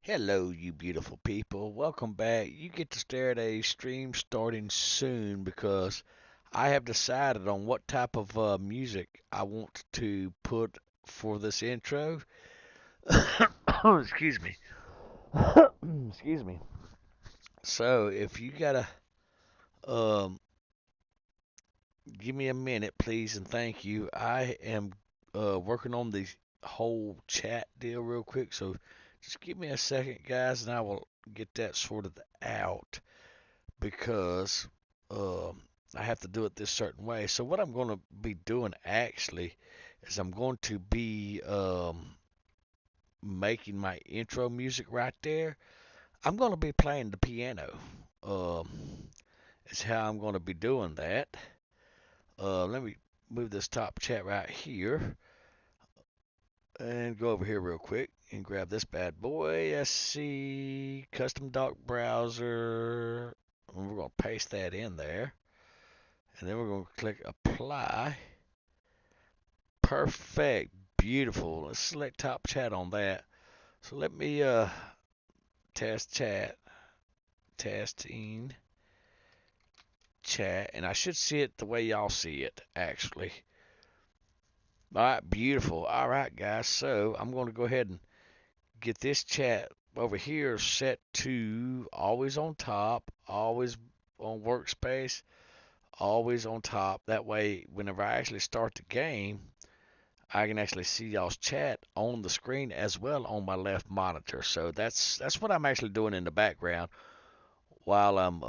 Hello, you beautiful people. Welcome back. You get to stare at a stream starting soon because I have decided on what type of music I want to put for this intro. Oh, excuse me. Excuse me. So, if you gotta um, give me a minute, please, and thank you. I am working on the whole chat deal real quick, so just give me a second, guys, and I will get that sorted out. Because um, I have to do it this certain way. So what I'm going to be doing actually is I'm going to be making my intro music right there. I'm going to be playing the piano. Um, is how I'm going to be doing that. Let me move this top chat right here and go over here real quick and grab this bad boy. SC custom dock browser. And we're going to paste that in there. And then we're going to click apply. Perfect. Beautiful. Let's select top chat on that. So let me test chat. Testing chat. And I should see it the way y'all see it, actually. All right, beautiful. All right, guys. So I'm going to go ahead and get this chat over here set to always on top, always on workspace, always on top. That way, whenever I actually start the game, I can actually see y'all's chat on the screen as well on my left monitor. So that's what I'm actually doing in the background while I'm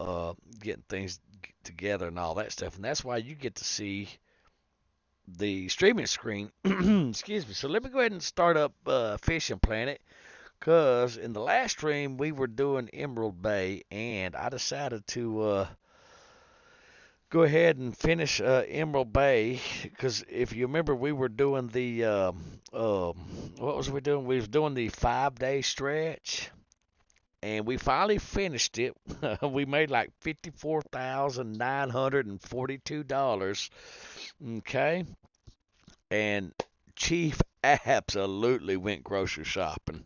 getting things together and all that stuff. And that's why you get to see the streaming screen. Excuse me. So let me go ahead and start up Fishing Planet. Because in the last stream we were doing Emerald Bay, and I decided to go ahead and finish Emerald Bay because if you remember, we were doing the what was we doing? We was doing the 5 day stretch, and we finally finished it. We made like $54,942. Okay, and Chief absolutely went grocery shopping.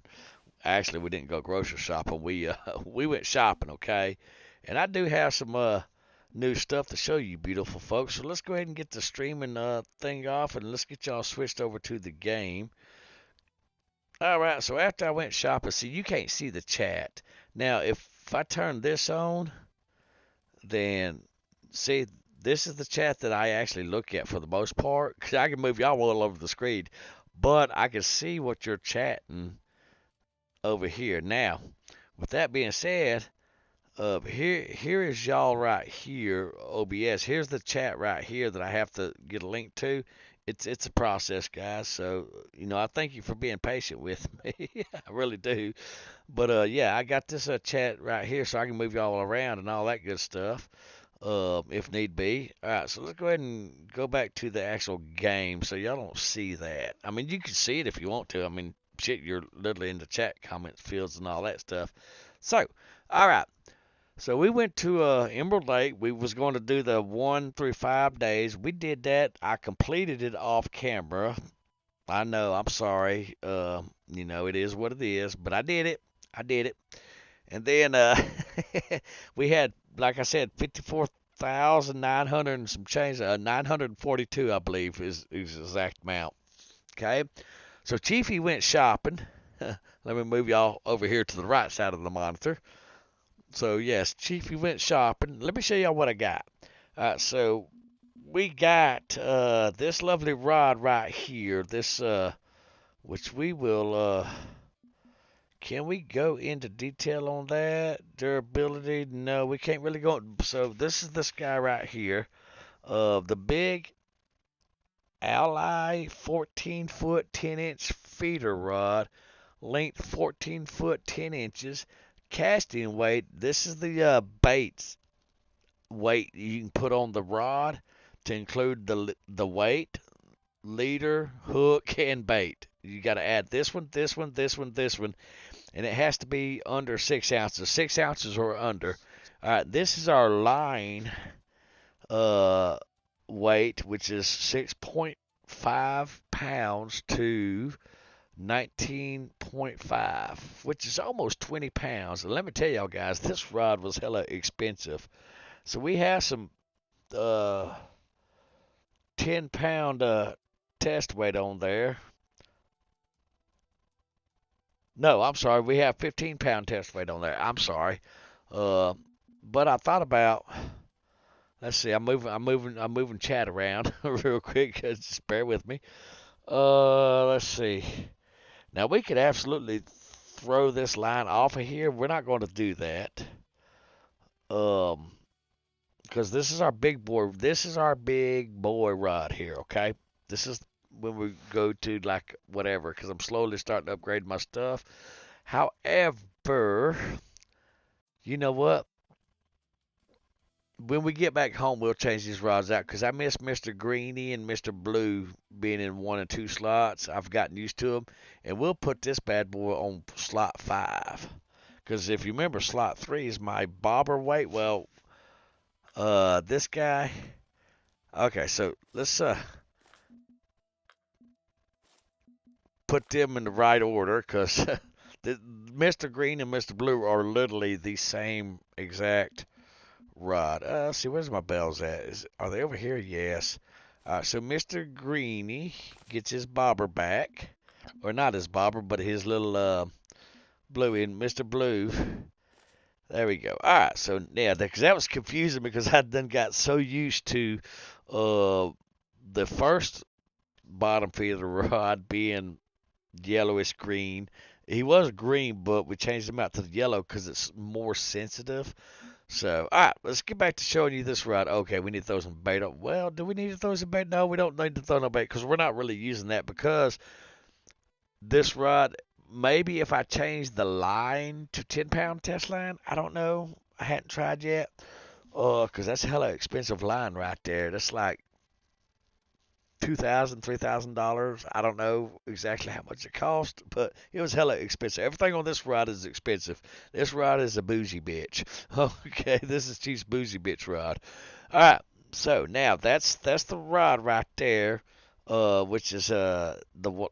Actually, we didn't go grocery shopping. We we went shopping. Okay, and I do have some new stuff to show you, beautiful folks. So let's go ahead and get the streaming thing off, and let's get y'all switched over to the game. All right. So after I went shopping, see, you can't see the chat now. If I turn this on, then see, this is the chat that I actually look at for the most part. 'Cause I can move y'all all over the screen, but I can see what you're chatting over here. Now, with that being said, here is y'all right here, OBS. Here's the chat right here that I have to get a link to. It's a process, guys. So I thank you for being patient with me. I really do. But yeah, I got this chat right here, so I can move y'all around and all that good stuff, if need be. All right, so let's go ahead and go back to the actual game, so y'all don't see that. I mean, you can see it if you want to. I mean, shit, you're literally in the chat comment fields and all that stuff. So, all right. So we went to Emerald Lake. We was going to do the 1 through 5 days. We did that. I completed it off camera. I know. I'm sorry. It is what it is, but I did it. I did it. And then we had, like I said, 54,900 and some change. 942, I believe, is the exact amount. Okay. So Chiefy went shopping. Let me move y'all over here to the right side of the monitor. So yes, Chiefy went shopping. Let me show y'all what I got. So we got this lovely rod right here. This which we will can we go into detail on that? Durability? No, we can't really go. So this is this guy right here. The big Ally 14-foot 10-inch feeder rod, length 14 foot 10 inches, casting weight. This is the baits weight you can put on the rod to include the weight, leader, hook, and bait. You got to add this one, this one, this one, this one, and it has to be under 6 ounces. 6 ounces or under. All right, this is our line uh, weight, which is 6.5 pounds to 19.5, which is almost 20 pounds. And let me tell y'all guys, this rod was hella expensive. So we have some 10-pound test weight on there. No, I'm sorry, we have 15-pound test weight on there. I'm sorry. But I thought about. Let's see. I'm moving chat around real quick. Just bear with me. Let's see. Now we could absolutely throw this line off of here. We're not going to do that. Because this is our big boy. This is our big boy rod here. Okay. This is when we go to like whatever. Because I'm slowly starting to upgrade my stuff. However, you know what? When we get back home, we'll change these rods out because I miss Mr. Greeny and Mr. Blue being in 1 and 2 slots. I've gotten used to them, and we'll put this bad boy on slot 5. Because if you remember, slot 3 is my bobber weight. Well, this guy. Okay, so let's put them in the right order because Mr. Green and Mr. Blue are literally the same exact rod. Let's see, where's my bells at? Are they over here? Yes. So Mr. Greeny gets his bobber back. Or not his bobber, but his little bluey. And Mr. Blue, there we go. Alright, so yeah, because that was confusing because I done got so used to the first bottom feeder rod being yellowish green. He was green, but we changed him out to the yellow because it's more sensitive. So, all right, let's get back to showing you this rod. Okay, we need to throw some bait on. Well, do we need to throw some bait? No, we don't need to throw no bait because we're not really using that because this rod, maybe if I change the line to 10-pound test line, I don't know. I hadn't tried yet. Because that's a hella expensive line right there. That's like $2,000, $3,000. I don't know exactly how much it cost, but it was hella expensive. Everything on this rod is expensive. This rod is a bougie bitch. Okay, this is Chief's bougie bitch rod. All right, so now that's the rod right there, which is the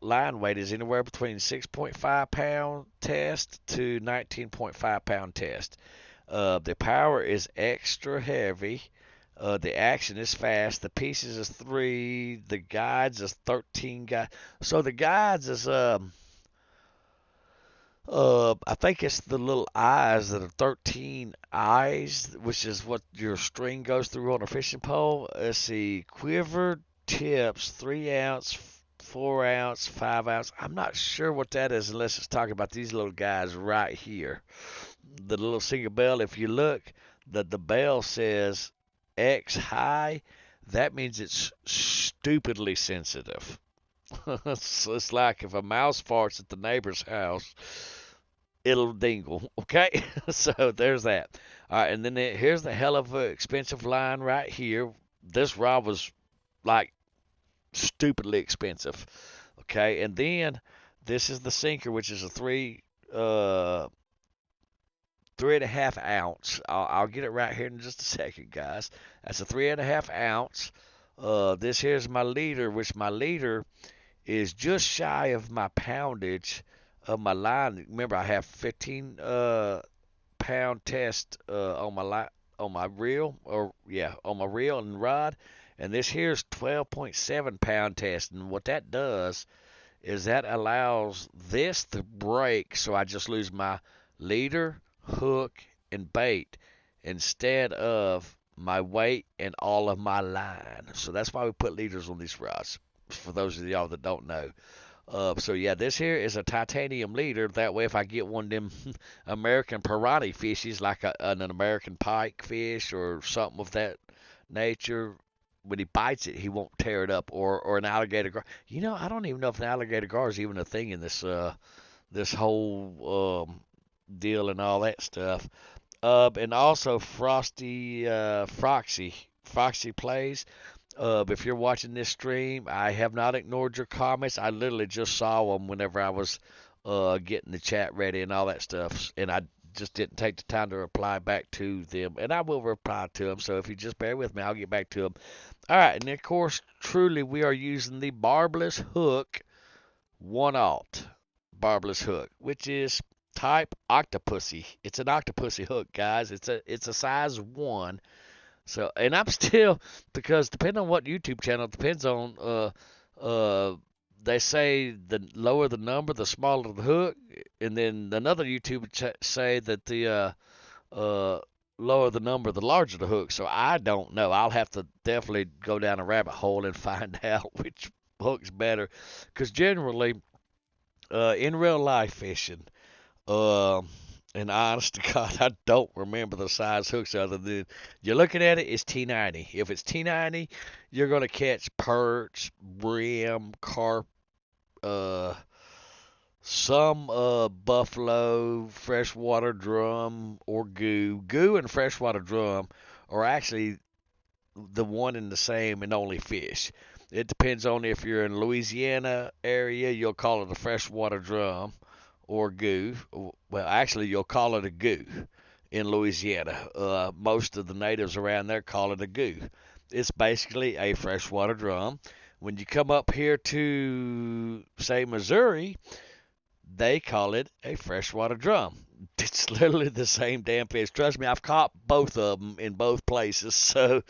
line weight is anywhere between 6.5 pound test to 19.5 pound test. The power is extra heavy. The action is fast. The pieces is 3. The guides is 13 guides. So the guides is I think it's the little eyes that are 13 eyes, which is what your string goes through on a fishing pole. Let's see, quiver tips 3 ounce, 4 ounce, 5 ounce. I'm not sure what that is unless it's talking about these little guys right here. The little single bell. If you look, the bell says X high, that means it's stupidly sensitive. So it's like if a mouse farts at the neighbor's house, it'll dingle. Okay, so there's that. All right, and then here's the hell of an expensive line right here. This rod was like stupidly expensive. Okay, and then this is the sinker, which is a 3.5 ounce. I'll get it right here in just a second, guys. That's a 3.5 ounce. This here's my leader, which my leader is just shy of my poundage of my line. Remember, I have 15 pound test on my reel, on my reel and rod, and this here's 12.7 pound test. And what that does is that allows this to break, so I just lose my leader, hook, and bait instead of my weight and all of my line. So that's why we put leaders on these rods, for those of y'all that don't know. So yeah, this here is a titanium leader. That way if I get one of them American piranha fishes, like an American pike fish or something of that nature, when he bites it, he won't tear it up. Or an alligator gar. You know, I don't even know if an alligator gar is even a thing in this whole deal and all that stuff. And also Frosty Foxy Plays. If you're watching this stream, I have not ignored your comments. I literally just saw them whenever I was getting the chat ready and all that stuff, and I just didn't take the time to reply back to them. And I will reply to them, so if you just bear with me, I'll get back to them. All right, and then, of course, truly, we are using the barbless hook 1/0. barbless hook, which is type Octopussy. It's an Octopussy hook, guys. It's a size 1. So, and I'm still, because depending on what YouTube channel, depends on they say the lower the number, the smaller the hook, and then another YouTube say that the uh lower the number, the larger the hook. So I don't know. I'll have to definitely go down a rabbit hole and find out which hook's better, because generally, in real life fishing, um, and honest to God, I don't remember the size hooks other than you're looking at it, it's T90. If it's T90, you're going to catch perch, brim, carp, uh, some buffalo, freshwater drum, or goo. Goo and freshwater drum are actually the one and the same and only fish. It depends on if you're in Louisiana area, you'll call it a freshwater drum or goo. Well, actually, you'll call it a goo in Louisiana. Most of the natives around there call it a goo. It's basically a freshwater drum. When you come up here to, say, Missouri, they call it a freshwater drum. It's literally the same damn fish. Trust me, I've caught both of them in both places. So,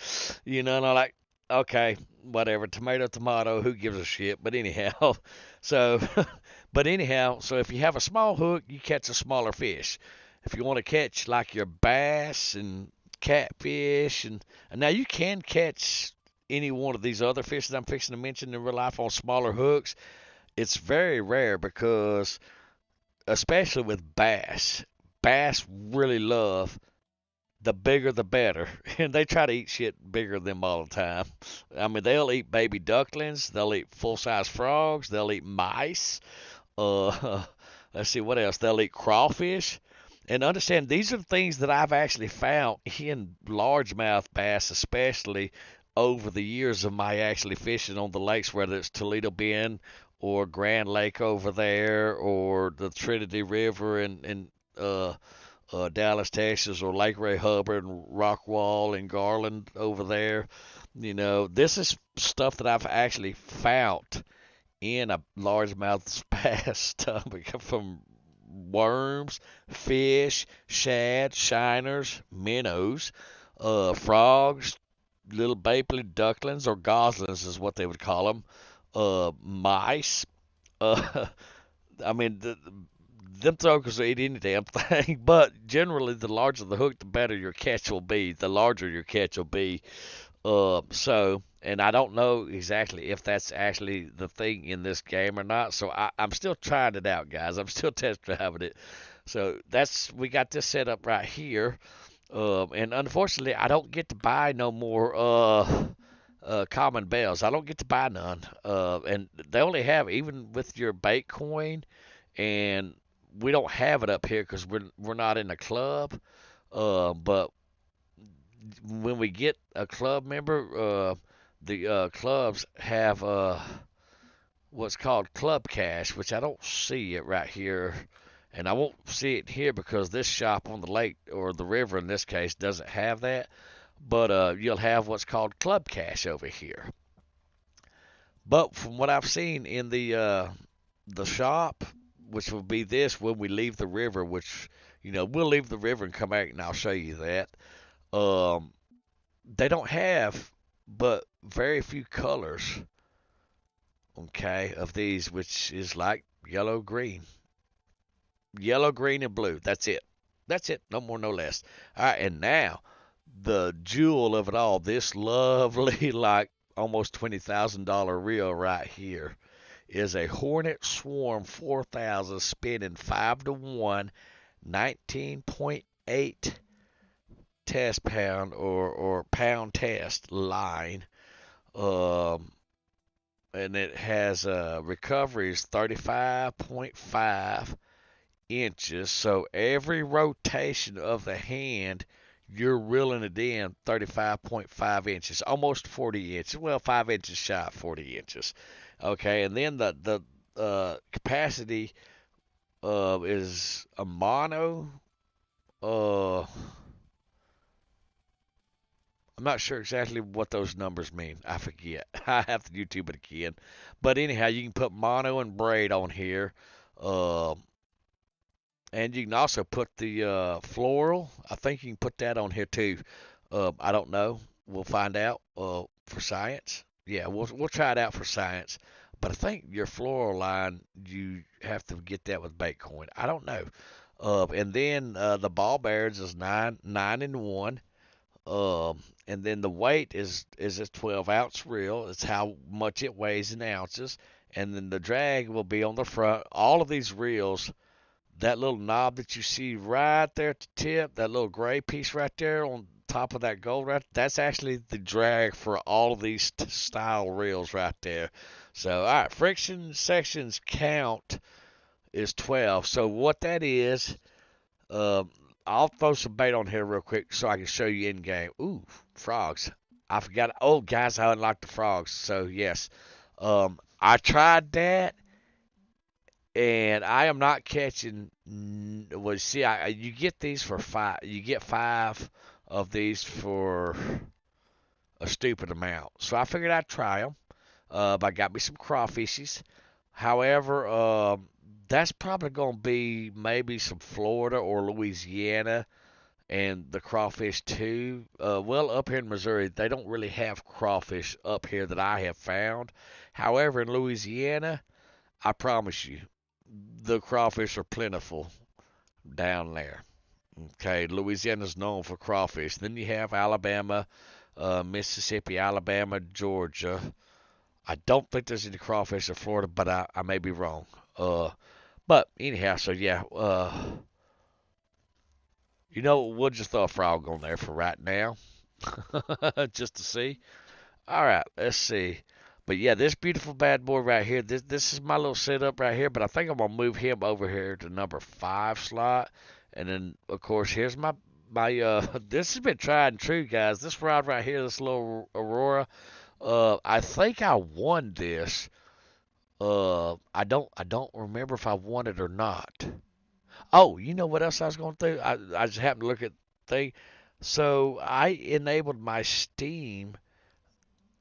and I'm like, okay, whatever, tomato, tomato, who gives a shit? But anyhow, so, so if you have a small hook, you catch a smaller fish. If you want to catch like your bass and catfish, and now you can catch any one of these other fish that I'm fixing to mention in real life on smaller hooks. It's very rare because, especially with bass, bass really love the bigger the better, and they try to eat shit bigger than them all the time. I mean, they'll eat baby ducklings, they'll eat full-size frogs, they'll eat mice. Let's see what else. They'll eat crawfish. And understand, these are things that I've actually found in largemouth bass, especially over the years of my actually fishing on the lakes, whether it's Toledo Bend or Grand Lake over there, or the Trinity River in Dallas, Texas, or Lake Ray Hubbard and Rockwall and Garland over there. This is stuff that I've actually found in a largemouth bass stomach from worms, fish, shad, shiners, minnows, frogs, little baby ducklings or goslings is what they would call them, mice. Uh, I mean, them throwers will eat any damn thing, but generally, the larger the hook, the better your catch will be. The larger your catch will be. And I don't know exactly if that's actually the thing in this game or not. So I'm still trying it out, guys. I'm still test driving it. So we got this set up right here. And unfortunately, I don't get to buy no more common bells. I don't get to buy none. And they only have, even with your bait coin, and we don't have it up here because we're not in a club. But when we get a club member, the clubs have what's called Club Cash, which I don't see it right here, and I won't see it here because this shop on the lake, or the river in this case, doesn't have that. But you'll have what's called Club Cash over here. But from what I've seen in the shop, which will be this when we leave the river, which we'll leave the river and come back, and I'll show you that. They don't have but very few colors, okay, of these, which is like yellow, green, and blue. That's it. That's it. No more, no less. All right, and now the jewel of it all, this lovely, like almost $20,000 reel right here, is a Hornet Swarm 4000 spinning 5-to-1, 19.8 test pound or pound test line. And it has recovery is 35.5 inches. So every rotation of the hand, you're reeling it in 35.5 inches, almost 40 inches. Well, 5 inches shy of 40 inches. Okay, and then the capacity is a mono. I'm not sure exactly what those numbers mean. I forget. I have to YouTube it again. But anyhow, you can put mono and braid on here. Um, and you can also put the floral. I think you can put that on here too. I don't know. We'll find out for science. Yeah, we'll try it out for science. But I think your floral line, you have to get that with Baitcoin. I don't know. And then the ball bearings is nine and one. And then the weight is a 12-ounce reel. It's how much it weighs in ounces. And then the drag will be on the front. All of these reels, that little knob that you see right there at the tip, that little gray piece right there on top of that gold, right, that's actually the drag for all of these style reels right there. So, all right, friction sections count is 12. So what that is, uh, I'll throw some bait on here real quick so I can show you in game. Ooh, frogs. I forgot. Oh, guys, I unlocked the frogs. So yes, I tried that, and I am not catching. Well, see, you get these for five. You get five of these for a stupid amount. So I figured I'd try them. I got me some crawfishes. However, that's probably going to be maybe some Florida or Louisiana and the crawfish too. Well, up here in Missouri, they don't really have crawfish up here that I have found. However, in Louisiana, I promise you, the crawfish are plentiful down there. Okay, Louisiana's known for crawfish. Then you have Alabama, Mississippi, Alabama, Georgia. I don't think there's any crawfish in Florida, but I may be wrong. But anyhow, so yeah, we'll just throw a frog on there for right now, just to see. All right, let's see. But yeah, this beautiful bad boy right here, this is my little setup right here. But I think I'm gonna move him over here to number 5 slot, and then of course here's my this has been tried and true, guys. This rod right here, this little Aurora. I think I won this. I don't remember if I won it or not. Oh, you know what else I was going to do? I just happened to look at the thing. So I enabled my Steam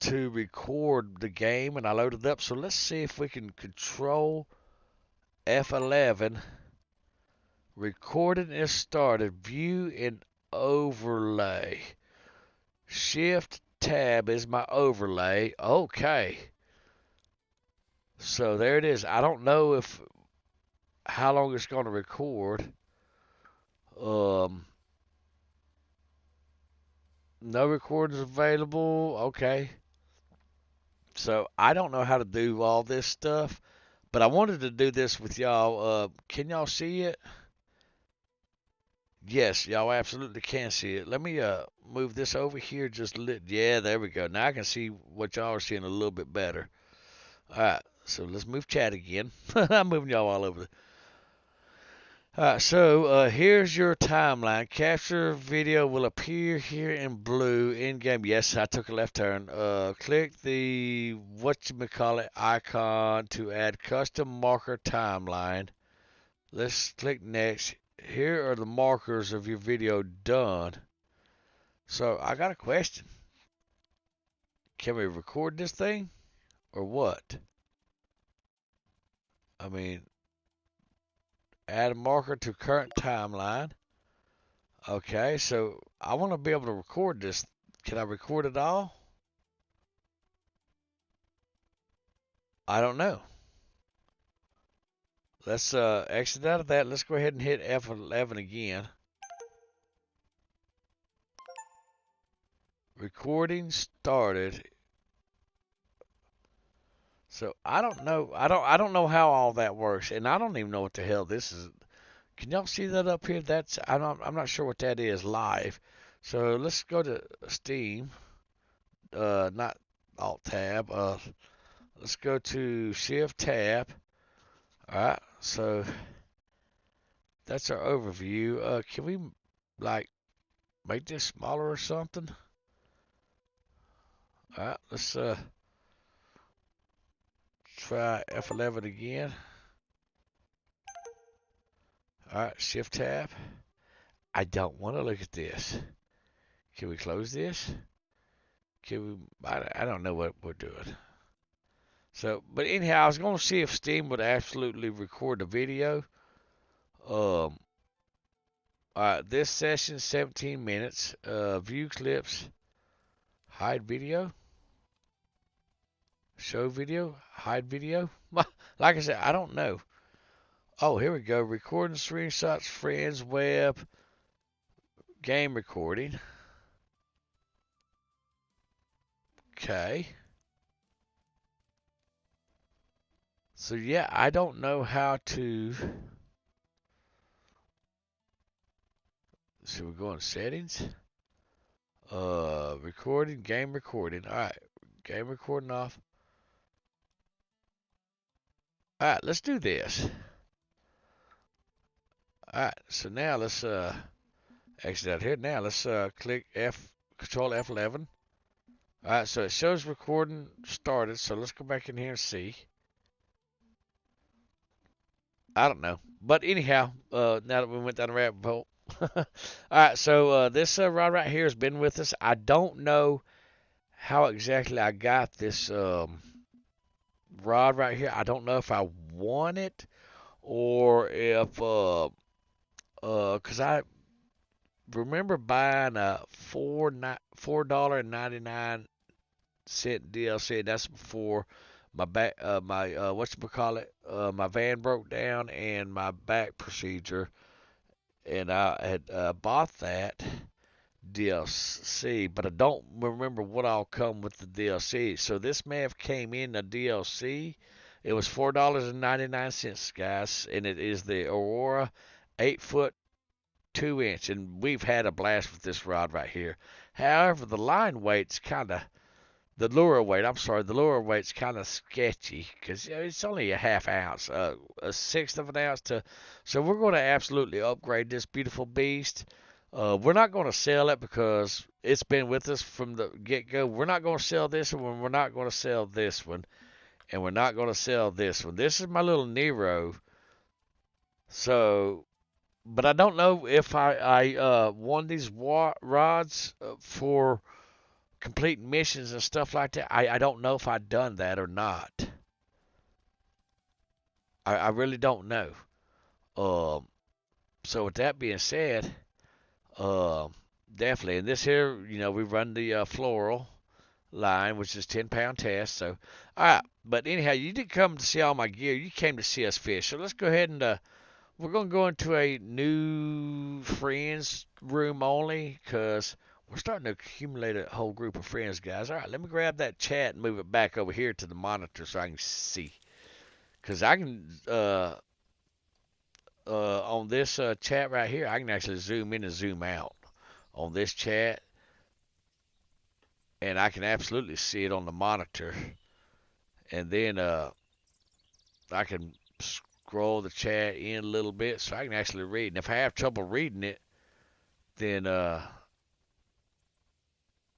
to record the game, and I loaded it up. So let's see if we can control F11. Recording is started. View and overlay. Shift tab is my overlay. Okay. So there it is. I don't know if how long it's going to record. Um, no recordings available. Okay. So I don't know how to do all this stuff, but I wanted to do this with y'all. Can y'all see it? Yes, y'all absolutely can see it. Let me move this over here just a little. Yeah, there we go. Now I can see what y'all are seeing a little bit better. All right, so let's move chat again. I'm moving y'all all over. So here's your timeline. Capture video will appear here in blue in game. Yes, I took a left turn. Click the whatchamacallit icon to add custom marker timeline. Let's click next. Here are the markers of your video done. So I got a question. Can we record this thing or what? I mean, add a marker to current timeline. Okay, so I want to be able to record this. Can I record it all? I don't know. Let's exit out of that. Let's go ahead and hit F11 again. Recording started. So I don't know. I don't know how all that works, and I don't even know what the hell this is. Can y'all see that up here? I'm not sure what that is live. So let's go to Steam. Not Alt Tab. Let's go to Shift Tab. All right. So that's our overview. Can we like make this smaller or something? All right. Let's try F11 again. All right. Shift Tab. I don't want to look at this. Can we close this? Can we? I don't know what we're doing. So, but anyhow, I was going to see if Steam would absolutely record the video. All right, this session 17 minutes. View clips, hide video, show video, hide video. Like I said, I don't know. Oh, here we go. Recording screenshots, friends, web, game recording. Okay. So yeah, I don't know how to. So we're going settings. Recording, game recording. All right, game recording off. All right, let's do this. All right, so now let's exit out here. Now let's click Control F11. All right, so it shows recording started. So let's go back in here and see. I don't know, but anyhow, now that we went down the rabbit hole. All right, so this rod right here has been with us. I don't know how exactly I got this rod right here. I don't know if I won it or if because I remember buying a $4.99 DLC. That's before my back my whatchamacallit my van broke down and my back procedure, and I had bought that DLC, but I don't remember what all come with the DLC. So this may have came in the DLC. It was $4.99, guys, and it is the Aurora 8-foot 2-inch, and we've had a blast with this rod right here. However, the line weight's kind of the lure weight. I'm sorry, the lure weight's kind of sketchy because it's only a half ounce, a sixth of an ounce to. So we're going to absolutely upgrade this beautiful beast. We're not going to sell it because it's been with us from the get-go. We're not going to sell this one. We're not going to sell this one. And we're not going to sell this one. This is my little Nero. So, but I don't know if I won these rods for completing missions and stuff like that. I don't know if I've done that or not. I really don't know. So with that being said, definitely. And this here, we run the floral line, which is 10-pound test. So, all right. But anyhow, you didn't come to see all my gear. You came to see us fish. So let's go ahead and we're going to go into a new friends room only because we're starting to accumulate a whole group of friends, guys. All right, let me grab that chat and move it back over here to the monitor so I can see. Because I can, on this chat right here, I can actually zoom in and zoom out on this chat. And I can absolutely see it on the monitor. And then I can scroll the chat in a little bit so I can actually read. And if I have trouble reading it, then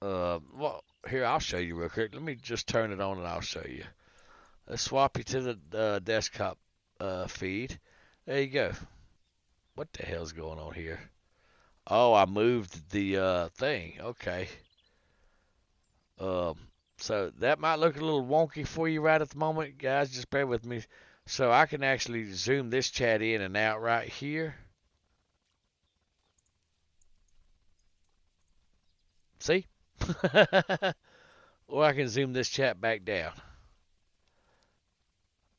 well, here, I'll show you real quick. Let me just turn it on and I'll show you. Let's swap you to the desktop feed. There you go. What the hell's going on here? Oh, I moved the thing. Okay. So that might look a little wonky for you right at the moment, guys. Just bear with me. So I can actually zoom this chat in and out right here. See? Or I can zoom this chat back down.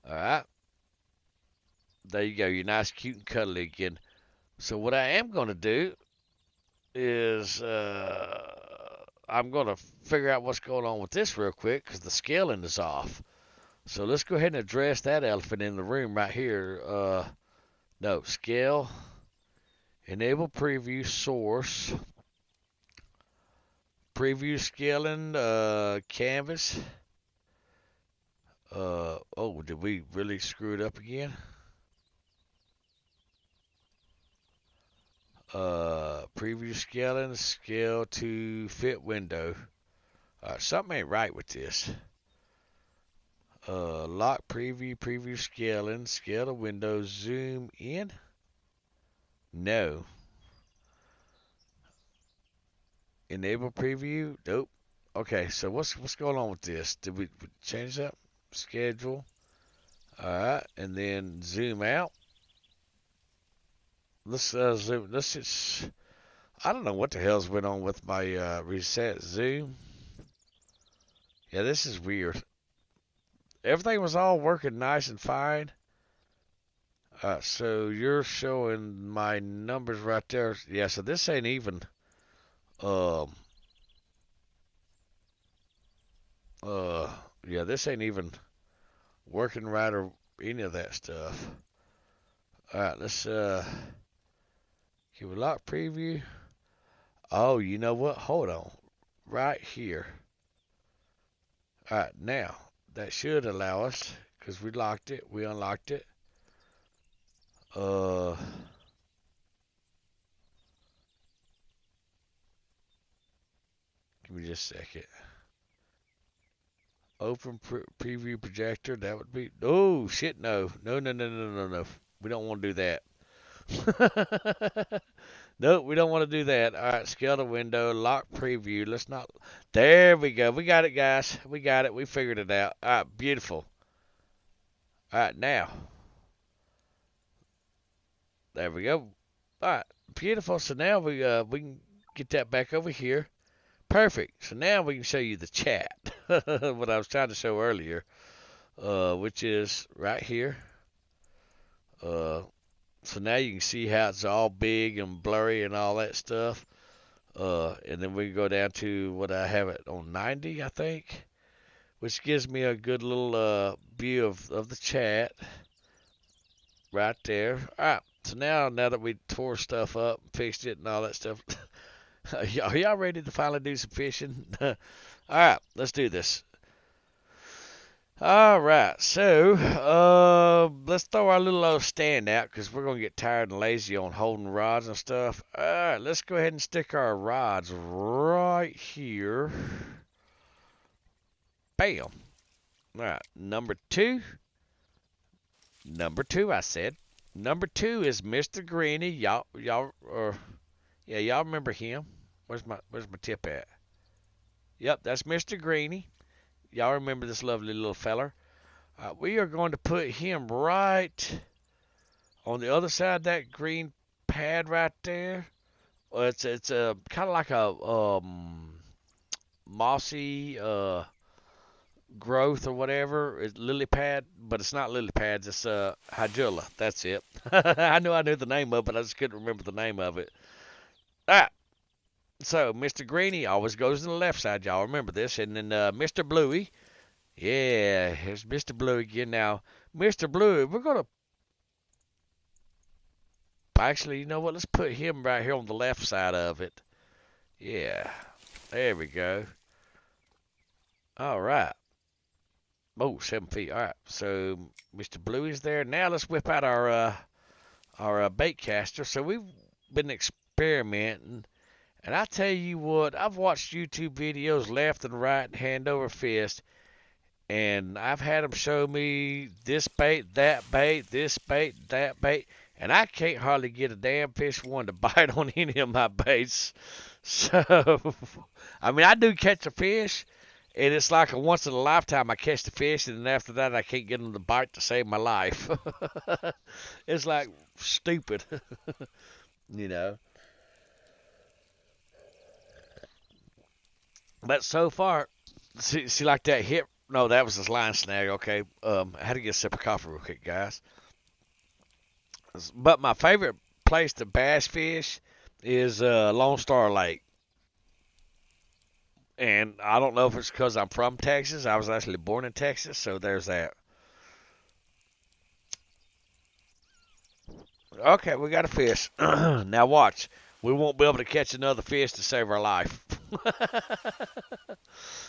All right. There you go. You're nice, cute, and cuddly again. So what I am going to do is I'm going to figure out what's going on with this real quick because the scaling is off. So let's go ahead and address that elephant in the room right here. No, scale, enable preview source, preview scaling, canvas. Oh, did we really screw it up again? Preview scaling, scale to fit window. Something ain't right with this. Lock preview scaling, scale to window, zoom in. No. Enable preview. Nope. Okay, so what's going on with this? Did we change that? schedule. Alright, and then zoom out. Let's zoom. Let's just. I don't know what the hell's went on with my reset zoom. Yeah, this is weird. Everything was all working nice and fine. So you're showing my numbers right there. Yeah, so this ain't even. Um. Yeah, this ain't even working right or any of that stuff. Alright, let's give a lock preview. Oh, you know what? Hold on. Right here. Alright, now that should allow us, because we locked it, we unlocked it. Give me just a second. Open preview projector. That would be. Oh shit! No. We don't want to do that. Nope, we don't want to do that. All right, scale the window, lock preview. Let's not. There we go. We got it, guys. We got it. We figured it out. All right, beautiful. All right, now. There we go. All right, beautiful. So now we can get that back over here. Perfect. So now we can show you the chat. What I was trying to show earlier, which is right here. So now you can see how it's all big and blurry and all that stuff. And then we can go down to what I have it on 90, I think, which gives me a good little view of the chat right there. All right. So now that we tore stuff up, fixed it, and all that stuff, are y'all ready to finally do some fishing? All right, let's do this. All right, so let's throw our little old stand out because we're going to get tired and lazy on holding rods and stuff. All right, let's go ahead and stick our rods right here. Bam. All right, number two, I said. Number 2 is Mr. Greeny. Y'all remember him. Where's my tip at? Yep, that's Mr. Greeny. Y'all remember this lovely little feller. We are going to put him right on the other side of that green pad right there. It's a kind of like a mossy growth or whatever. It's lily pad, but it's not lily pads. It's hydrilla. That's it. I knew the name of it, but I just couldn't remember the name of it. All right. So, Mr. Greeny always goes to the left side. Y'all remember this. And then Mr. Bluey. Yeah, here's Mr. Bluey again. Now, Mr. Bluey, we're going to... Actually, you know what? Let's put him right here on the left side of it. Yeah. There we go. All right. Oh, 7 feet. All right. So, Mr. Bluey's there. Now, let's whip out our bait caster. So, we've been experimenting. And I tell you what, I've watched YouTube videos left and right, hand over fist, and I've had them show me this bait, that bait, this bait, that bait, and I can't hardly get a damn fish one to bite on any of my baits. So, I mean, I do catch a fish, and it's like a once in a lifetime I catch the fish, and then after that I can't get them to bite to save my life. It's like stupid, you know. But so far, see like that hit. No, that was his line snag. Okay, I had to get a sip of coffee real quick, guys. But my favorite place to bass fish is Lone Star Lake. And I don't know if it's because I'm from Texas. I was actually born in Texas, so there's that. Okay, we got a fish. Now watch. We won't be able to catch another fish to save our life.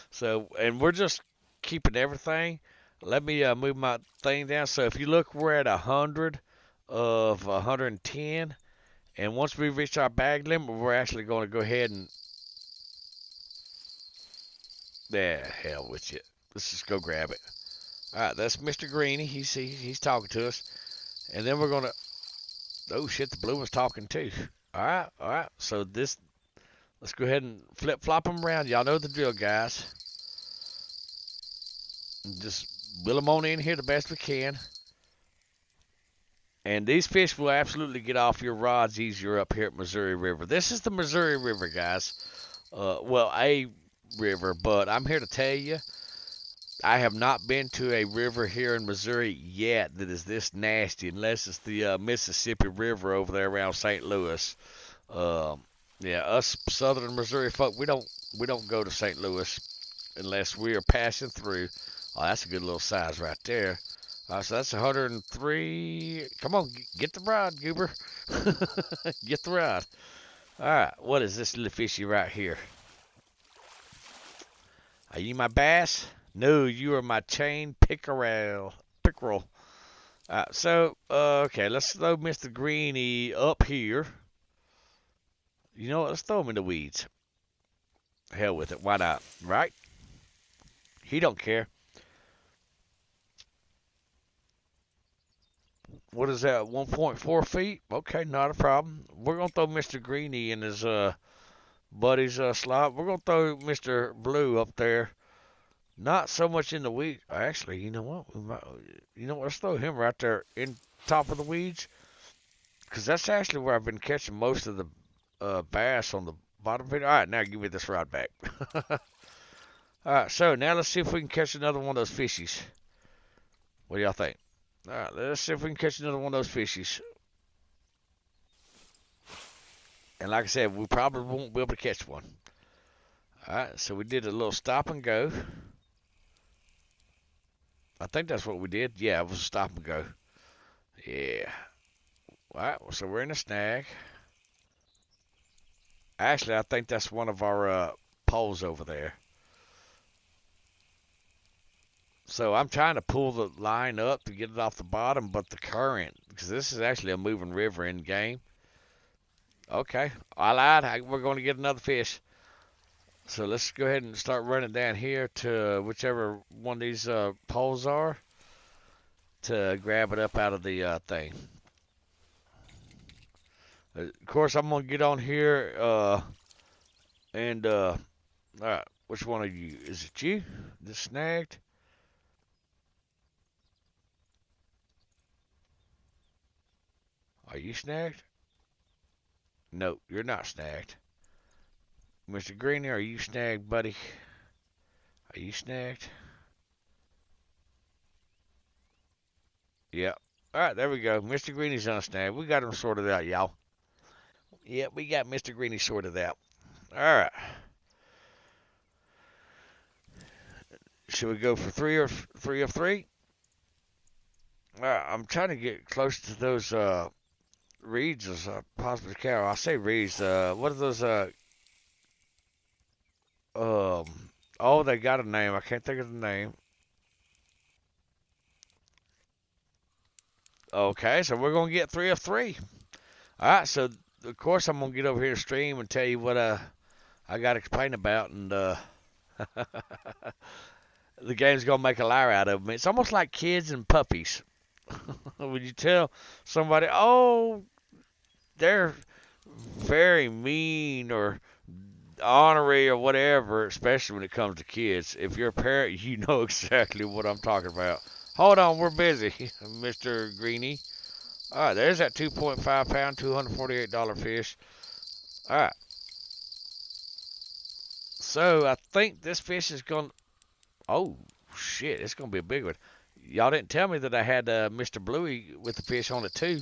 So, and we're just keeping everything. Let me move my thing down. So if you look, we're at 100 of 110. And once we reach our bag limit, we're actually going to go ahead and... Yeah, hell with you. Let's just go grab it. All right, that's Mr. Greeny. He's talking to us. And then we're going to... Oh, shit, the blue one's talking too. All right. So this... Let's go ahead and flip-flop them around. Y'all know the drill, guys. And just Wheel them on in here the best we can. And these fish will absolutely get off your rods easier up here at Missouri River. This is the Missouri River, guys. Well, a river, but I'm here to tell you, I have not been to a river here in Missouri yet that is this nasty, unless it's the Mississippi River over there around St. Louis. Yeah, us Southern Missouri folk, we don't go to St. Louis unless we are passing through. Oh, that's a good little size right there. So that's 103. Come on, get the rod, Goober. Get the rod. All right, what is this little fishy right here? Are you my bass? No, you are my chain pickerel. Pickerel. So, okay, let's throw Mr. Greeny up here. You know what? Let's throw him in the weeds. Hell with it. Why not? Right? He don't care. What is that? 1.4 feet? Okay, not a problem. We're gonna throw Mr. Greeny in his buddy's slot. We're gonna throw Mr. Blue up there. Not so much in the weeds. Actually, you know what? You know what? Let's throw him right there in top of the weeds, because that's actually where I've been catching most of the bass on the bottom of it. All right, now give me this rod back. All right, so now let's see if we can catch another one of those fishies. What do y'all think? All right, let's see if we can catch another one of those fishies. And like I said, we probably won't be able to catch one. All right, so we did a little stop and go. I think that's what we did. Yeah, it was a stop and go. Yeah. All right, so we're in a snag. Actually, I think that's one of our poles over there. So I'm trying to pull the line up to get it off the bottom, but the current, because this is actually a moving river in game. Okay, I lied. We're going to get another fish. So let's go ahead and start running down here to whichever one of these poles are to grab it up out of the thing. Of course, I'm going to get on here and, all right, which one of you? Is it you that snagged? Are you snagged? No, you're not snagged. Mr. Greeny, are you snagged, buddy? Are you snagged? Yep. Alright, there we go. Mr. Greeny's unsnagged. We got him sorted out, y'all. Yep, we got Mr. Greeny sorted out. Alright. Should we go for three of three? Alright, I'm trying to get close to those reeds as possibly can. I say reeds. What are those? Oh, they got a name. I can't think of the name. Okay, so we're gonna get 3 of 3. All right, so of course I'm gonna get over here to stream and tell you what I got to complain about, and the game's gonna make a liar out of me. It's almost like kids and puppies. When you tell somebody, oh, they're very mean or ornery or whatever, especially when it comes to kids. If you're a parent, you know exactly what I'm talking about. Hold on, we're busy, Mr. Greeny. All right, there's that 2.5 pound, $248 fish. All right. So I think this fish is going to, oh, shit, it's going to be a big one. Y'all didn't tell me that I had Mr. Bluey with the fish on it too.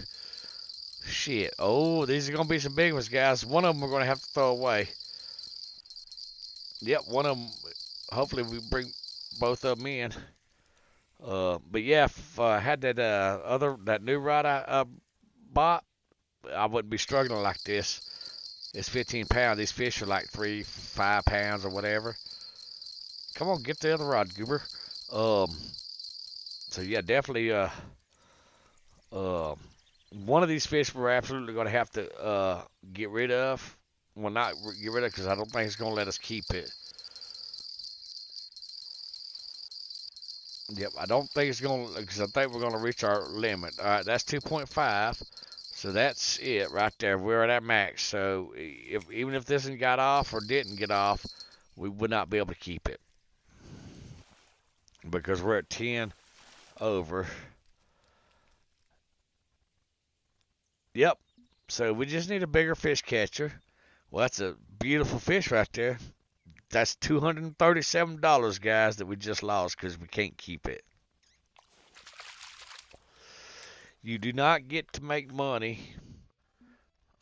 Shit. Oh, these are going to be some big ones, guys. One of them we're going to have to throw away. Yep, one of them, hopefully we bring both of them in. But yeah, if I had that new rod I bought, I wouldn't be struggling like this. It's 15 pounds. These fish are like 5 pounds or whatever. Come on, get the other rod, Goober. So yeah, definitely one of these fish we're absolutely going to have to get rid of. Well, not get rid of, because I don't think it's going to let us keep it. Yep, I don't think it's going to, because I think we're going to reach our limit. All right, that's 2.5. So that's it right there. We're at our max. So even if this one got off or didn't get off, we would not be able to keep it. because we're at 10 over. Yep. So we just need a bigger fish catcher. Well, that's a beautiful fish right there. That's $237, guys, that we just lost because we can't keep it. You do not get to make money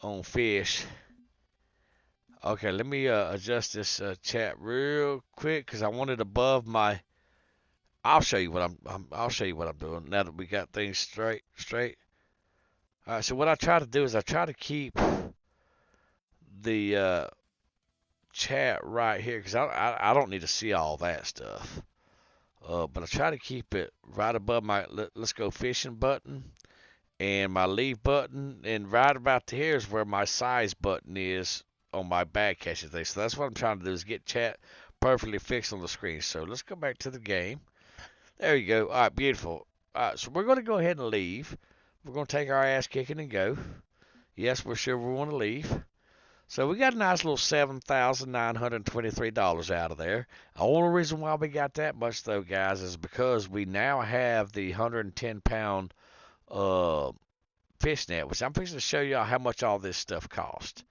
on fish. Okay, let me adjust this chat real quick because I want it above my. I'll show you what I'll show you what I'm doing now that we got things straight. All right. So what I try to do is I try to keep the chat right here because I don't need to see all that stuff. But I try to keep it right above my let's go fishing button and my leave button, and right about here is where my size button is on my bag catching thing. So that's what I'm trying to do is get chat perfectly fixed on the screen. So let's go back to the game. There you go. All right, beautiful. All right, so we're going to go ahead and leave. We're going to take our ass kicking and go. Yes, we're sure we want to leave. So we got a nice little $7,923 out of there. The only reason why we got that much, though, guys, is because we now have the 110-pound fish net, which I'm fixing to show y'all how much all this stuff cost.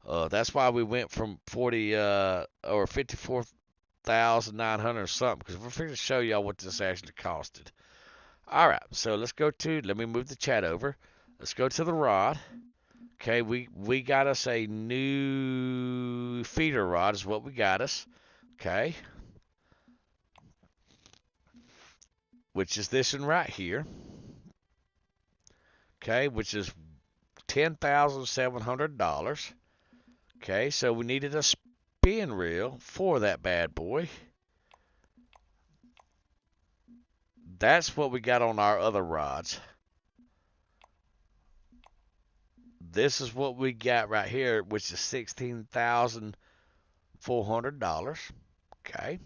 That's why we went from 40 or 54,900 or something, because we're fixing to show y'all what this actually costed. All right, so let's go to. Let me move the chat over. Let's go to the rod. Okay, we got us a new feeder rod is what we got us. Okay. Which is this one right here. Okay, which is $10,700. Okay, so we needed a spin reel for that bad boy. That's what we got on our other rods. This is what we got right here, which is $16,400. Okay.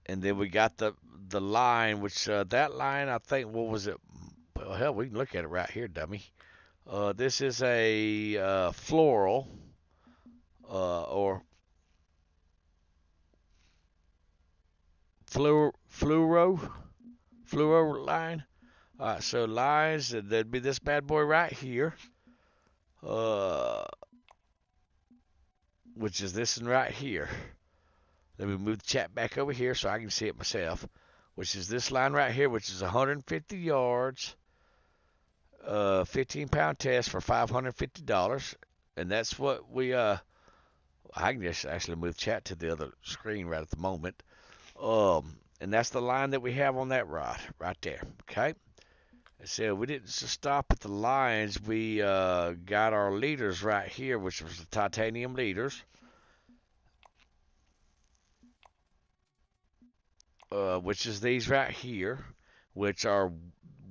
And then we got the line, which that line, I think, what was it? Well, hell, we can look at it right here, dummy. This is a floral or fluoro line. All right, so lines, that'd be this bad boy right here, which is this one right here. Let me move the chat back over here so I can see it myself, which is this line right here, which is 150 yards, 15-pound test for $550, and that's what we I can just actually move chat to the other screen right at the moment. And that's the line that we have on that rod right there. Okay. So we didn't just stop at the lines. We got our leaders right here, which was the titanium leaders. Which is these right here, which are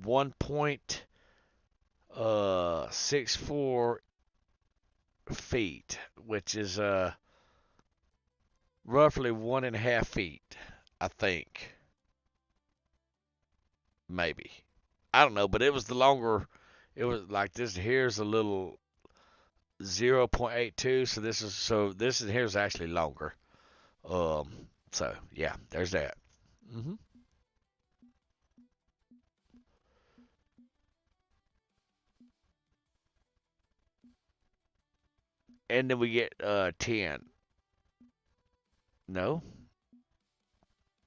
1.64 feet, which is roughly 1.5 feet, I think. Maybe. I don't know, but it was the longer. It was like this. Here's a little 0.82, so this is here's actually longer. So yeah, there's that. Mhm. And then we get 10. No.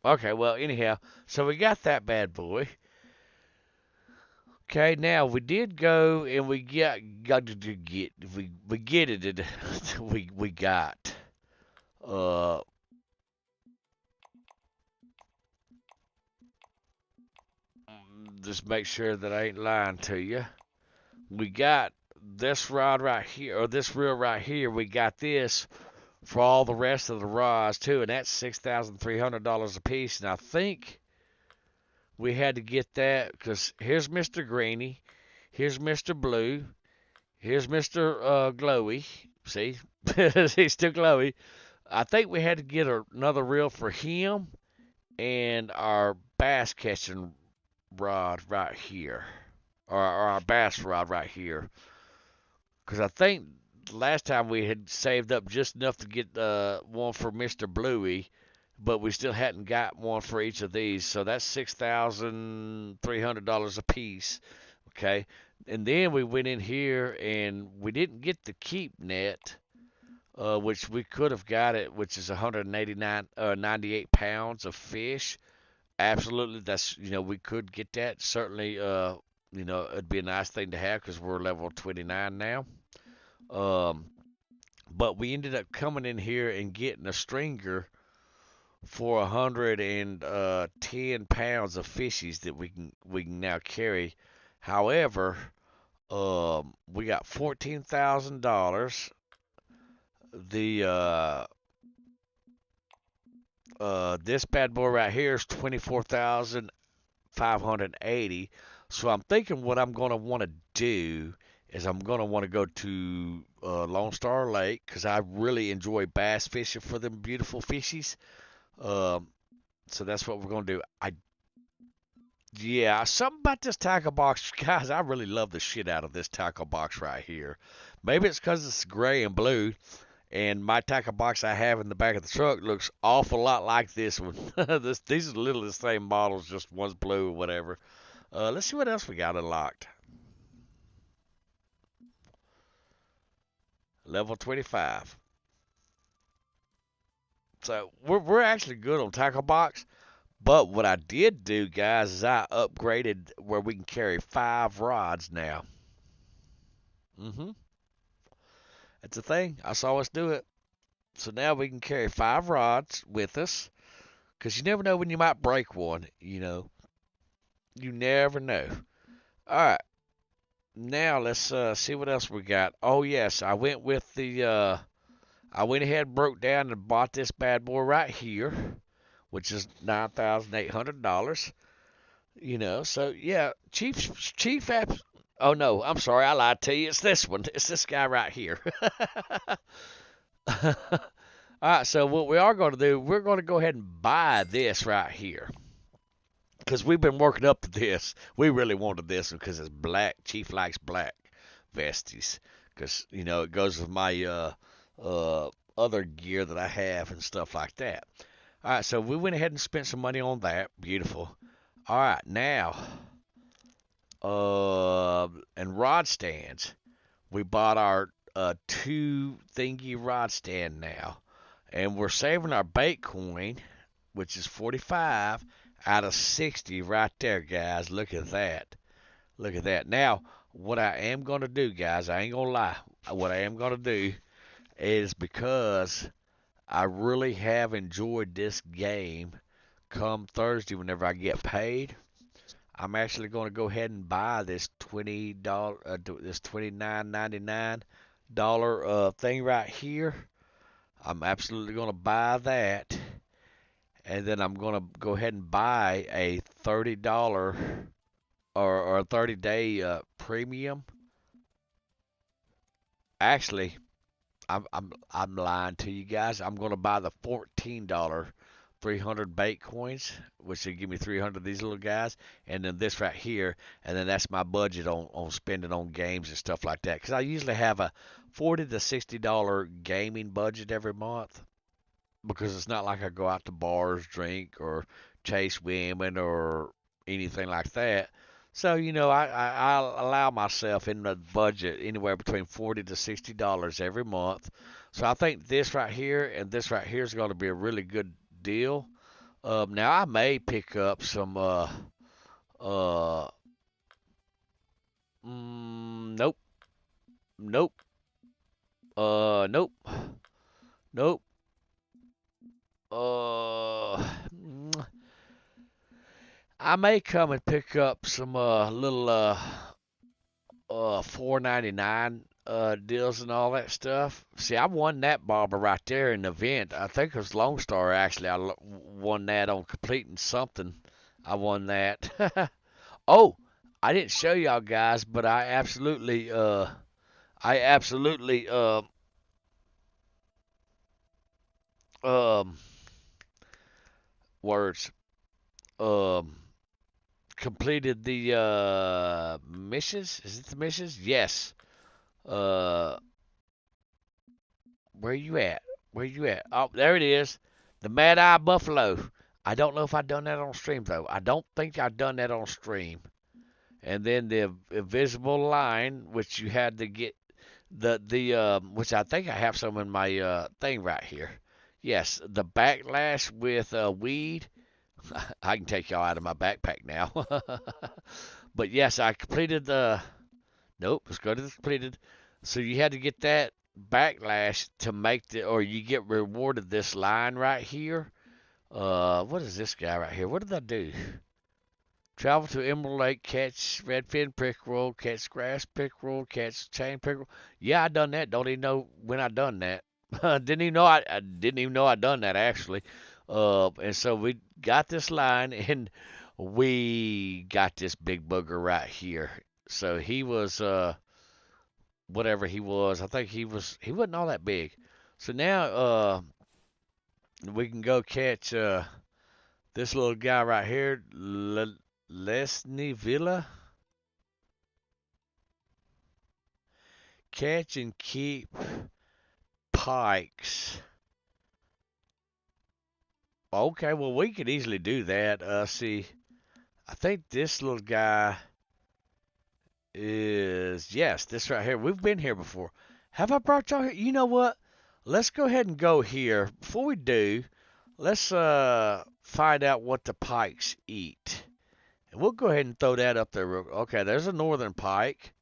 Okay, well anyhow, so we got that bad boy. Okay, now we did go and we got to get we get it we got uh just make sure that I ain't lying to you. We got this rod right here, or this reel right here. We got this for all the rest of the rods too, and that's $6,300 a piece. And I think we had to get that because here's Mr. Greeny, here's Mr. Blue, here's Mr. Glowy. See, he's still glowy. I think we had to get another reel for him and our bass catching rod right here, or our bass rod right here, because I think last time we had saved up just enough to get one for Mr. Bluey, but we still hadn't got one for each of these. So that's $6,300 a piece. Okay, and then we went in here and we didn't get the keep net, which we could have got it, which is 98 pounds of fish. Absolutely, that's we could get that. Certainly, it'd be a nice thing to have because we're level 29 now. Um, but we ended up coming in here and getting a stringer for 110 pounds of fishies that we can now carry. However, we got $14,000. The this bad boy right here is 24,580. So I'm thinking what I'm gonna want to do is I'm gonna want to go to Lone Star Lake because I really enjoy bass fishing for them beautiful fishies. Um, so that's what we're gonna do. Yeah, something about this tackle box, guys. I really love the shit out of this tackle box right here. Maybe it's because it's gray and blue, and my tackle box I have in the back of the truck looks awful lot like this one. These are literally the same models, just one's blue or whatever. Let's see what else we got unlocked. Level 25. So we're actually good on tackle box. But what I did do, guys, is I upgraded where we can carry 5 rods now. That's a thing. I saw us do it. So now we can carry 5 rods with us. Because you never know when you might break one, You never know. Alright. Now let's see what else we got. Oh, yes. I went ahead and broke down and bought this bad boy right here, which is $9,800. So yeah, Chief Apps. Oh no, I'm sorry, I lied to you. It's this one. It's this guy right here. All right, so what we are going to do, we're going to go ahead and buy this right here because we've been working up to this. We really wanted this one because it's black. Chief likes black vesties because it goes with my other gear that I have and stuff like that. All right, so we went ahead and spent some money on that. Beautiful. All right, now, and rod stands. We bought our 2 thingy rod stand now, and we're saving our bait coin, which is 45 out of 60 right there, guys. Look at that. Look at that. Now, what I am going to do, guys, I ain't going to lie. What I am going to do is because I really have enjoyed this game. Come Thursday, whenever I get paid, I'm actually going to go ahead and buy this this $29.99 thing right here. I'm absolutely going to buy that, and then I'm going to go ahead and buy a $30 or a 30-day premium. Actually, I'm lying to you guys. I'm going to buy the $14 300 bait coins, which will give me 300 of these little guys, and then this right here, and then that's my budget on spending on games and stuff like that. Because I usually have a $40 to $60 gaming budget every month, because it's not like I go out to bars, drink, or chase women or anything like that. So I'll allow myself in the budget anywhere between $40 to $60 every month. So I think this right here and this right here is going to be a really good deal. Now I may pick up some nope, nope, nope, nope, I may come and pick up some little $4.99 deals and all that stuff. See, I won that bobber right there in the event. I think it was Lone Star actually. I won that on completing something. I won that. Oh, I didn't show y'all guys, but I absolutely um words completed the missions. Is it the missions? Yes. Uh Where you at? Where you at? Oh, there it is. The Mad Eye Buffalo. I don't know if I done that on stream though. I don't think I done that on stream. And then the invisible line, which you had to get the which I think I have some in my thing right here. Yes, the backlash with weed. I can take y'all out of my backpack now. But yes, I completed the. Nope, let's go to the completed. So you had to get that backlash to make the, or you get rewarded this line right here. What is this guy right here? What did I do? Travel to Emerald Lake, catch redfin pickerel, catch grass pickerel, catch chain pickerel. Yeah, I done that. Don't even know when I done that. didn't even know I didn't even know I done that actually. And so we got this line and we got this big booger right here. So he was whatever he was. I think he wasn't all that big. So now we can go catch this little guy right here, Lesney Villa. Catch and keep pikes. Okay, well we could easily do that. See, I think this little guy is, yes, this right here. We've been here before. Have I brought y'all here? You know what? Let's go ahead and go here. Before we do, let's find out what the pikes eat. And we'll go ahead and throw that up there. Okay, there's a northern pike.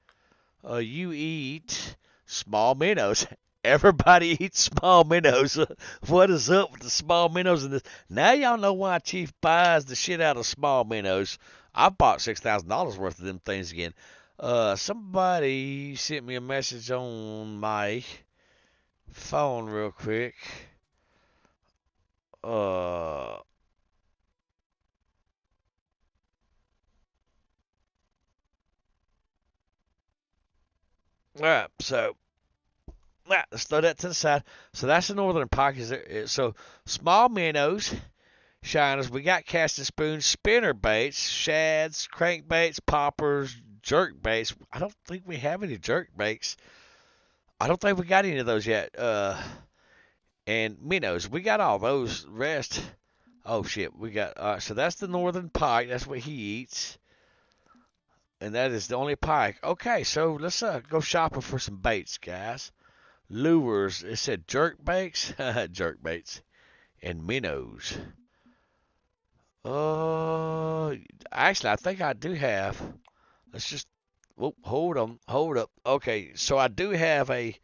You eat small minnows. Everybody eats small minnows. What is up with the small minnows in this? Now y'all know why Chief buys the shit out of small minnows. I bought $6,000 worth of them things again. Somebody sent me a message on my phone real quick. Alright, so let's throw that to the side. So that's the northern pike. So small minnows, shiners. We got casting spoons, spinner baits, shads, crankbaits, poppers, jerk baits. I don't think we have any jerk baits. I don't think we got any of those yet. And minnows. We got all those. Rest. Oh shit, we got. So that's the northern pike. That's what he eats. And that is the only pike. Okay, so let's go shopping for some baits, guys. Lures. It said jerk baits, jerk baits, and minnows. Actually, I think I do have. Let's just. Whoop, hold on, hold up. Okay, so I do have a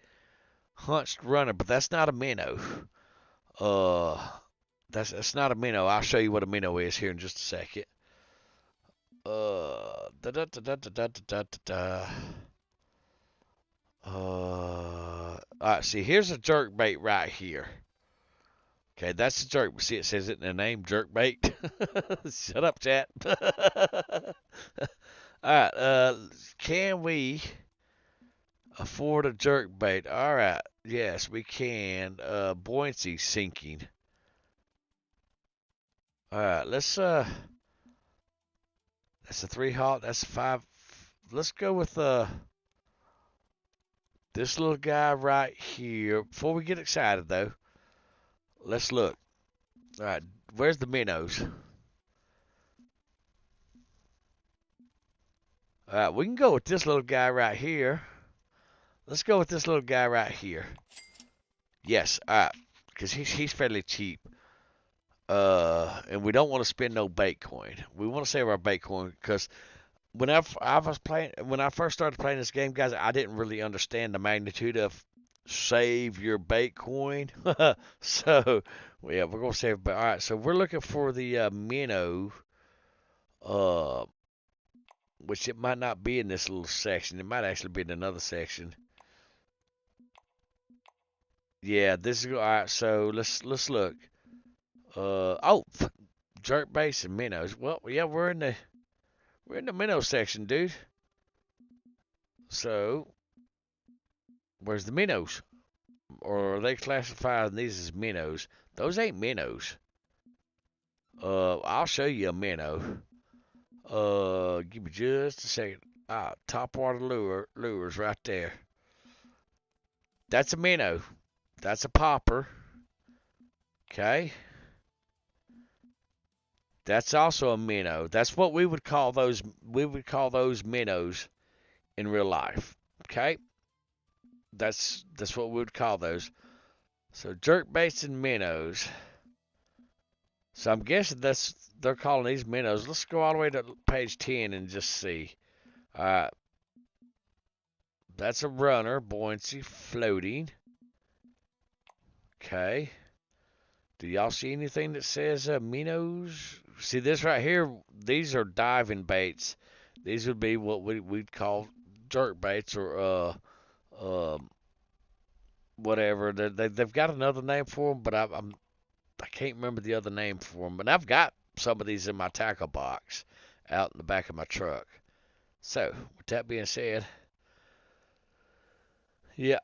hunched runner, but that's not a minnow. Uh, that's not a minnow. I'll show you what a minnow is here in just a second. Da da da da da da da da da. Alright, see, here's a jerk bait right here. Okay, that's the jerk. See, it says it in the name, jerk bait. Shut up, chat. Alright, can we afford a jerk bait? Alright, yes, we can. Buoyancy sinking. Alright, let's, that's a 3-halt, that's a 5. Let's go with, this little guy right here. Before we get excited, though, let's look. All right, where's the minnows? All right, we can go with this little guy right here. Let's go with this little guy right here. Yes, all right, because he's fairly cheap. And we don't want to spend no bait coin. We want to save our bait coin because when I first started playing this game, guys, I didn't really understand the magnitude of save your bait coin. So, yeah, we're gonna save. All right, so we're looking for the minnow, which it might not be in this little section. It might actually be in another section. Yeah, this is all right. So let's look. Jerk baits and minnows. Well, yeah, we're in the minnow section, dude. So, where's the minnows? Or are they classifying these as minnows? Those ain't minnows. I'll show you a minnow. Give me just a second. Top water lures right there. That's a minnow. That's a popper. Okay. That's also a minnow. That's what we would call those. We would call those minnows in real life. Okay. That's what we would call those. So jerkbaits and minnows. So I'm guessing they're calling these minnows. Let's go all the way to page 10 and just see. That's a runner, buoyancy, floating. Okay. Do y'all see anything that says minnows? See this right here? These are diving baits. These would be what we'd call jerk baits or whatever. They've got another name for them, but I can't remember the other name for them. But I've got some of these in my tackle box out in the back of my truck. So with that being said, yeah,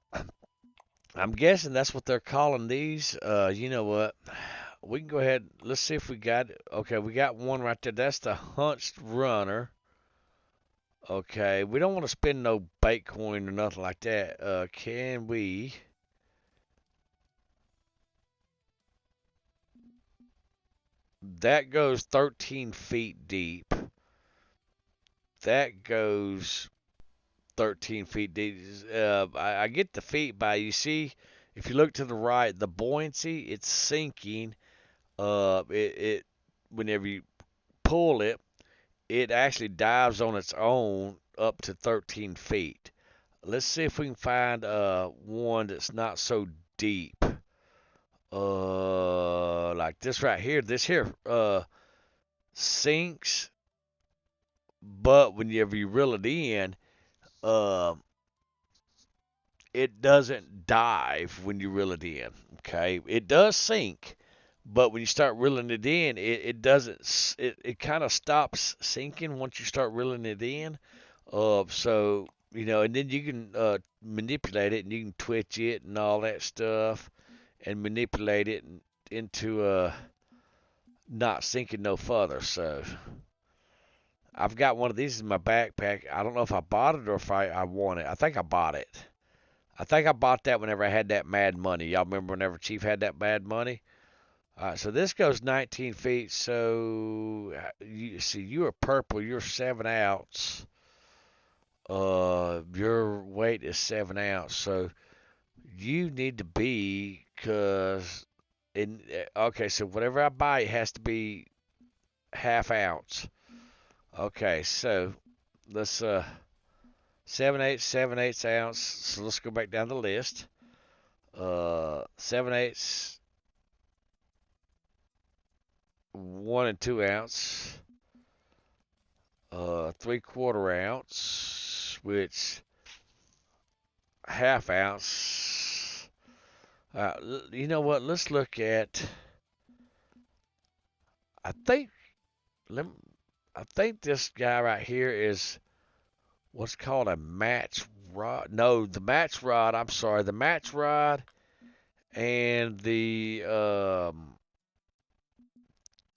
I'm guessing that's what they're calling these. You know what? We can go ahead. Let's see if we got it. Okay, we got one right there. That's the hunched runner. Okay, we don't want to spend no bait coin or nothing like that. Can we? That goes 13 feet deep. That goes 13 feet deep. I get the feet by, you see, if you look to the right, the buoyancy, it's sinking. It whenever you pull it, it actually dives on its own up to 13 feet. Let's see if we can find one that's not so deep. Like this right here. This here sinks, but whenever you reel it in, uh, it doesn't dive when you reel it in. Okay, it does sink, but when you start reeling it in, it doesn't. It kind of stops sinking once you start reeling it in. So you know, and then you can manipulate it and you can twitch it and all that stuff, and manipulate it into not sinking no further. So I've got one of these in my backpack. I don't know if I bought it or if I won it. I think I bought it. I think I bought that whenever I had that mad money. Y'all remember whenever Chief had that bad money? All right, so this goes 19 feet. So you see, you are purple. You're 7 ounce. Your weight is 7 ounce. So you need to be, cause okay, so whatever I buy, it has to be ½ ounce. Okay, so let's 7/8 ounce. So let's go back down the list. 7/8, 1 and 2 ounce. 3/4 ounce, which ½ ounce. You know what? Let's look at. I think this guy right here is what's called a match rod. No, the match rod. I'm sorry, the match rod and the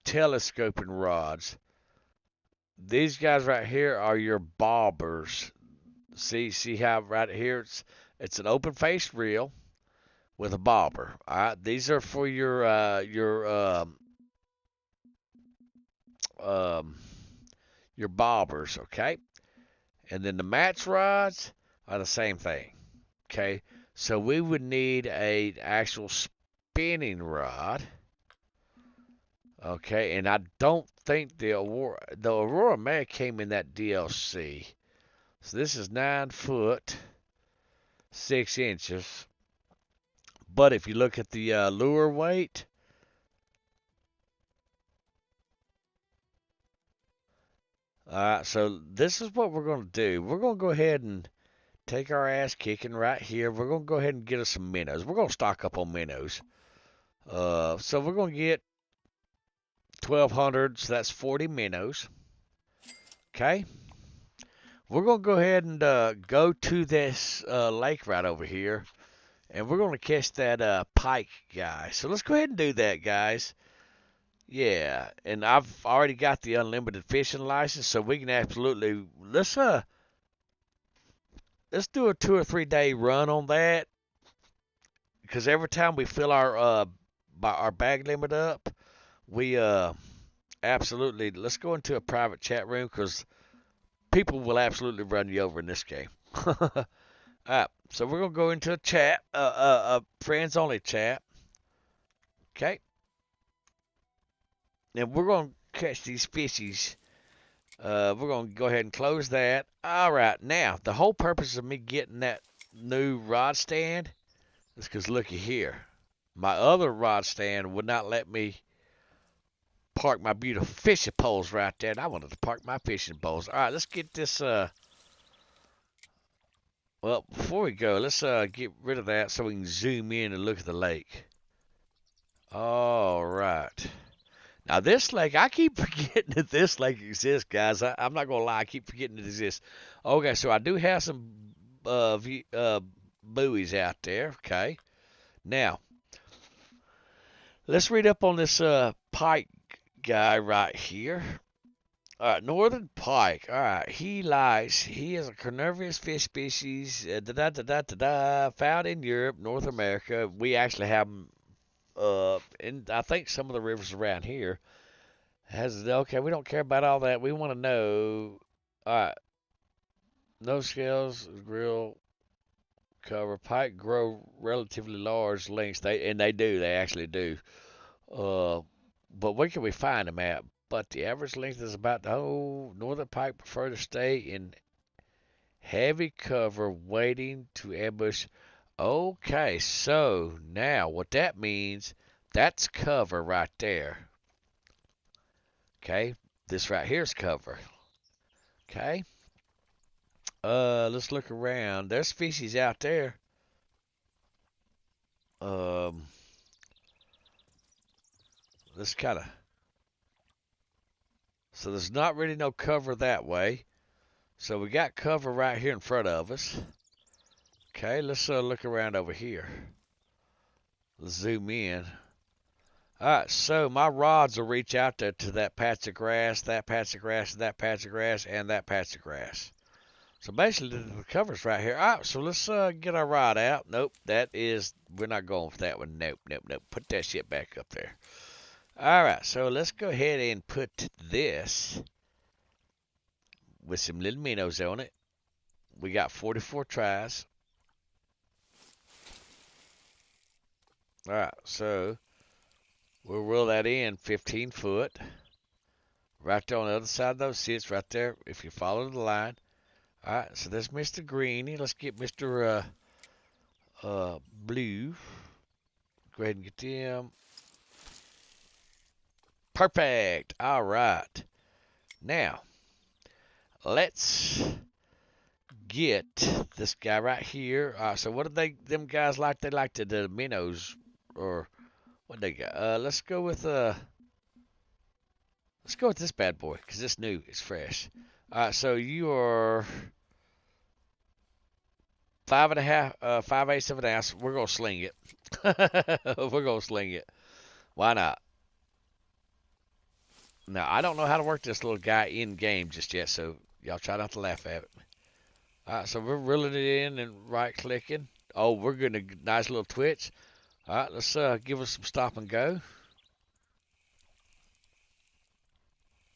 telescoping rods. These guys right here are your bobbers. See how right here it's an open faced reel with a bobber. All right, these are for your bobbers, okay? And then the match rods are the same thing, okay? So we would need a actual spinning rod, okay? And I don't think the Aurora May came in that DLC. So this is 9 foot 6 inches. But if you look at the lure weight, so this is what we're going to do. We're going to go ahead and take our ass kicking right here. We're going to go ahead and get us some minnows. We're going to stock up on minnows. So we're going to get 1,200, so that's 40 minnows. Okay. We're going to go ahead and go to this lake right over here. And we're going to catch that pike guy. So let's go ahead and do that, guys. Yeah, and I've already got the unlimited fishing license, so we can absolutely let's do a 2 or 3 day run on that, because every time we fill our bag limit up, we absolutely, let's go into a private chat room because people will absolutely run you over in this game. All right, so we're gonna go into a chat, a friends only chat. Okay, and we're gonna catch these fishies. We're gonna go ahead and close that. All right, now the whole purpose of me getting that new rod stand is because looky here, my other rod stand would not let me park my beautiful fishing poles right there, and I wanted to park my fishing poles. All right, let's get this. Well, before we go, let's get rid of that so we can zoom in and look at the lake. All right. Now this lake, I keep forgetting that this lake exists, guys. I'm not gonna lie, I keep forgetting it exists. Okay, so I do have some buoys out there. Okay. Now, let's read up on this pike guy right here. All right, northern pike. All right, he is a carnivorous fish species, found in Europe, North America. We actually have them, in I think some of the rivers around here. Okay, we don't care about all that. We want to know. All right, no scales, grill cover. Pike grow relatively large lengths. They do. They actually do. But where can we find them at? But the average length is about the whole northern pike prefer to stay in heavy cover waiting to ambush. Okay, so now what that means, that's cover right there. Okay, this right here is cover. Okay, let's look around. There's species out there. Let's kind of. So there's not really no cover that way. So we got cover right here in front of us. Okay, let's look around over here. Let's zoom in. All right, so my rods will reach out there to that patch of grass, that patch of grass, that patch of grass, and that patch of grass. So basically the cover's right here. All right, so let's get our rod out. Nope, we're not going for that one. Nope, nope, nope. Put that shit back up there. All right, so let's go ahead and put this with some little minnows on it. We got 44 tries. All right, so we'll reel that in 15 foot. Right there on the other side of those seats, right there, if you follow the line. All right, so there's Mr. Greeny. Let's get Mr. Blue. Go ahead and get them. Perfect. All right. Now, let's get this guy right here. All right, so what do them guys like? They like the minnows, or what they got? Let's go with this bad boy because it's new, it's fresh. All right, so you are 5.5, 5/8 of an ounce. We're gonna sling it. We're gonna sling it. Why not? Now I don't know how to work this little guy in game just yet, so y'all try not to laugh at it. All right, so we're reeling it in and right clicking. Oh, we're getting a nice little twitch. All right, let's give us some stop and go.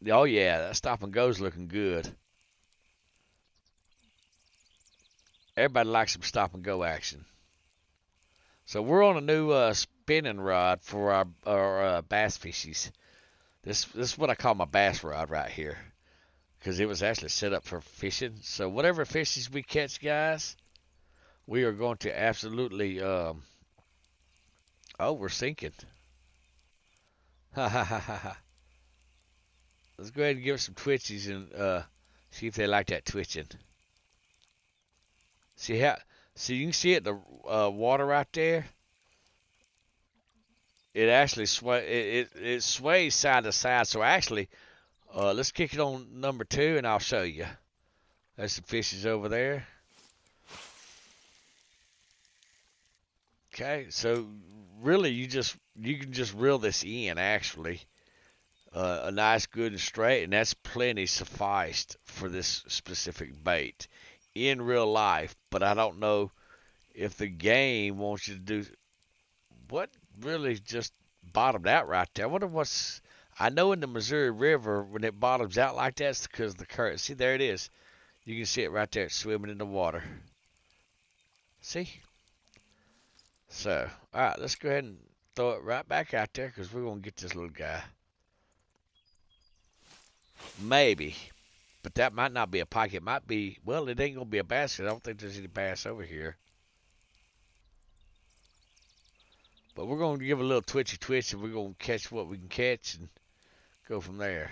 Oh yeah, that stop and go's looking good. Everybody likes some stop and go action. So we're on a new spinning rod for our bass fishies. This is what I call my bass rod right here, because it was actually set up for fishing. So whatever fishes we catch, guys, we are going to absolutely. Oh, we're sinking. Ha ha ha ha ha. Let's go ahead and give it some twitches and see if they like that twitching. See you can see it, the water right there. It actually it sways side to side. So actually, let's kick it on number 2, and I'll show you. There's some fishes over there. Okay, so really you can just reel this in actually. A nice, good and straight, and that's plenty sufficed for this specific bait in real life. But I don't know if the game wants you to do. what really just bottomed out right there? I wonder what's. I know in the Missouri River when it bottoms out like that, it's because of the current. See, there it is. You can see it right there. It's swimming in the water. See? So, all right, let's go ahead and throw it right back out there because we're going to get this little guy. Maybe. But that might not be a pike. It might be, well, it ain't going to be a bass. I don't think there's any bass over here. But we're going to give a little twitchy twitch and we're going to catch what we can catch and go from there.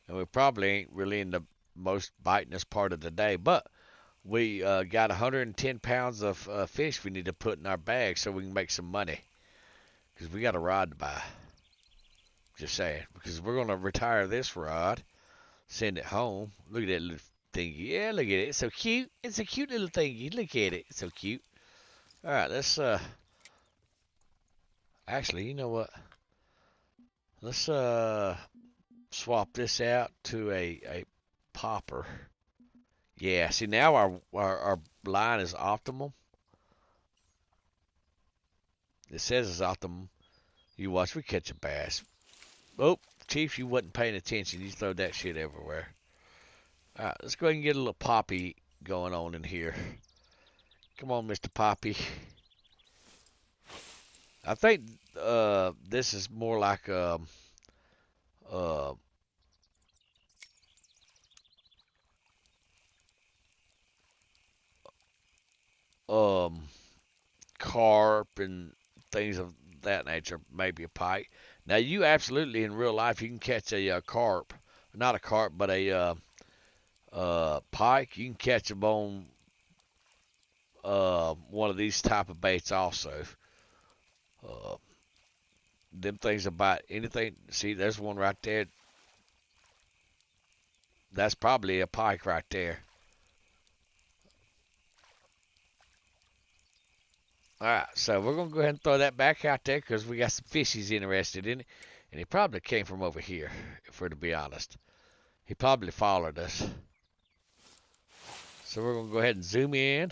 And we probably ain't really in the most bitingest part of the day, but we got 110 pounds of fish we need to put in our bag so we can make some money. Because we got a rod to buy. Just saying. Because we're going to retire this rod, send it home. Look at that little thingy. Yeah, look at it. It's so cute. It's a cute little thingy. Look at it. It's so cute. All right, let's, actually, you know what? Let's, swap this out to a popper. Yeah, see now our line is optimal. It says it's optimal. You watch, we catch a bass. Oh, Chief, you wasn't paying attention. You throw that shit everywhere. All right, let's go ahead and get a little poppy going on in here. Come on, Mr. Poppy. I think this is more like carp and things of that nature, maybe a pike. Now, you absolutely in real life you can catch a carp, not a carp, but a pike. You can catch them on one of these type of baits also. Them things about anything. See, there's one right there. That's probably a pike right there. All right, so we're going to go ahead and throw that back out there because we got some fishies interested in it. And he probably came from over here, if we're to be honest. He probably followed us. So we're going to go ahead and zoom in.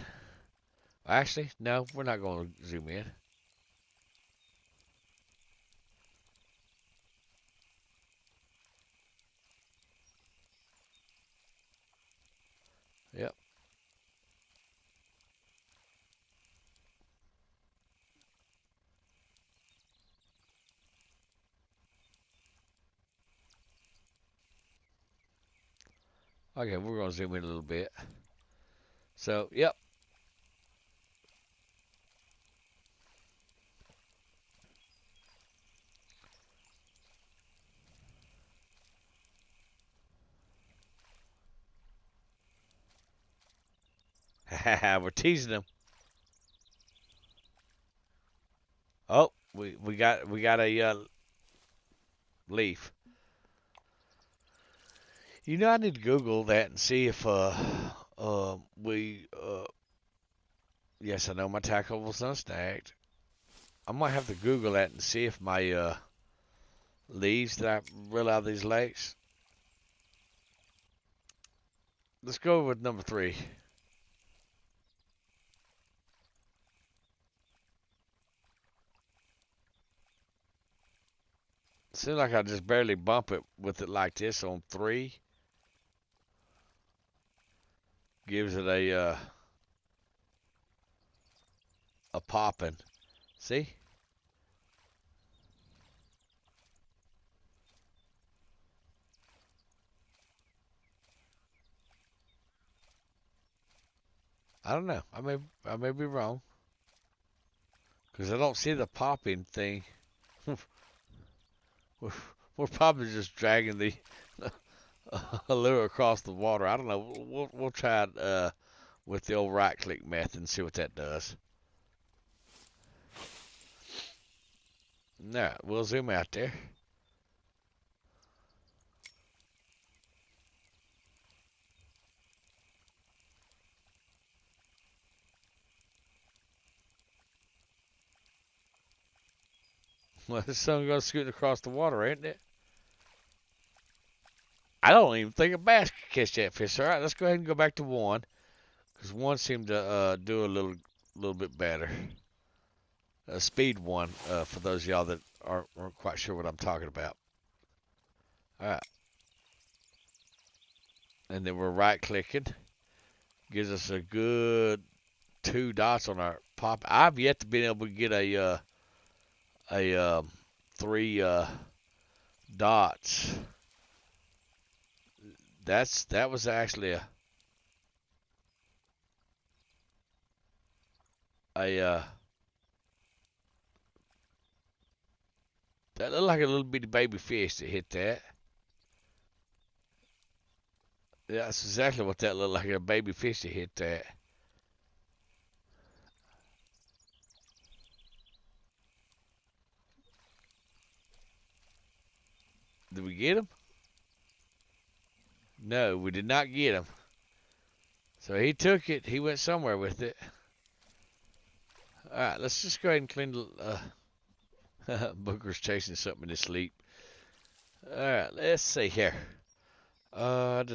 Actually, no, we're not going to zoom in. Yep. Okay, we're going to zoom in a little bit. So, yep. We're teasing them. Oh, we got a leaf. You know, I need to Google that and see if we yes, I know my tackle was unsnagged. I might have to Google that and see if my leaves that I reel out of these lakes. Let's go with number 3. Seems like I just barely bump it with it like this on 3. Gives it a popping. See? I don't know. I may be wrong. Because I don't see the popping thing. We're probably just dragging the lure across the water. I don't know. We'll try it with the old right click method and see what that does. Now we'll zoom out there. Well, the sun goes scooting across the water, ain't it? I don't even think a bass could catch that fish. All right, let's go ahead and go back to 1. because one seemed to do a little bit better. Speed one, for those of y'all that aren't quite sure what I'm talking about. All right, and then we're right clicking, gives us a good 2 dots on our pop. I've yet to be able to get a 3 dots. That was actually a that looked like a little bitty baby fish that hit that. Yeah, that's exactly what that looked like, a baby fish that hit that. Did we get him? No, we did not get him. So he took it. He went somewhere with it. All right, let's just go ahead and clean the. Booker's chasing something in his sleep. All right, let's see here. What are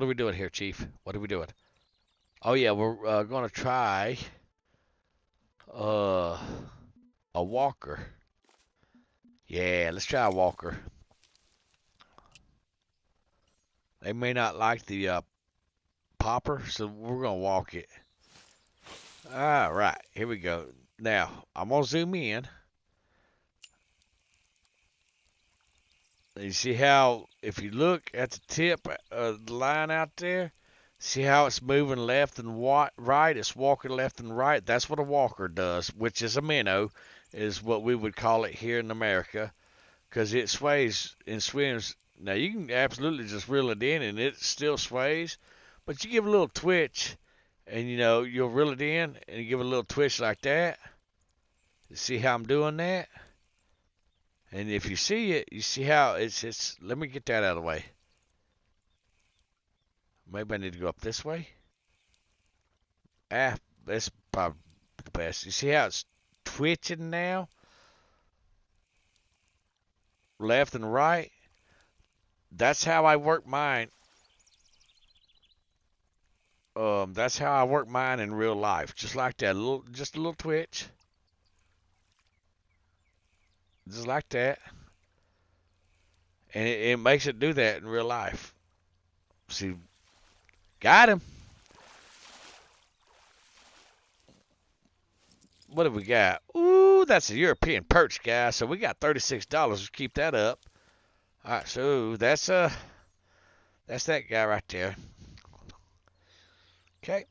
we doing here, Chief? What are we doing? Oh yeah, we're gonna try a walker. Yeah, let's try a walker. They may not like the popper, so we're gonna walk it. All right, here we go. Now I'm gonna zoom in. You see how, if you look at the tip of the line out there, see how it's moving left and right? It's walking left and right. That's what a walker does, which is a minnow, is what we would call it here in America, because it sways and swims. Now, you can absolutely just reel it in, and it still sways, but you give a little twitch, and, you'll reel it in, and you give a little twitch like that. See how I'm doing that? And if you see it, you see how it's, let me get that out of the way. Maybe I need to go up this way. That's probably the best. You see how it's twitching now? Left and right. That's how I work mine. That's how I work mine in real life. Just like that. Just a little twitch. Just like that. And it makes it do that in real life. See, got him. What have we got? Ooh, that's a European perch, guys. So we got $36. Let's keep that up. All right, so that's that guy right there. Okay.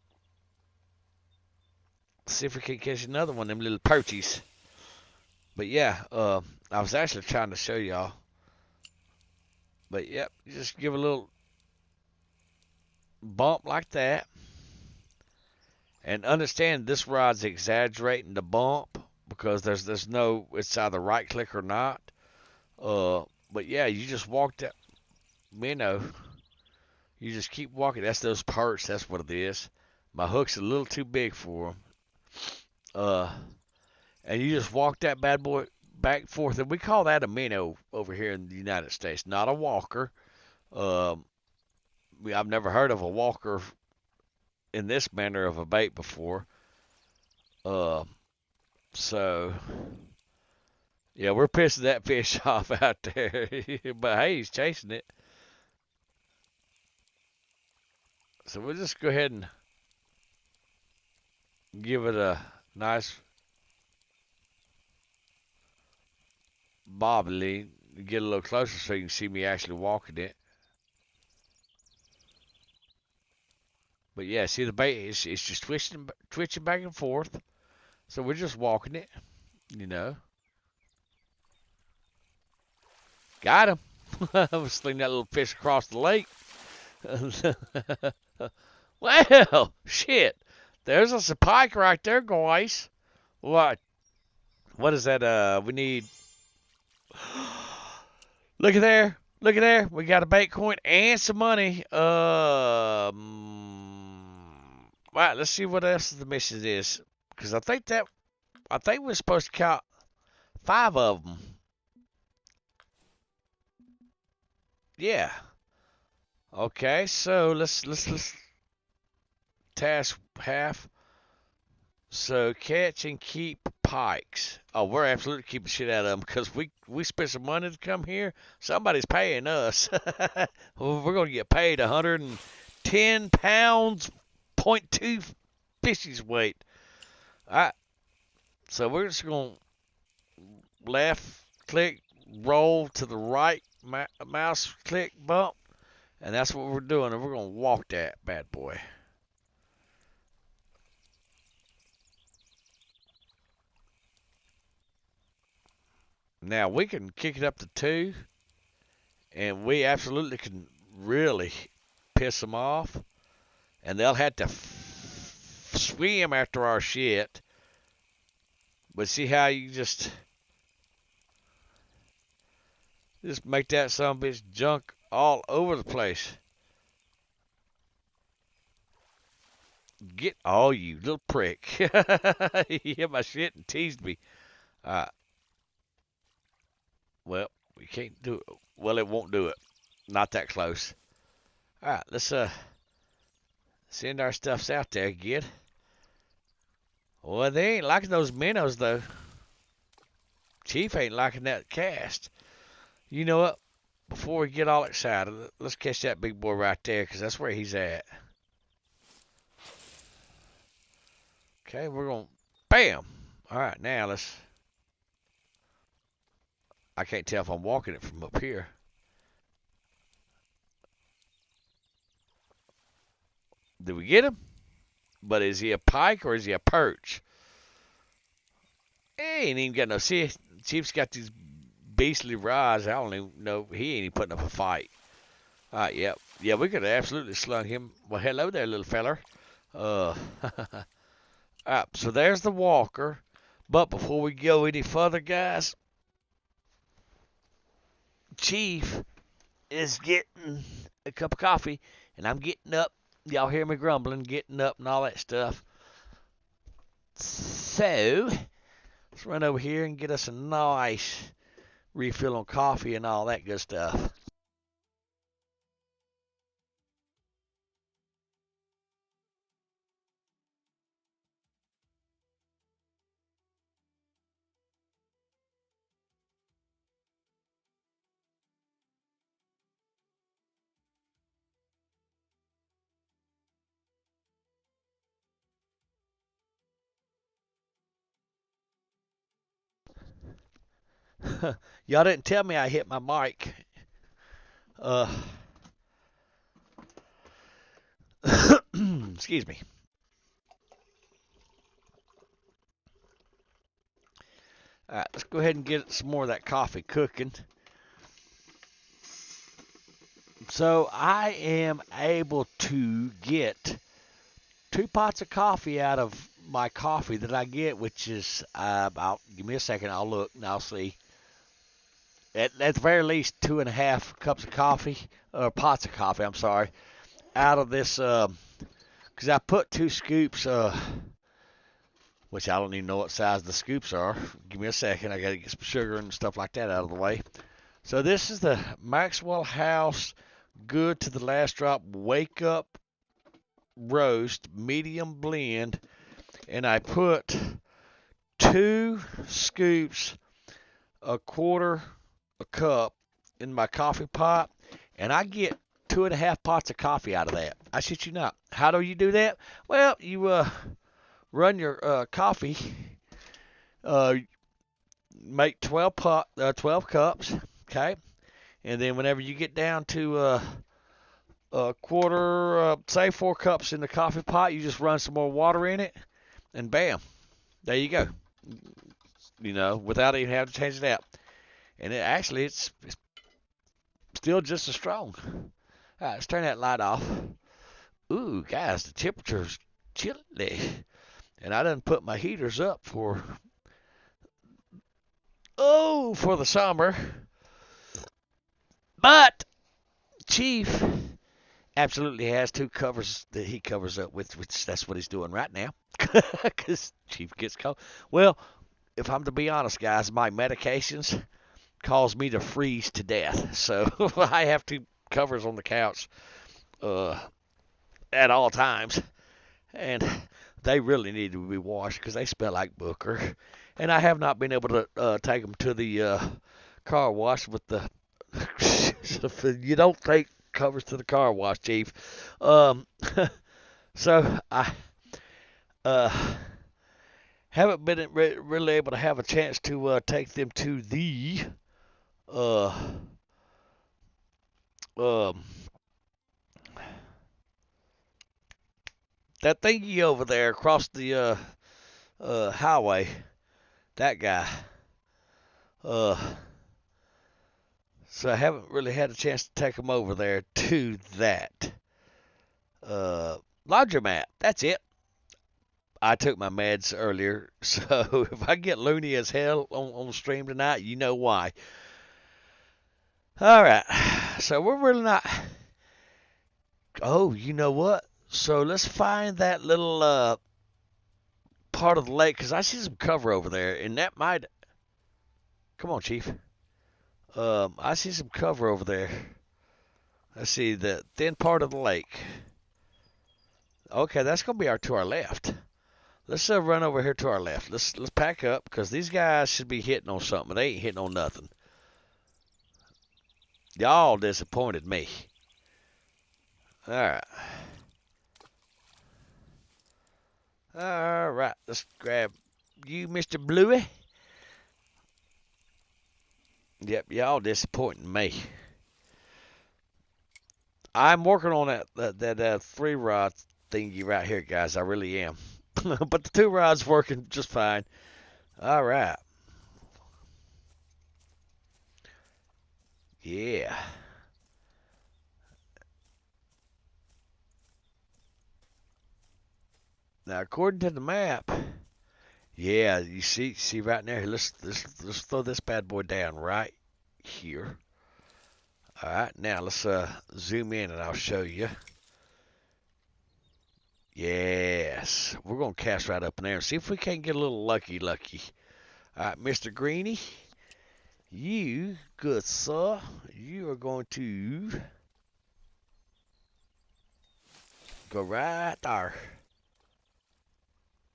Let's see if we can catch another one of them little perchies. But yeah, I was actually trying to show y'all. But yep, just give a little bump like that. And understand this rod's exaggerating the bump because there's no, it's either right click or not. But yeah, you just walk that minnow. You just keep walking. That's those perch. That's what it is. My hook's a little too big for them. And you just walk that bad boy back and forth. And we call that a minnow over here in the United States, not a walker. I've never heard of a walker in this manner of a bait before. So, yeah, we're pissing that fish off out there. But hey, he's chasing it. So we'll just go ahead and give it a nice bobbly, get a little closer so you can see me actually walking it. But yeah, see the bait, it's just twitching back and forth. So we're just walking it, Got him. I was slinging that little fish across the lake. Well, shit. There's us a pike right there, guys. What is that? We need. Look at there. Look at there. We got a bait coin and some money. Right, let's see what else the mission is. Because I think we're supposed to count 5 of them. Yeah. Okay, so let's task half. So catch and keep pikes. Oh, we're absolutely keeping shit out of them because we spent some money to come here. Somebody's paying us. Well, we're gonna get paid 110 pounds, .2 fishes weight. All right. So we're just gonna left click, roll to the right, mouse click, bump, and that's what we're doing. And we're gonna walk that bad boy. Now we can kick it up to 2, and we absolutely can really piss them off, and they'll have to swim after our shit. But see how you just make that son of a bitch junk all over the place. Get all you little prick. He hit my shit and teased me. Well, we can't do it. Well, it won't do it. Not that close. All right, let's send our stuffs out there, kid. Well, they ain't liking those minnows though. Chief ain't liking that cast. You know what? Before we get all excited, let's catch that big boy right there, because that's where he's at. Okay, we're going to... Bam! All right, now let's... I can't tell if I'm walking it from up here. Did we get him? But is he a pike or is he a perch? He ain't even got no... See, Chief's got these beastly rods. I don't even know. He ain't even putting up a fight. All right, yep. Yeah, we could have absolutely slung him. Well, hello there, little feller. All right, so there's the walker. But before we go any further, guys, Chief is getting a cup of coffee, and I'm getting up. Y'all hear me grumbling, getting up and all that stuff. So, let's run over here and get us a nice refill on coffee and all that good stuff. Y'all didn't tell me I hit my mic. Excuse me. All right, let's go ahead and get some more of that coffee cooking. So I am able to get 2 pots of coffee out of my coffee that I get, which is give me a second. I'll look and I'll see. At the very least, 2.5 cups of coffee, or pots of coffee. I'm sorry, out of this because I put 2 scoops, which I don't even know what size the scoops are. Give me a second. I got to get some sugar and stuff like that out of the way. So this is the Maxwell House Good to the Last Drop Wake Up Roast Medium Blend, and I put 2 scoops, a quarter a cup in my coffee pot, and I get 2.5 pots of coffee out of that. I shit you not. How do you do that? Well, you run your coffee, make 12 cups, okay, and then whenever you get down to a quarter, say 4 cups in the coffee pot, you just run some more water in it, and bam, there you go. You know, without even having to change it out. And it's still just as strong. All right, let's turn that light off. Ooh, guys, the temperature's chilly. And I done put my heaters up for the summer. But Chief absolutely has 2 covers that he covers up with, which that's what he's doing right now. Because Chief gets cold. Well, if I'm to be honest, guys, my medications, cause me to freeze to death. So I have two covers on the couch at all times, and they really need to be washed because they smell like Booker. And I have not been able to take them to the car wash with the. You don't take covers to the car wash, Chief. Um, so I uh, haven't been really able to have a chance to take them to the uh, um, that thingy over there across the highway. That guy. Uh, so I haven't really had a chance to take them over there to that laundromat. That's it. I took my meds earlier, so if I get loony as hell on the stream tonight, you know why. All right, so we're really not. Oh, you know what? So let's find that little part of the lake because I see some cover over there, and that might. Come on, Chief. I see some cover over there. Let's see the thin part of the lake. Okay, that's gonna be to our left. Let's run over here to our left. Let's pack up because these guys should be hitting on something. They ain't hitting on nothing. Y'all disappointed me. All right. All right. Let's grab you, Mr. Bluey. Yep, y'all disappointing me. I'm working on that 3-rod thingy right here, guys. I really am. But the 2-rod's working just fine. All right. Yeah. Now, according to the map, yeah, you see right there. Let's throw this bad boy down right here. All right, now let's zoom in and I'll show you. Yes, we're gonna cast right up in there and see if we can't get a little lucky. All right, Mr. Greeny, you good sir, you are going to go right there.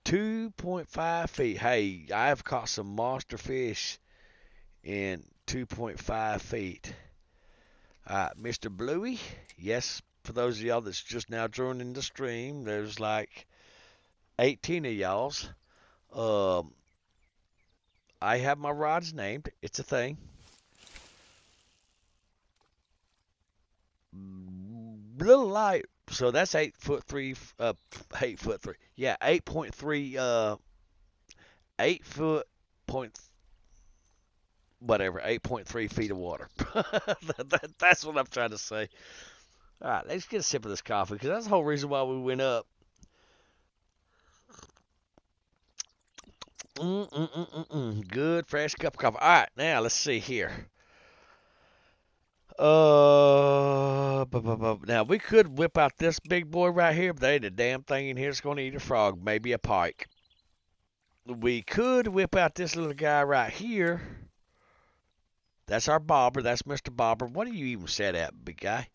2.5 feet. Hey, I've caught some monster fish in 2.5 feet. Mr. Bluey, yes, for those of y'all that's just now joining the stream, there's like 18 of y'all's. I have my rods named. It's a thing. Little light. So that's 8'3", 8'3". Yeah, 8.3, 8 foot point, whatever, 8.3 feet of water. That's what I'm trying to say. All right, let's get a sip of this coffee because that's the whole reason why we went up. Good fresh cup of coffee. All right, now let's see here. Now we could whip out this big boy right here, but there ain't a damn thing in here that's gonna eat a frog, maybe a pike. We could whip out this little guy right here. That's our bobber. That's Mr. Bobber. What are you even set at, big guy?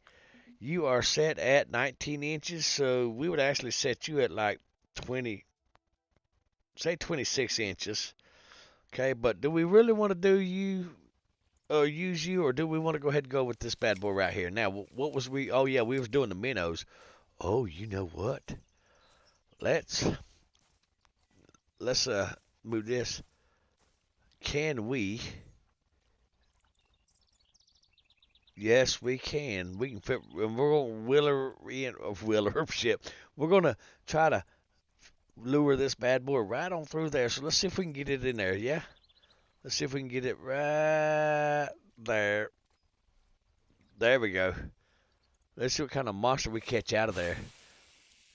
You are set at 19 inches, so we would actually set you at like 20, say 26 inches. Okay, but do we really want to do you or use you, or do we want to go ahead and go with this bad boy right here? Now, what was we? Oh yeah, we was doing the minnows. Oh, you know what? Let's move this. Can we? Yes, we can. We can fit. And we're gonna wheeler ship. We're gonna try to lure this bad boy right on through there. So let's see if we can get it in there. Yeah. Let's see if we can get it right there. There we go. Let's see what kind of monster we catch out of there.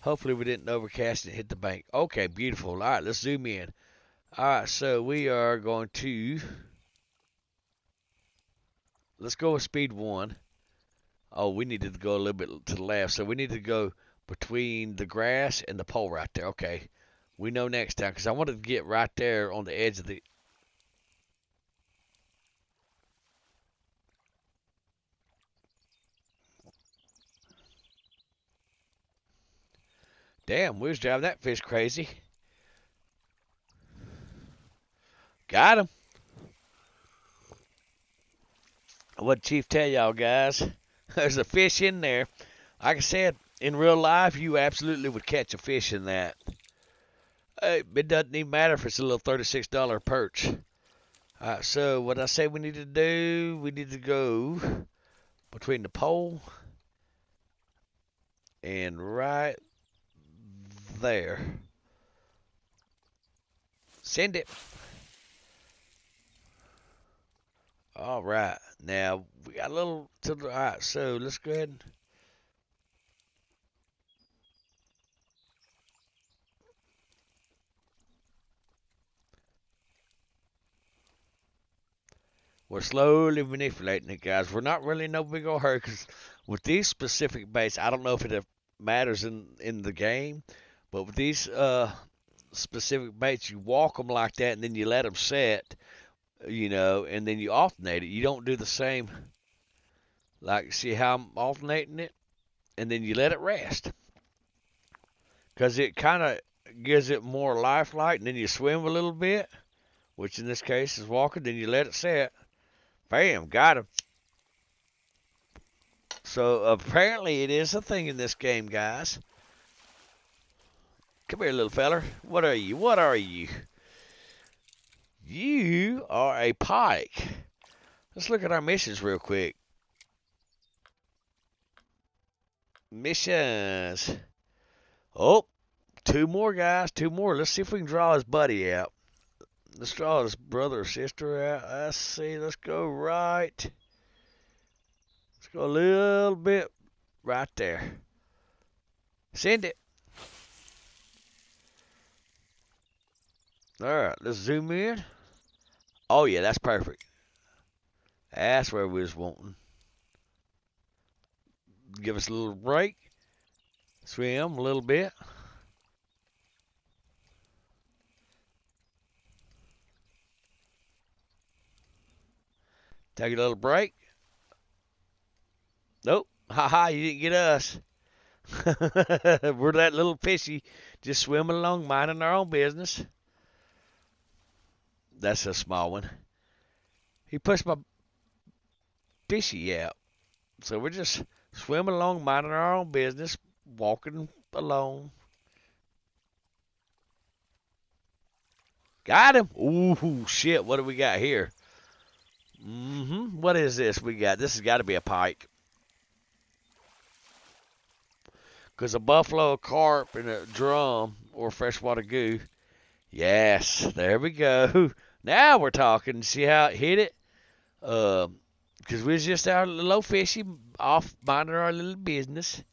Hopefully we didn't overcast and hit the bank. Okay, beautiful. All right, let's zoom in. All right, so we are going to... Let's go with speed 1. Oh, we needed to go a little bit to the left. So we need to go between the grass and the pole right there. Okay. We know next time because I wanted to get right there on the edge of the... Damn, we was driving that fish crazy. Got him. What Chief tell y'all guys? There's a fish in there. Like I said, in real life, you absolutely would catch a fish in that. It doesn't even matter if it's a little $36 perch. Alright, so what I say we need to do, we need to go between the pole and right there. Send it. Alright, now we got a little to the right, so let's go ahead and we're slowly manipulating it, guys. We're not really no big old hurry because with these specific baits, I don't know if it matters in the game, but with these specific baits, you walk them like that and then you let them set, and then you alternate it. You don't do the same, like, see how I'm alternating it? And then you let it rest because it kind of gives it more lifelike, and then you swim a little bit, which in this case is walking, then you let it set. Bam, got him. So apparently it is a thing in this game, guys. Come here, little feller. What are you? What are you? You are a pike. Let's look at our missions real quick. Missions. Oh, two more, guys. Two more. Let's see if we can draw his buddy out. Let's draw his brother or sister out. Let's see. Let's go right. Let's go a little bit right there. Send it. All right. Let's zoom in. Oh, yeah. That's perfect. That's where we was wanting. Give us a little break. Swim a little bit. Take a little break. Nope. Ha, you didn't get us. We're that little fishy just swimming along, minding our own business. That's a small one. He pushed my fishy out. So we're just swimming along, minding our own business, walking along. Got him. Ooh, shit. What do we got here? What is this we got? This has got to be a pike. Because a buffalo, a carp, and a drum or freshwater goo. Yes, there we go. Now we're talking. See how it hit it? Because we was just out low fishing, off minding our little business.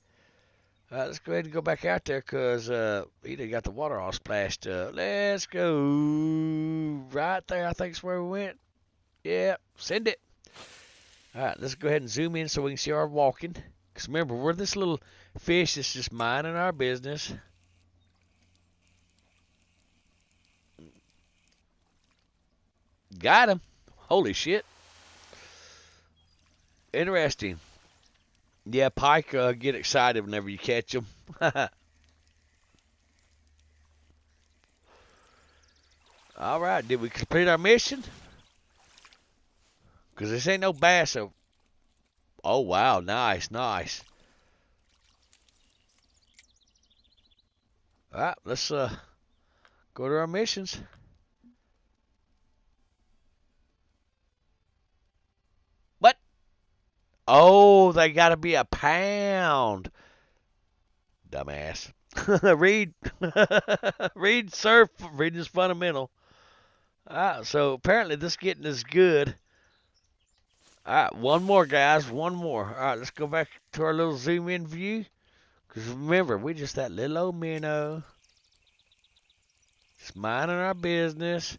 Let's go ahead and go back out there because he done got the water all splashed up. Let's go right there. I think is where we went. Yeah, send it. All right, let's go ahead and zoom in so we can see our walking. Because remember, we're this little fish that's just minding our business. Got him. Holy shit. Interesting. Yeah, pike get excited whenever you catch them. All right, did we complete our mission? Because this ain't no bass. So... Oh, wow, nice. All right, let's go to our missions. What? Oh, they got to be a pound. Dumbass. Read. Read surf. Reading is fundamental. So apparently this getting is good. All right, one more, guys. One more. All right, let's go back to our little zoom in view. Because remember, we just that little old minnow. Just minding our business.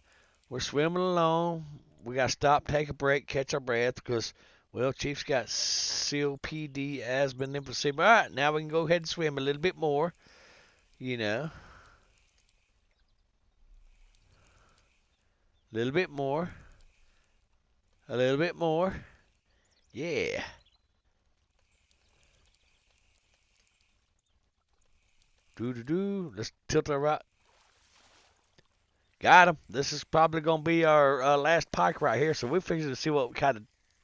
We're swimming along. We got to stop, take a break, catch our breath. Because, well, Chief's got COPD, asthma, and emphysema. All right, now we can go ahead and swim a little bit more. A little bit more. A little bit more. Yeah. Let's tilt our right. Got him. This is probably going to be our last pike right here, so we're fixing to see what kind of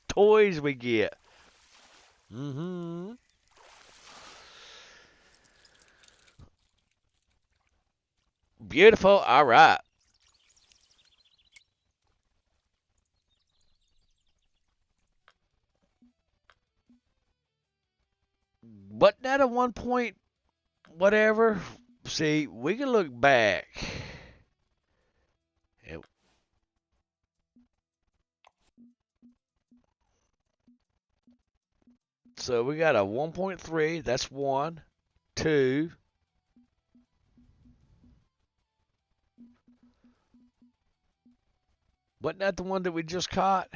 toys we get. Mm-hmm. Beautiful. All right. Wasn't that a 1 point whatever? See, we can look back. So we got a 1.3. That's 1, 2. Wasn't that the one that we just caught?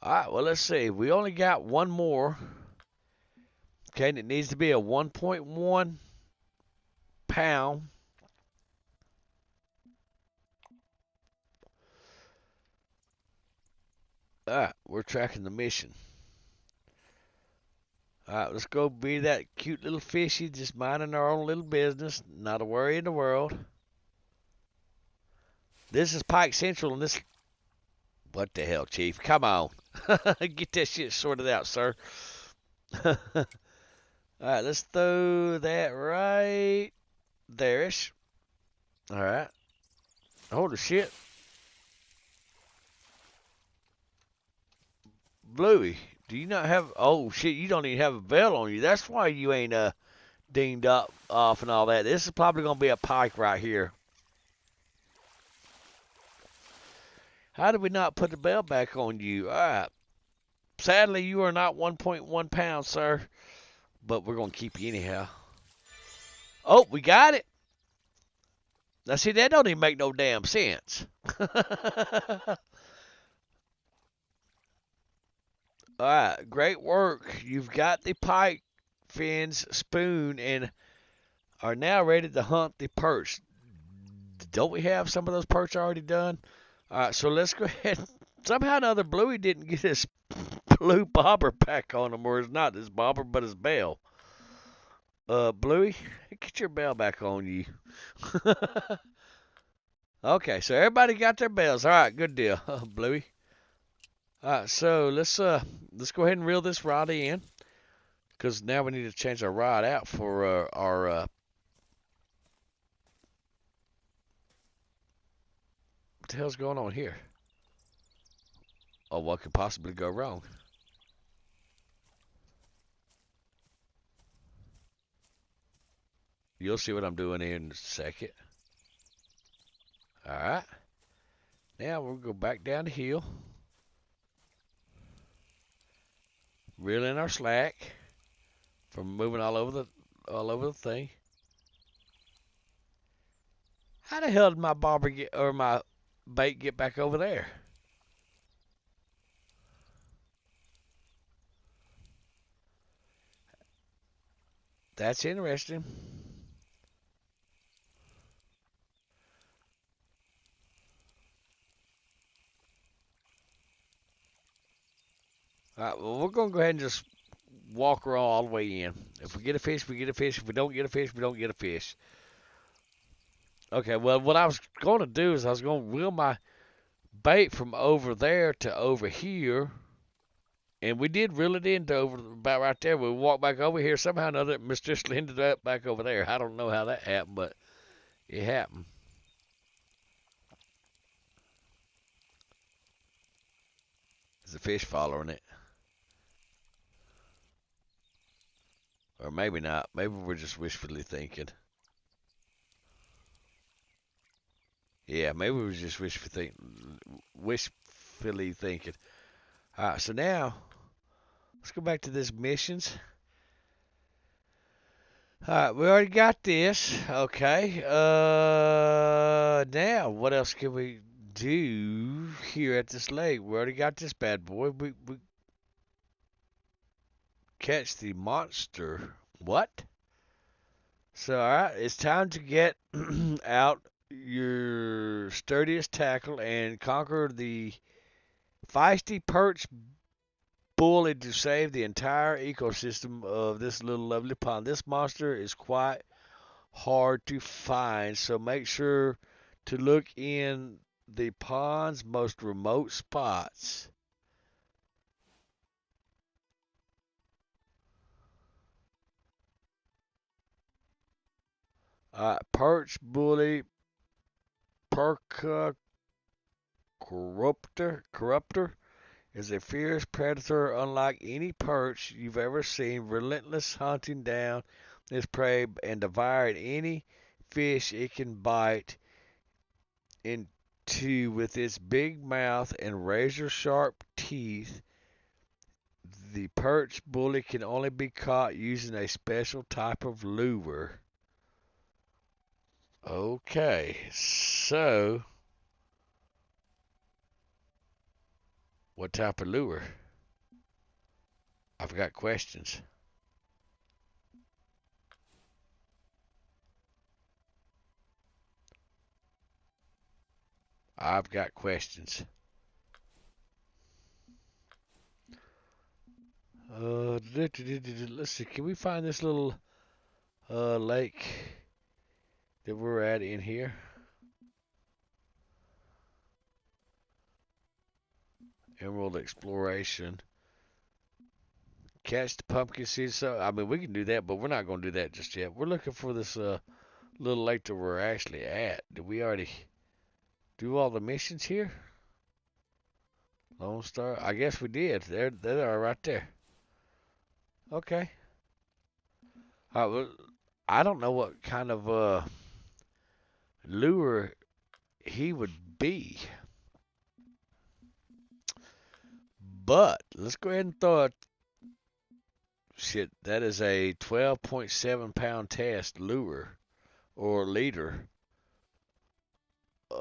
All right, well, let's see. We only got one more. Okay, and it needs to be a 1.1 pound. All right, we're tracking the mission. All right, let's go be that cute little fishy, just minding our own little business. Not a worry in the world. This is Pike Central, and this... What the hell, Chief? Come on. Get that shit sorted out, sir. All right, let's throw that right there-ish. All right. Holy shit. Bluey, do you not have... Oh, shit, you don't even have a bell on you. That's why you ain't dinged up off and all that. This is probably going to be a pike right here. How did we not put the bell back on you? All right. Sadly, you are not 1.1 pounds, sir. But we're going to keep you anyhow. Oh, we got it. Now, see, that don't even make no damn sense. All right. Great work. You've got the pike fins, spoon, and are now ready to hunt the perch. Don't we have some of those perch already done? All right, so let's go ahead. Somehow or another, Bluey didn't get his blue bobber back on him, or it's not his bobber, but his bell. Bluey, get your bell back on you. Okay, so everybody got their bells. All right, good deal, Bluey. All right, so let's go ahead and reel this rod in, because now we need to change our rod out for our. What the hell's going on here? Oh, what could possibly go wrong? You'll see what I'm doing here in a second. All right. Now we'll go back down the hill. Reel in our slack from moving all over the thing. How the hell did my bobber get, or my bait get back over there? That's interesting. All right, well, we're going to go ahead and just walk her all the way in. If we get a fish, we get a fish. If we don't get a fish, we don't get a fish. Okay, well, what I was going to do is I was going to reel my bait from over there to over here. And we did reel it into over about right there. We walked back over here. Somehow or another, it mysteriously ended up back over there. I don't know how that happened, but it happened. Is the fish following it? Or maybe not. Maybe we're just wishfully thinking. Yeah, maybe we were just wishfully thinking. All right, so now let's go back to this missions. All right, we already got this. Okay. Now what else can we do here at this lake? We already got this bad boy. We catch the monster. What? So, all right, it's time to get out your sturdiest tackle and conquer the feisty perch bully to save the entire ecosystem of this little lovely pond. This monster is quite hard to find, so make sure to look in the pond's most remote spots. Perch bully perca corruptor is a fierce predator unlike any perch you've ever seen, relentless hunting down its prey and devouring any fish it can bite into with its big mouth and razor sharp teeth. The perch bully can only be caught using a special type of lure. Okay, so what type of lure? I've got questions. I've got questions. Let's see. Can we find this little lake that we're at in here? Emerald exploration. Catch the pumpkin seeds. So I mean, we can do that, but we're not going to do that just yet. We're looking for this little lake that we're actually at. Did we already do all the missions here? Lone Star. I guess we did. They are right there. Okay. All right, well, I don't know what kind of lure he would be. But let's go ahead and throw it. Shit, that is a 12.7 pound test lure or leader. I.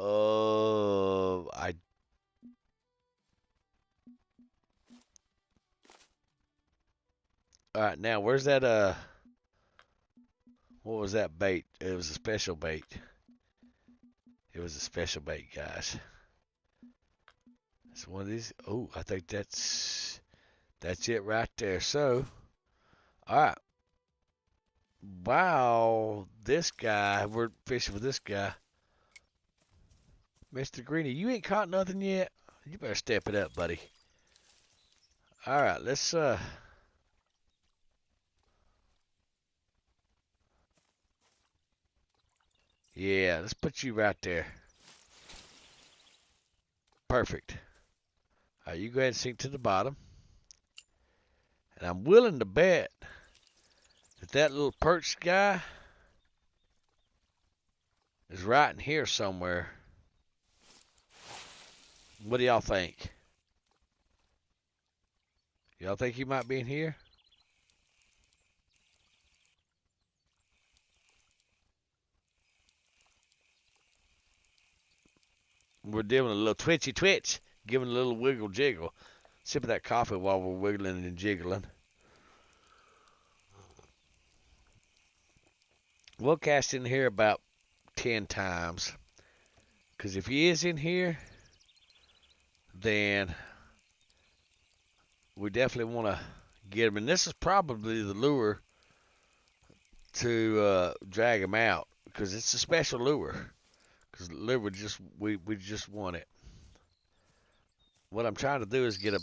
All right, now where's that? What was that bait? It was a special bait. It was a special bait, guys. It's one of these. Oh, I think that's it right there. So, all right. Wow, this guy. We're fishing with this guy, Mr. Greeny. You ain't caught nothing yet. You better step it up, buddy. All right, let's yeah, let's put you right there. Perfect. All right, you go ahead and sink to the bottom. And I'm willing to bet that little perch guy is right in here somewhere. What do y'all think? Y'all think he might be in here? We're doing a little twitchy twitch, giving a little wiggle jiggle. Sip of that coffee while we're wiggling and jiggling. We'll cast in here about 10 times. Because if he is in here, then we definitely want to get him. And this is probably the lure to drag him out. Because it's a special lure. Because the lure we just want it. What I'm trying to do is get a...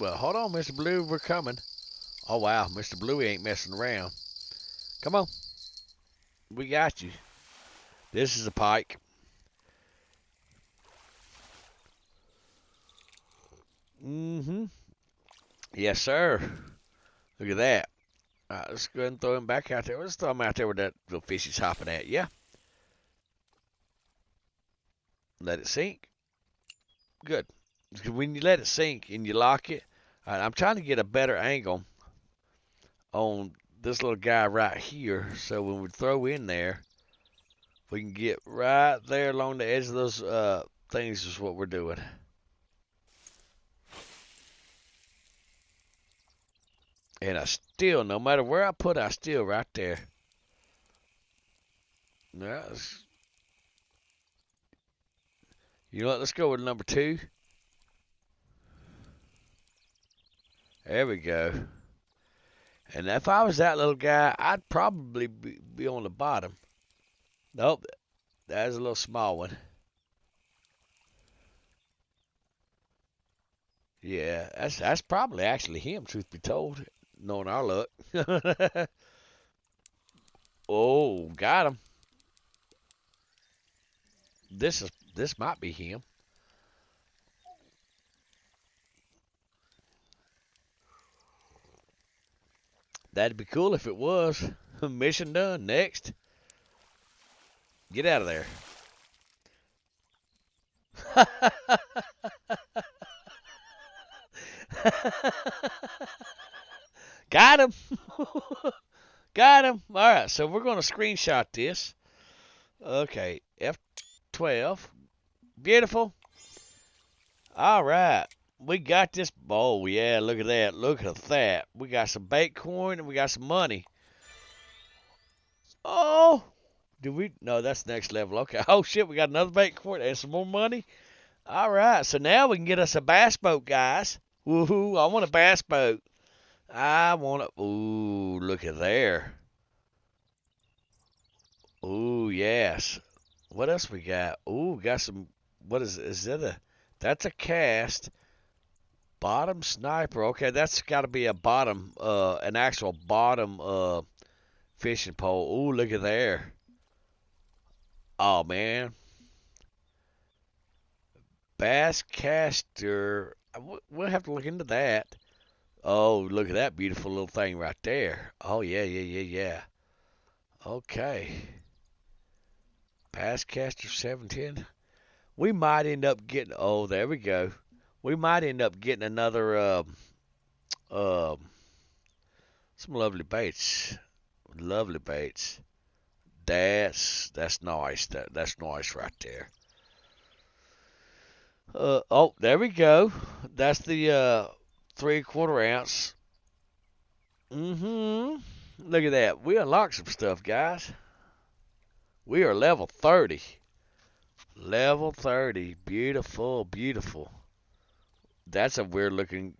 Well, hold on, Mr. Blue, we're coming. Oh, wow, Mr. Bluey ain't messing around. Come on. We got you. This is a pike. Mm-hmm. Yes, sir. Look at that. All right, let's go ahead and throw him back out there. Let's throw him out there where that little fish is hopping at. Yeah. Let it sink. Good. When you let it sink and you lock it, all right, I'm trying to get a better angle on this little guy right here. So when we throw in there, we can get right there along the edge of those things is what we're doing. And I still, no matter where I put it, I still right there. Yes. You know what? Let's go with number 2. There we go. And if I was that little guy, I'd probably be on the bottom. Nope, that's a little small one. Yeah, that's probably actually him, truth be told, knowing our luck. Oh, got him. This might be him. That'd be cool if it was. Mission done. Next. Get out of there. Got him. Got him. All right, so we're going to screenshot this. Okay, F12. Beautiful. All right. We got this. Oh, yeah, look at that. Look at that. We got some Bitcoin and we got some money. Oh, do we? No, that's next level. Okay. Oh, shit, we got another Bitcoin and some more money. All right, so now we can get us a bass boat, guys. Woohoo, I want a bass boat. I want a. Ooh, look at there. Ooh, yes. What else we got? Ooh, got some. What is that a. That's a cast. Bottom sniper. Okay, that's got to be a bottom, an actual bottom, fishing pole. Ooh, look at there. Oh, man. Bass caster. We'll have to look into that. Oh, look at that beautiful little thing right there. Oh, yeah, yeah, yeah, yeah. Okay. Basscaster 710. We might end up getting. Oh, there we go. We might end up getting another. Uh, some lovely baits. Lovely baits. That's nice. That's nice right there. Oh, there we go. That's the 3/4 ounce. Mm-hmm. Look at that. We unlocked some stuff, guys. We are level 30. Level 30. Beautiful, beautiful. That's a weird looking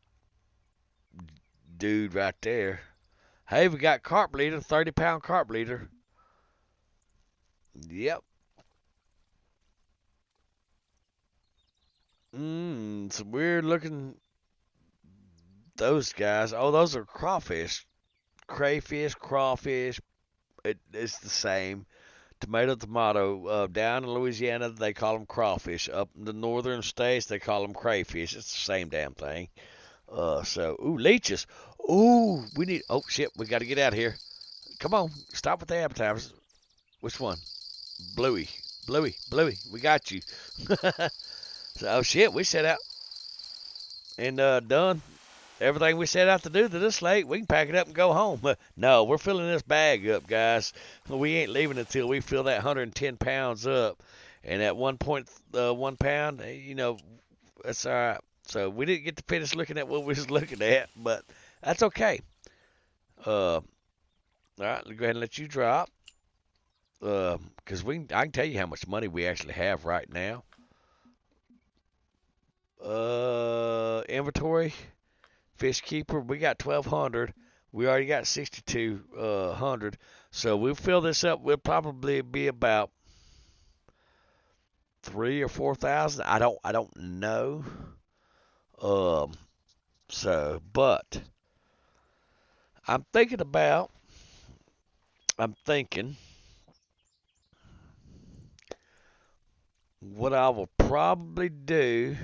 dude right there. Hey, we got carp leader, 30-pound carp leader. Yep. Some weird looking those guys. Oh, those are crawfish. Crayfish, crawfish. It's the same. Tomato, tomato. Down in Louisiana, they call them crawfish. Up in the northern states, they call them crayfish. It's the same damn thing. Ooh, leeches. Ooh, we need. Oh shit, we got to get out of here. Come on, stop with the appetizers. Which one? Bluey, Bluey, Bluey. We got you. So, oh shit, we set out and done everything we set out to do to this lake. We can pack it up and go home. No, we're filling this bag up, guys. We ain't leaving until we fill that 110 pounds up. And at 1.1 pound, that's all right. So we didn't get to finish looking at what we was looking at, but that's okay. All right, go ahead and let you drop. Because I can tell you how much money we actually have right now. Inventory, fish keeper, we got 1,200. We already got 6,200. So we'll fill this up. We'll probably be about 3 or 4,000. I don't know. But I'm thinking what I will probably do,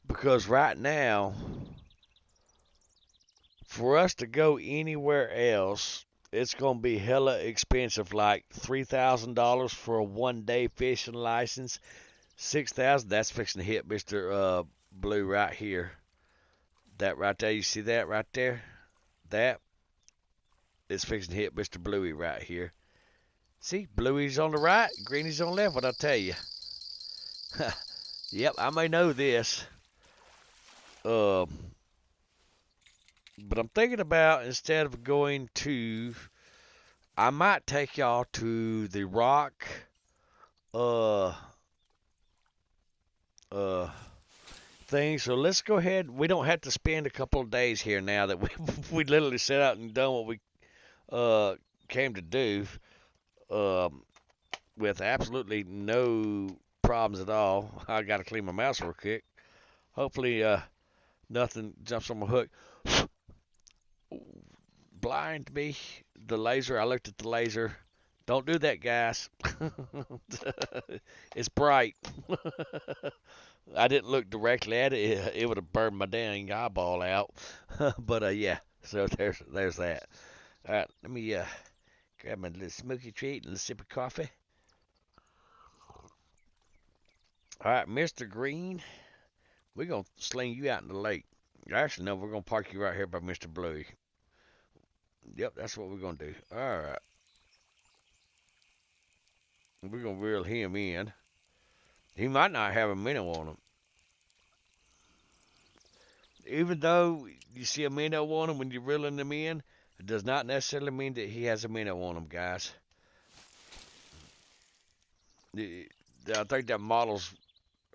because right now, for us to go anywhere else, it's going to be hella expensive, like $3,000 for a 1-day fishing license. 6,000, that's fixing to hit Mr. Blue right here. That right there, you see that right there? That is fixing to hit Mr. Bluey right here. See, Bluey's on the right, Greeny's on the left, what I tell you. Yep, I may know this. But I'm thinking about, instead of going to, I might take y'all to the rock, thing. So let's go ahead. We don't have to spend a couple of days here now that we literally set out and done what we uh came to do um with absolutely no problems at all. I got to clean my mouse real quick. Hopefully nothing jumps on my hook. Blind me. The laser. I looked at the laser. Don't do that, guys. It's bright. I didn't look directly at it. It would have burned my dang eyeball out. But yeah. So there's that. All right. Let me grab my little smoky treat and a sip of coffee. All right, Mr. Green. We're gonna sling you out in the lake. Actually, no. We're gonna park you right here by Mr. Bluey. Yep, that's what we're gonna do. All right. We're gonna reel him in. He might not have a minnow on him. Even though you see a minnow on him when you're reeling them in, it does not necessarily mean that he has a minnow on him, guys. I think that model's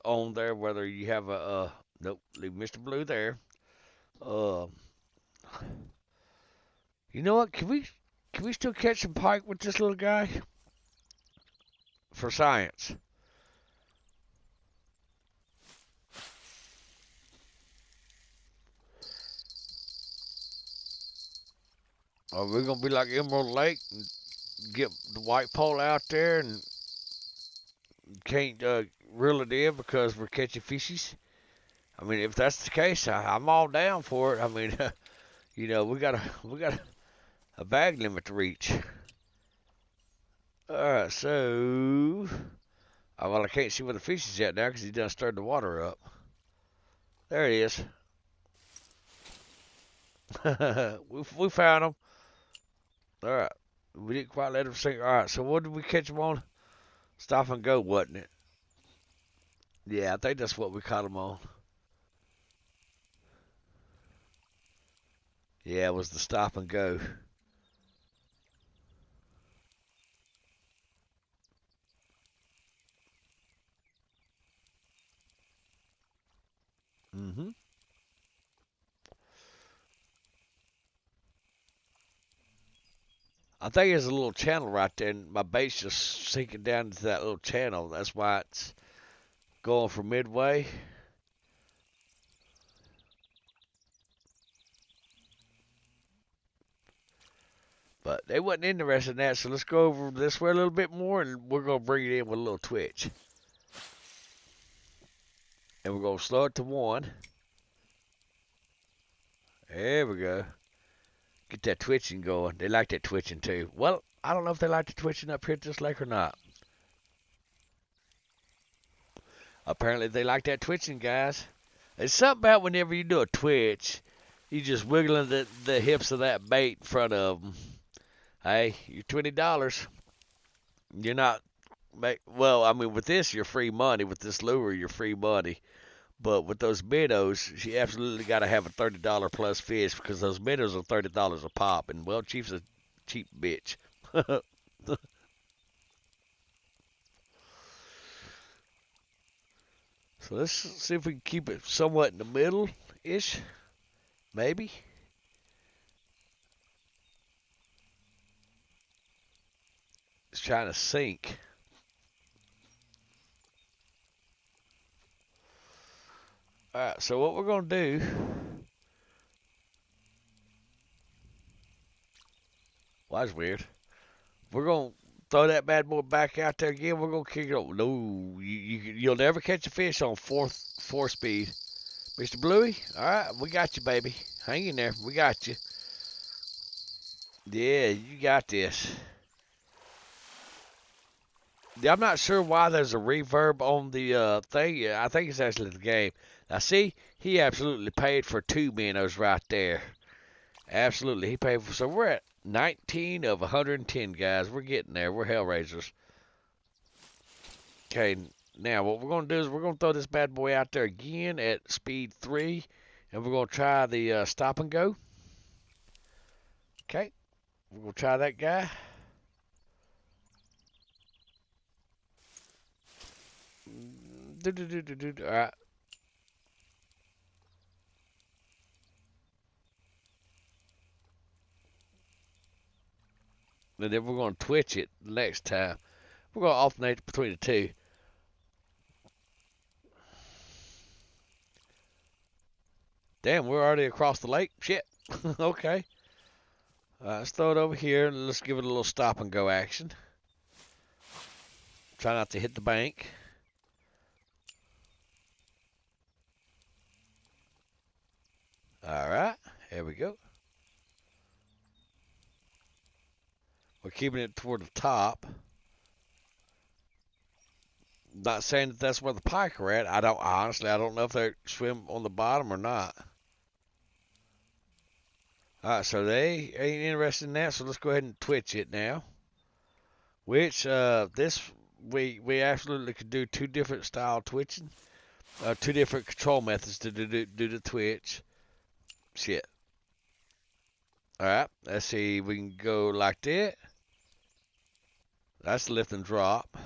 on there, whether you have a, nope, leave Mr. Blue there. Uh, you know what? Can we still catch some pike with this little guy? For science. Are we gonna be like Emerald Lake and get the white pole out there and can't reel it in because we're catching fishies? I mean, if that's the case, I'm all down for it. I mean, we got a bag limit to reach. All right, so well, I can't see where the fish is at now because he done stirred the water up. There it is. we found him. All right, we didn't quite let him sink. All right, so what did we catch him on? Stop and go, wasn't it? Yeah, I think that's what we caught him on. Yeah, it was the stop and go. Mm-hmm. I think there's a little channel right there, and my bait's just sinking down into that little channel. That's why it's going for midway. But they wasn't interested in that, so let's go over this way a little bit more, and we're going to bring it in with a little twitch. And we're going to slow it to 1. There we go. Get that twitching going. They like that twitching too. Well, I don't know if they like the twitching up here at this lake or not. Apparently they like that twitching, guys. It's something about whenever you do a twitch, you just wiggling the hips of that bait in front of them. Hey, you're $20. You're not, well, I mean, with this, you're free money. With this lure, you're free money. But with those minnows, you absolutely got to have a $30 plus fish because those minnows are $30 a pop. And, well, Chief's a cheap bitch. So let's see if we can keep it somewhat in the middle-ish. Maybe. It's trying to sink. Alright, so what we're going to do... Well, that's weird. We're going to throw that bad boy back out there again. We're going to kick it over. No, you'll never catch a fish on 4 speed. Mr. Bluey, alright, we got you, baby. Hang in there. We got you. Yeah, you got this. Yeah, I'm not sure why there's a reverb on the thing. I think it's actually the game. Now, see, he absolutely paid for 2 minnows right there. Absolutely, he paid for. So we're at 19 of 110, guys. We're getting there. We're Hellraisers. Okay, now what we're going to do is we're going to throw this bad boy out there again at speed 3, and we're going to try the stop and go. Okay, we're going to try that guy. All right. And then we're going to twitch it next time. We're going to alternate between the two. Damn, we're already across the lake. Shit. Okay. Let's throw it over here and let's give it a little stop and go action. Try not to hit the bank. All right. Here we go. We're keeping it toward the top. Not saying that that's where the pike are at. Honestly, I don't know if they swim on the bottom or not. All right, so they ain't interested in that, so let's go ahead and twitch it now. Which, we absolutely could do two different style twitching. Two different control methods to do the twitch. Shit. All right, let's see. We can go like that. That's the lift and drop.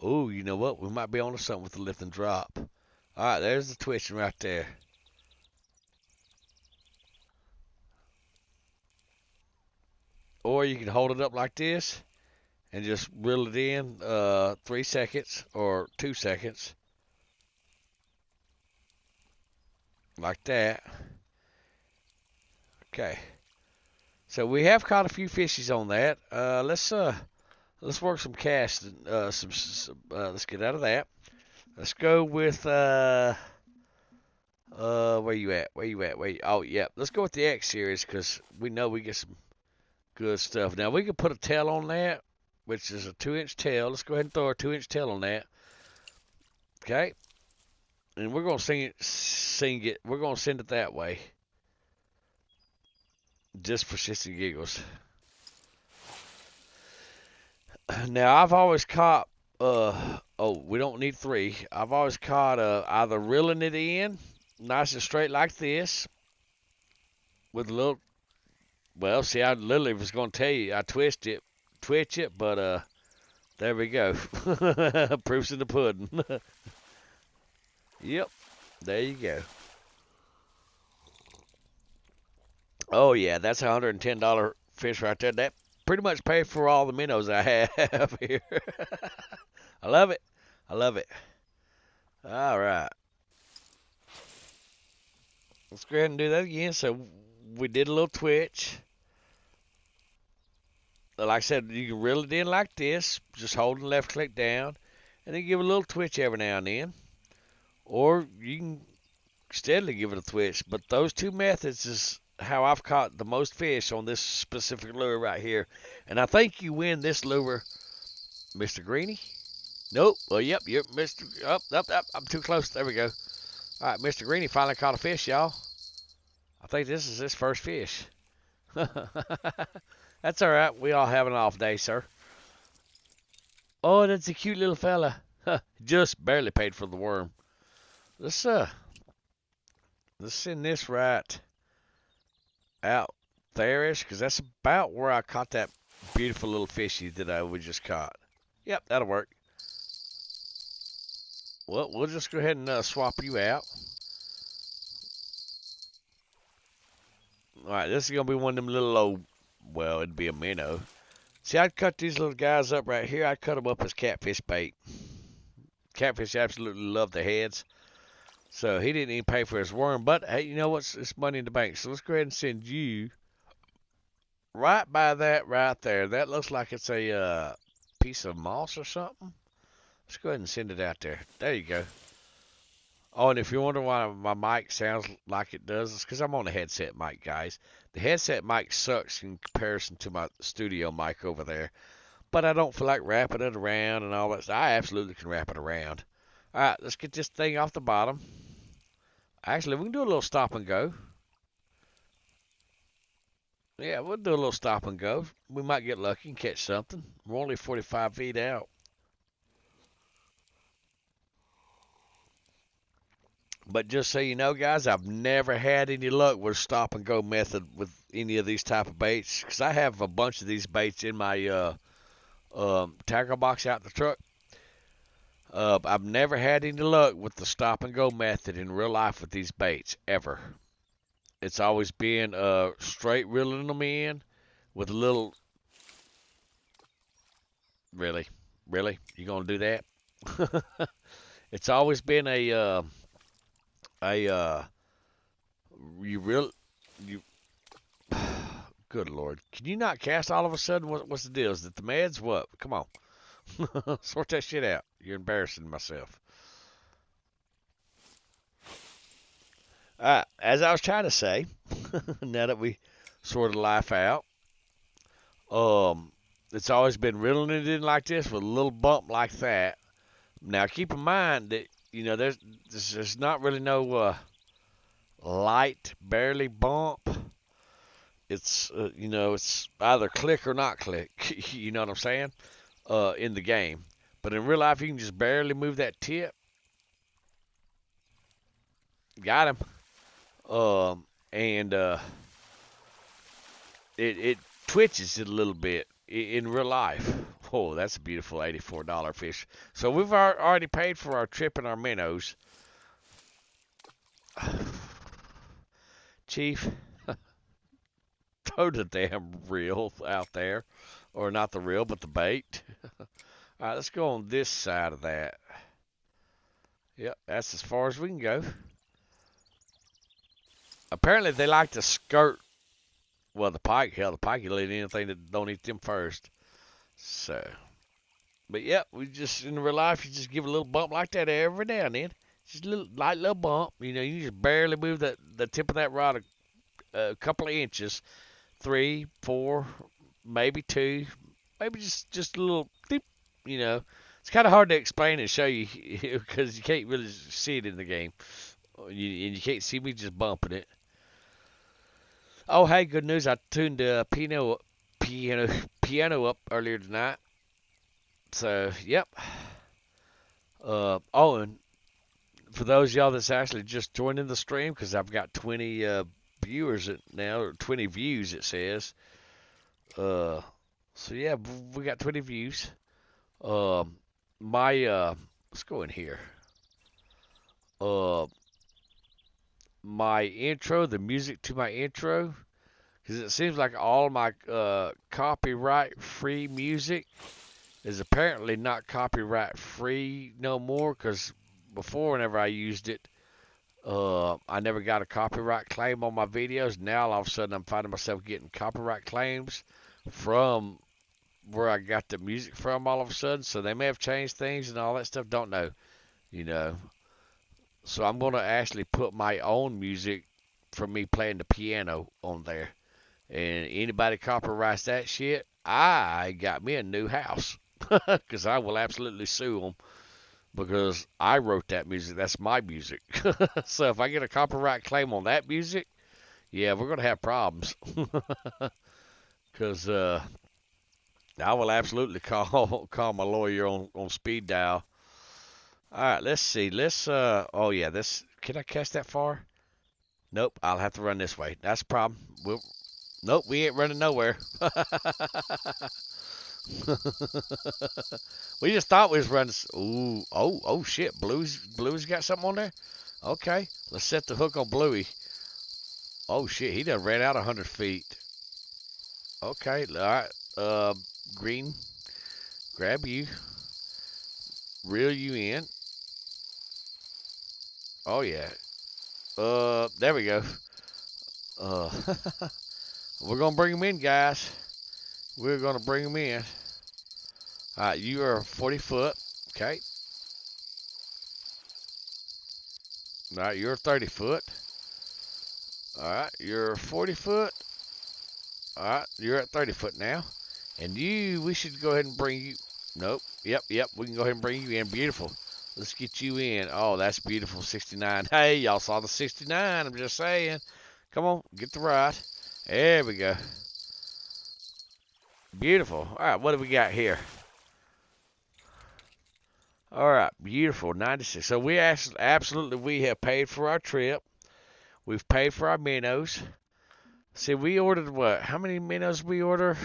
Oh, you know what? We might be onto something with the lift and drop. All right, there's the twitching right there. Or you can hold it up like this and just reel it in 3 seconds or 2 seconds. Like that. Okay. So we have caught a few fishies on that. Let's work some cast. Let's get out of that. Let's go with where you at? Oh, yeah. Let's go with the X series because we know we get some good stuff. Now we can put a tail on that, which is a 2-inch tail. Let's go ahead and throw a 2-inch tail on that. Okay. And we're gonna sing it. We're gonna send it that way. Just for shits and giggles. Now I've always caught we don't need 3. I've always caught either reeling it in nice and straight like this with a little, well, see, I literally was going to tell you I twitch it, but there we go. Proof's in the pudding. Yep, there you go. Oh yeah, that's a $110 fish right there. That pretty much paid for all the minnows I have here. I love it. All right. Let's go ahead and do that again. So we did a little twitch. Like I said, you can reel it in like this, just holding left click down, and then give it a little twitch every now and then. Or you can steadily give it a twitch. But those two methods is how I've caught the most fish on this specific lure right here. And I think you win this lure, Mr. Greeny. Nope. Well, yep, Mr. Up. I'm too close. There we go. All right, Mr. Greeny finally caught a fish, y'all. I think this is his first fish. That's all right. We all have an off day, sir. Oh, that's a cute little fella. Just barely paid for the worm. Let's send this right out there-ish, because that's about where I caught that beautiful little fishy that we just caught. Yep, that'll work. Well, we'll just go ahead and swap you out. All right, this is going to be one of them little old, well, it'd be a minnow. See, I'd cut these little guys up right here. I'd cut them up as catfish bait. Catfish absolutely love the heads. So he didn't even pay for his worm. But, hey, you know what's? It's money in the bank. So let's go ahead and send you right by that right there. That looks like it's a piece of moss or something. Let's go ahead and send it out there. There you go. Oh, and if you're wondering why my mic sounds like it does, it's because I'm on a headset mic, guys. The headset mic sucks in comparison to my studio mic over there. But I don't feel like wrapping it around and all that stuff. I absolutely can wrap it around. All right, let's get this thing off the bottom. Actually, we can do a little stop and go. Yeah, we'll do a little stop and go. We might get lucky and catch something. We're only 45 feet out. But just so you know, guys, I've never had any luck with stop and go method with any of these type of baits, because I have a bunch of these baits in my tackle box out in the truck. I've never had any luck with the stop and go method in real life with these baits, ever. It's always been straight reeling them in with a little Really? Really? You gonna do that? It's always been a you real you good lord. Can you not cast all of a sudden? What's the deal? Is it the meds? What? Come on. Sort that shit out. You're embarrassing myself. As I was trying to say, now that we sort of laugh out, um, it's always been riddling it in like this with a little bump like that. Now keep in mind that there's not really no light, barely bump. It's it's either click or not click. You know what I'm saying? In the game, but in real life you can just barely move that tip. Got him. And it twitches it a little bit in real life. Oh, that's a beautiful $84 fish. So we've already paid for our trip and our minnows. Chief, throw the damn reel out there. Or not the reel, but the bait. All right, let's go on this side of that. Yep, that's as far as we can go. Apparently they like to skirt. Well, the pike, hell, the pike will eat anything that don't eat them first. So, but yep, we just, in real life, you just give a little bump like that every now and then. Just a little, light little bump. You know, you just barely move the tip of that rod a couple of inches. 3, 4, maybe 2. Maybe just a little deep, you know. It's kind of hard to explain and show you because you can't really see it in the game. And you can't see me just bumping it. Oh, hey, good news. I tuned piano up earlier tonight. So, yep. And for those of y'all that's actually just joining the stream, because I've got 20 viewers now, or 20 views, it says. So, yeah, we got 20 views. Let's go in here. My intro, the music to my intro, because it seems like all my copyright-free music is apparently not copyright-free no more, because before, whenever I used it, I never got a copyright claim on my videos. Now, all of a sudden, I'm finding myself getting copyright claims from where I got the music from all of a sudden. So they may have changed things and all that stuff. Don't know, you know. So I'm going to actually put my own music from me playing the piano on there. And anybody copyrights that shit, I got me a new house. Because I will absolutely sue them. Because I wrote that music. That's my music. So if I get a copyright claim on that music, yeah, we're going to have problems. Because I will absolutely call my lawyer on speed dial. All right, let's see. Oh yeah, can I cast that far? Nope, I'll have to run this way. That's the problem. Nope, we ain't running nowhere. We just thought we was running. Ooh, oh shit, Bluey's got something on there? Okay, let's set the hook on Bluey. Oh shit, he done ran out 100 feet. Okay, all right, Green, grab you. Reel you in. Oh yeah. There we go. Uh, we're gonna bring him in, guys. We're gonna bring him in. All right, you are 40 foot. Okay. All right, you're 30 foot. All right, you're 40 foot. All right, you're at 30 foot now. And we should go ahead and bring you. Nope. Yep. We can go ahead and bring you in. Beautiful. Let's get you in. Oh, that's beautiful. 69. Hey, y'all saw the 69. I'm just saying. Come on, get the rod. There we go. Beautiful. All right, what do we got here? All right, beautiful. 96. So we have paid for our trip. We've paid for our minnows. See, we ordered what? How many minnows we order?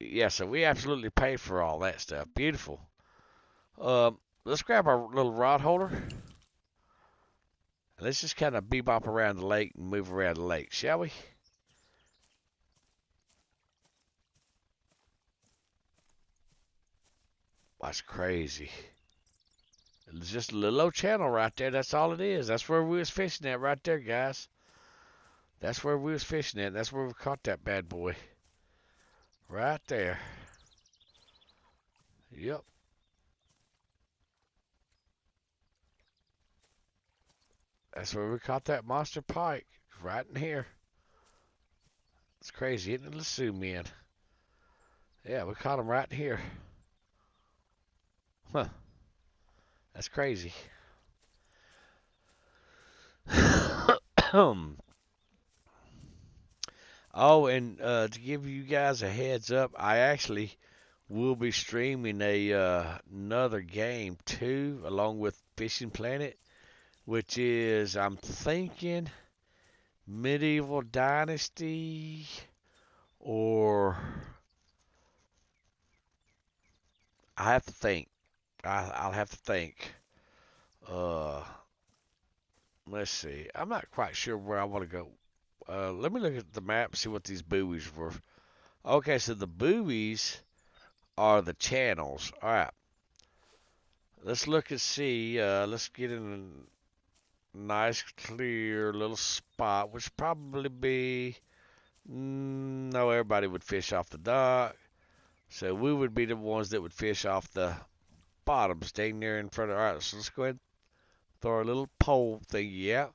Yeah, so we absolutely paid for all that stuff. Beautiful. Let's grab our little rod holder. Let's just kind of bebop around the lake and move around the lake, shall we? That's crazy. It's just a little old channel right there. That's all it is. That's where we was fishing at right there, guys. That's where we was fishing at. That's where we caught that bad boy. Right there. Yep. That's where we caught that monster pike. Right in here. It's crazy, isn't it? Let's zoom in. Yeah, we caught him right here. Huh. That's crazy. Oh, and to give you guys a heads up, I actually will be streaming another game too, along with Fishing Planet, which is, I'm thinking, Medieval Dynasty, or I have to think. I'll have to think. Uh, let's see. I'm not quite sure where I want to go. Let me look at the map and see what these buoys were. Okay, so the buoys are the channels. All right. Let's look and see. Let's get in a nice, clear little spot, which probably be. No, everybody would fish off the dock. So we would be the ones that would fish off the bottom, staying there in front of. All right, so let's go ahead and throw our little pole thingy out.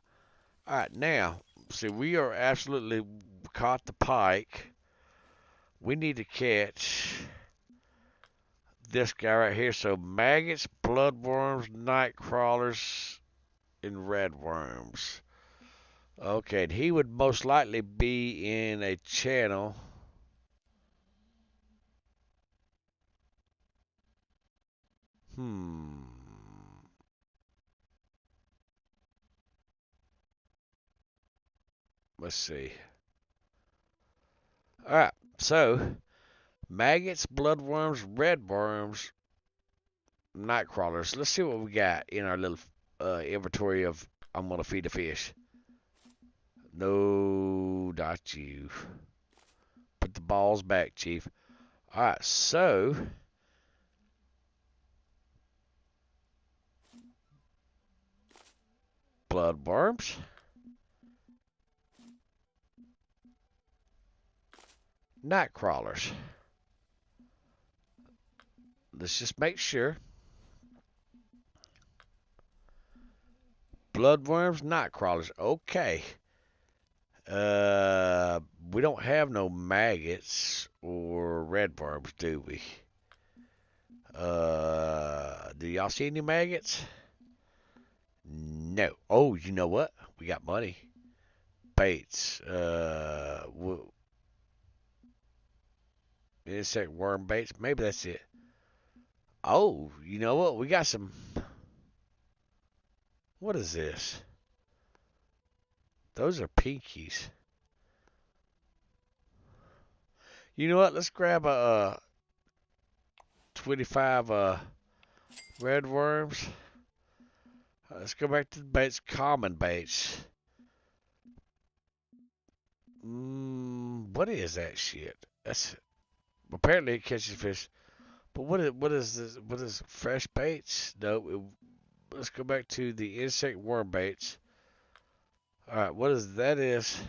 All right, now, see, we are absolutely caught the pike. We need to catch this guy right here. So maggots, bloodworms, night crawlers, and redworms. Okay, and he would most likely be in a channel. Let's see. All right, so maggots, bloodworms, redworms, night crawlers. Let's see what we got in our little inventory of I'm gonna feed the fish. No, not you. Put the balls back, Chief. All right, so bloodworms, night crawlers. Let's just make sure. Bloodworms, night crawlers. Okay. We don't have no maggots or redworms, do we? Do y'all see any maggots? No. Oh, you know what? We got money. Baits. Insect worm baits. Maybe that's it. Oh, you know what? We got some. What is this? Those are pinkies. You know what? Let's grab a 25 red worms. Let's go back to the baits. Common baits. What is that shit? That's apparently it catches fish. But what is this? What is fresh baits? No. Let's go back to the insect worm baits. All right, what is that? Is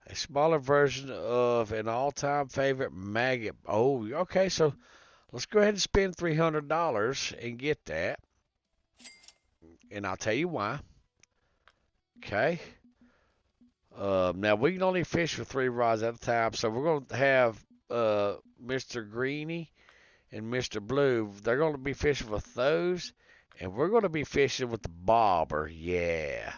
a smaller version of an all-time favorite maggot. Oh, okay. So let's go ahead and spend $300 and get that. And I'll tell you why. Okay. Now we can only fish with 3 rods at a time, so we're going to have Mr. Greeny and Mr. Blue. They're going to be fishing with those, and we're going to be fishing with the bobber. Yeah.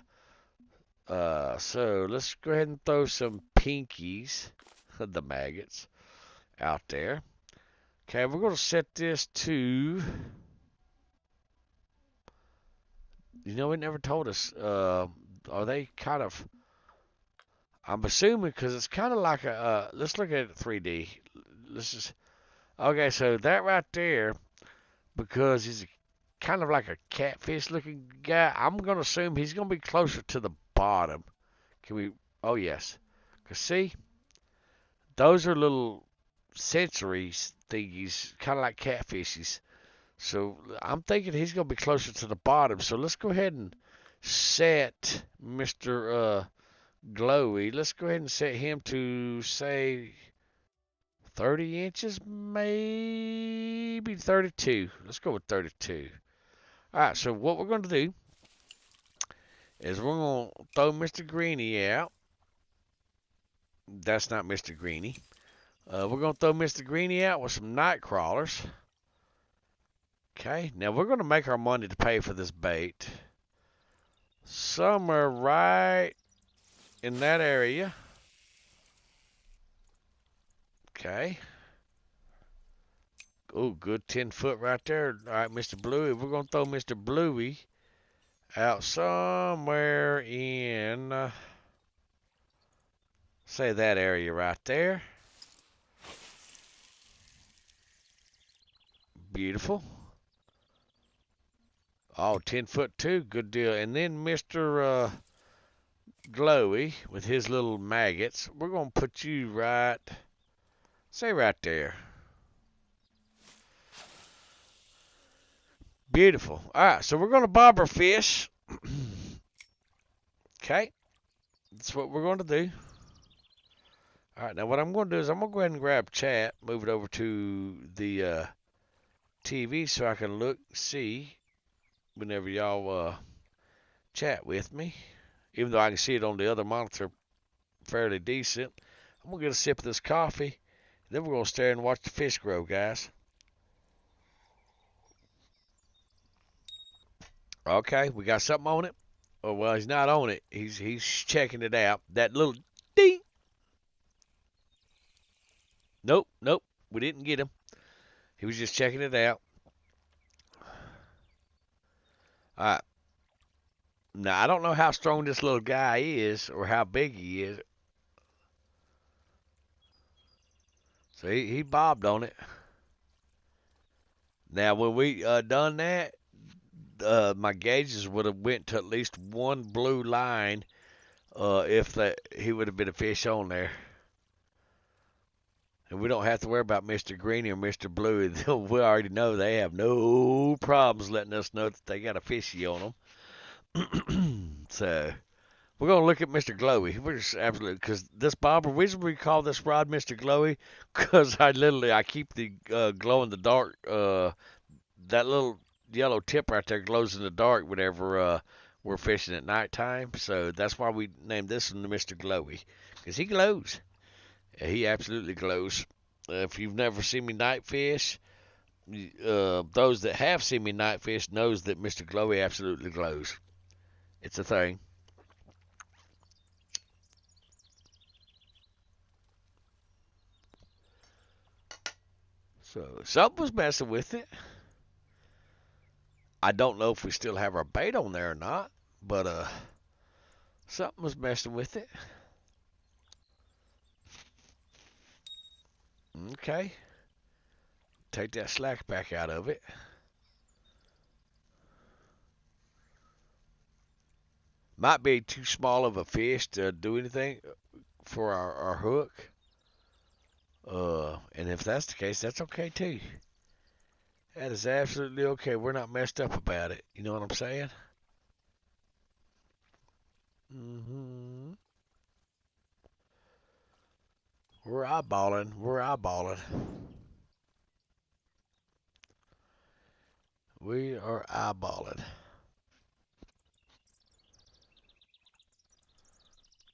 So let's go ahead and throw some pinkies, the maggots, out there. Okay, we're going to set this to. You know, it never told us. Are they kind of? I'm assuming because it's kind of like a. Let's look at it 3D. Let's just. Okay, so that right there, because he's kind of like a catfish-looking guy. I'm gonna assume he's gonna be closer to the bottom. Can we? Oh yes. Cause see, those are little sensory thingies, kind of like catfishes. So I'm thinking he's going to be closer to the bottom. So let's go ahead and set Mr. Glowy. Let's go ahead and set him to, say, 30 inches, maybe 32. Let's go with 32. All right, so what we're going to do is we're going to throw Mr. Greeny out. That's not Mr. Greeny. We're going to throw Mr. Greeny out with some night crawlers. Okay, now we're going to make our money to pay for this bait. Somewhere right in that area. Okay. Oh, good 10 foot right there. All right, Mr. Bluey. We're going to throw Mr. Bluey out somewhere in, say, that area right there. Beautiful. Oh, 10 foot too. Good deal. And then Mr. Glowy with his little maggots. We're going to put you right, say, right there. Beautiful. All right, so we're going to bobber fish. Okay. That's what we're going to do. All right, now what I'm going to do is I'm going to go ahead and grab chat, move it over to the TV so I can look, see whenever y'all chat with me. Even though I can see it on the other monitor fairly decent. I'm going to get a sip of this coffee. Then we're going to stare and watch the fish grow, guys. Okay, we got something on it. Oh, well, he's not on it. He's checking it out. That little ding. Nope, we didn't get him. He was just checking it out. All right. Now, I don't know how strong this little guy is or how big he is. So he bobbed on it. Now, when we done that, my gauges would have went to at least one blue line if he would have been a fish on there. And we don't have to worry about Mr. Greeny or Mr. Blue. We already know they have no problems letting us know that they got a fishy on them. So we're going to look at Mr. Glowy. We're just absolutely, because this bobber, reason we call this rod Mr. Glowy, because I keep the glow in the dark, that little yellow tip right there glows in the dark whenever we're fishing at nighttime. So that's why we named this one Mr. Glowy, because he glows. He absolutely glows. If you've never seen me night fish, those that have seen me night fish knows that Mr. Glowy absolutely glows. It's a thing. So something was messing with it. I don't know if we still have our bait on there or not, but something was messing with it. Okay. Take that slack back out of it. Might be too small of a fish to do anything for our hook. And if that's the case, that's okay too. That is absolutely okay. We're not messed up about it. You know what I'm saying? Mm-hmm. We're eyeballing. We're eyeballing. We are eyeballing.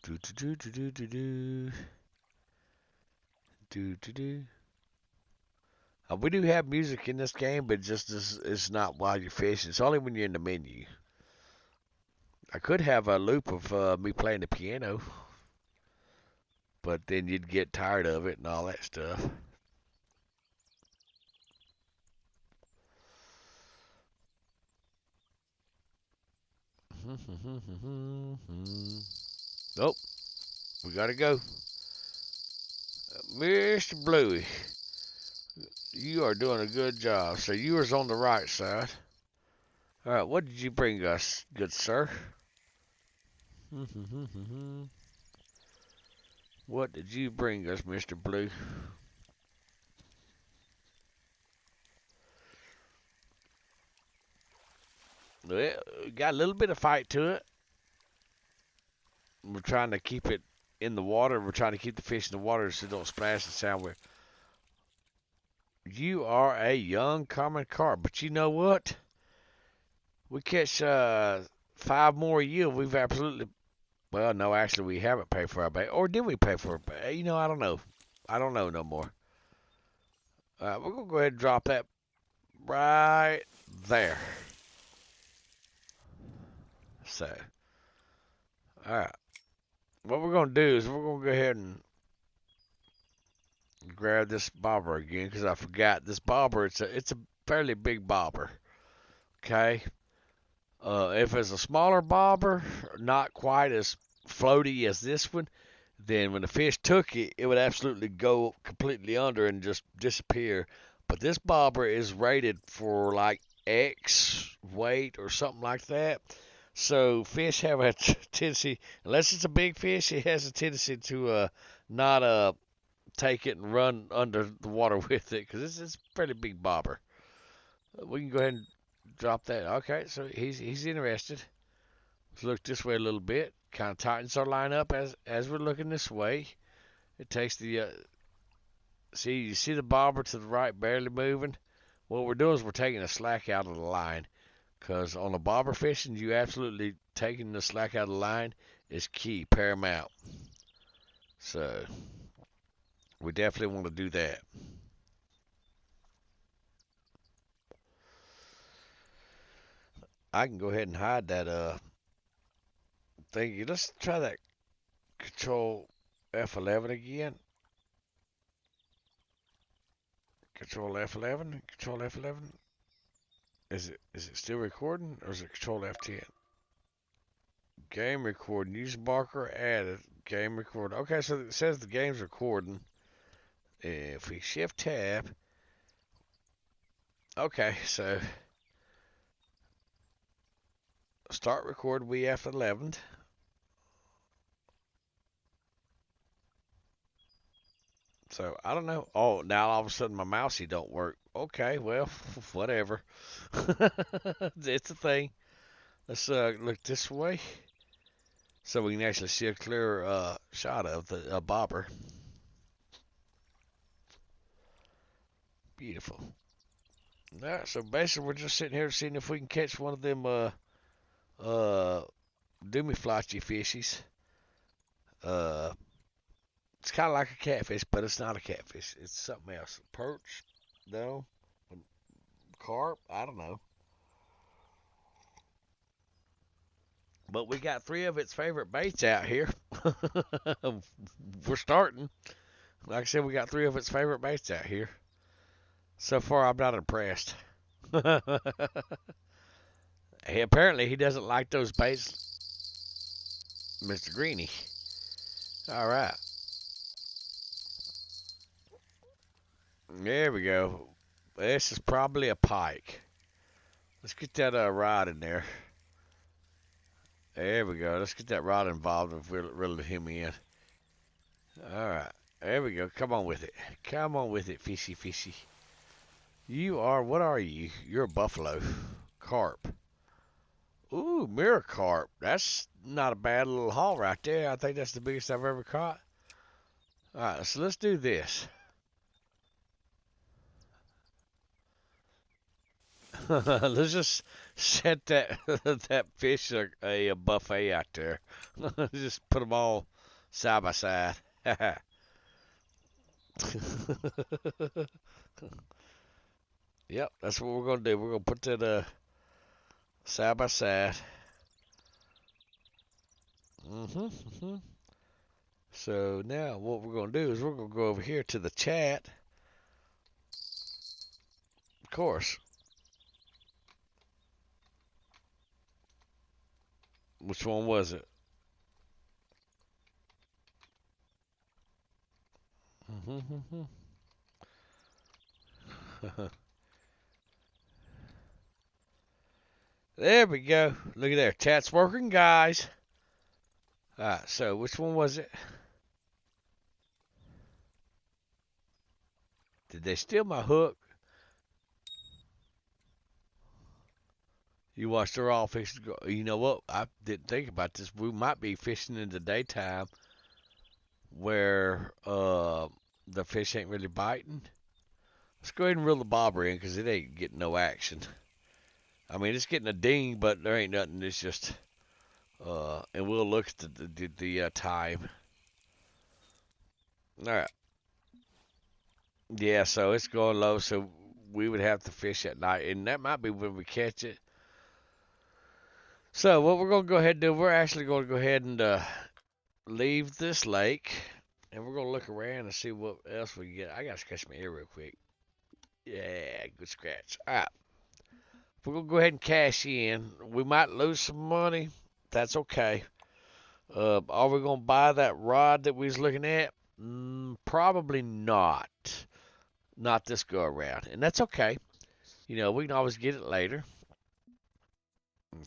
Do do do do do do do do do. We do have music in this game, but just it's not while you're fishing. It's only when you're in the menu. I could have a loop of me playing the piano, but then you'd get tired of it and all that stuff. Nope, we gotta go. Mr. Bluey, you are doing a good job. So you was on the right side. All right, what did you bring us, good sir? What did you bring us, Mr. Blue? Well, got a little bit of fight to it. We're trying to keep it in the water. We're trying to keep the fish in the water so it don't splash and sound weird. You are a young common carp, but you know what? We catch 5 more a year. We've absolutely, well, no, actually, we haven't paid for our bait. Or did we pay for our bait? I don't know. I don't know no more. We're going to go ahead and drop that right there. So, all right. What we're going to do is we're going to go ahead and grab this bobber again because I forgot this bobber. It's a fairly big bobber. Okay. If it's a smaller bobber, not quite as floaty as this one, then when the fish took it, it would absolutely go completely under and just disappear. But this bobber is rated for like X weight or something like that. So fish have a tendency, unless it's a big fish, it has a tendency to not take it and run under the water with it because it's a fairly big bobber. We can go ahead and drop that. Okay, so he's interested. Let's look this way a little bit. Kind of tightens our line up as we're looking this way. It takes the you see the bobber to the right barely moving. What we're doing is we're taking the slack out of the line, because on the bobber fishing, you absolutely taking the slack out of the line is key, paramount. So we definitely want to do that. I can go ahead and hide that thing. Let's try that control F11 again. Control F11. Control F11. Is it still recording or is it Control F10? Game recording. Use marker added. Game recording. Okay, so it says the game's recording. If we shift tab. Okay, so start record. We F11. So I don't know. Oh, now all of a sudden my mousey don't work. Okay, well, whatever. It's a thing. Let's look this way so we can actually see a clear shot of the bobber. Beautiful. All right, so basically we're just sitting here seeing if we can catch one of them dumiflachi fishies. It's kind of like a catfish, but it's not a catfish. It's something else. Perch? No. Carp? I don't know. But we got 3 of its favorite baits out here. We're starting. Like I said, we got 3 of its favorite baits out here. So far, I'm not impressed. Apparently, he doesn't like those baits, Mr. Greeny. All right. There we go. This is probably a pike. Let's get that rod in there. There we go. Let's get that rod involved and reel him in. All right. There we go. Come on with it. Come on with it, fishy, fishy. What are you? You're a buffalo. Carp. Ooh, mirror carp. That's not a bad little haul right there. I think that's the biggest I've ever caught. All right, so let's do this. Let's just set that that fish a buffet out there. Just put them all side by side. Yep, that's what we're gonna do. We're gonna put that side by side. Mm-hmm. So now what we're gonna do is we're gonna go over here to the chat. Of course. Which one was it? Mm-hmm. There we go. Look at there. Chat's working, guys. Alright, so which one was it? Did they steal my hook? You watch, they're all fishing. You know what? I didn't think about this. We might be fishing in the daytime where the fish ain't really biting. Let's go ahead and reel the bobber in because it ain't getting no action. I mean, it's getting a ding, but there ain't nothing. It's just, and we'll look at the time. All right. Yeah, so it's going low, so we would have to fish at night, and that might be when we catch it. So what we're going to go ahead and do, we're actually going to go ahead and leave this lake, and we're going to look around and see what else we can get. I got to scratch my ear real quick. Yeah, good scratch. All right. We're going to go ahead and cash in. We might lose some money. That's okay. Are we going to buy that rod that we was looking at? Probably not. Not this go around. And that's okay. You know, we can always get it later.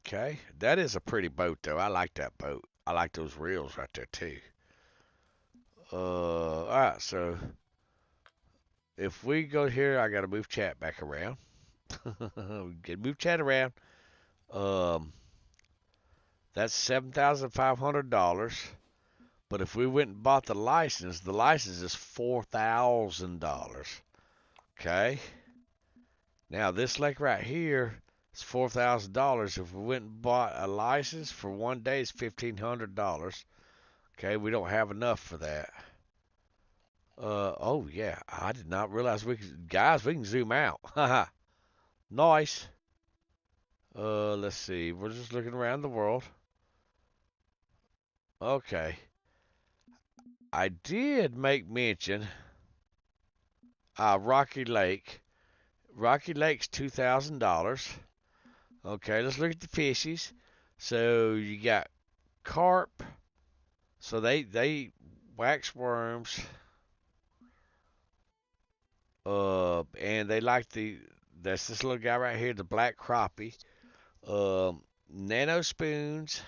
Okay. That is a pretty boat, though. I like that boat. I like those reels right there, too. Alright, so if we go here, I got to move chat back around. Get move chat around. Um, that's $7,500. But if we went and bought the license is $4,000. Okay. Now this lake right here is $4,000. If we went and bought a license for one day, it's $1,500. Okay, we don't have enough for that. Oh yeah, I did not realize we could, guys, we can zoom out. Haha, nice. Let's see, we're just looking around the world. Okay, I did make mention, Rocky Lake. Rocky Lake's $2,000. Okay, let's look at the fishies. So you got carp. So they wax worms. And they like that's this little guy right here, the black crappie. Nano spoons,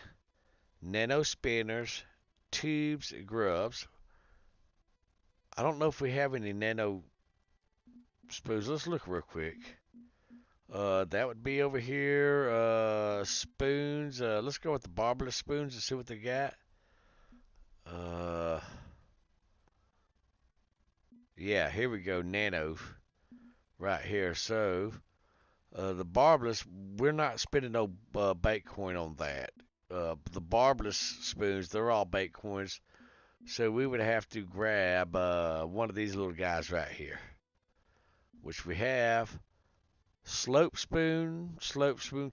nano spinners, tubes, and grubs. I don't know if we have any nano spoons. Let's look real quick. That would be over here. Spoons. Let's go with the barbless spoons and see what they got. Yeah, here we go. Nano. Right here. So, the barbless, we're not spending no bait coin on that. The barbless spoons, they're all bait coins. So we would have to grab one of these little guys right here, which we have. Slope spoon,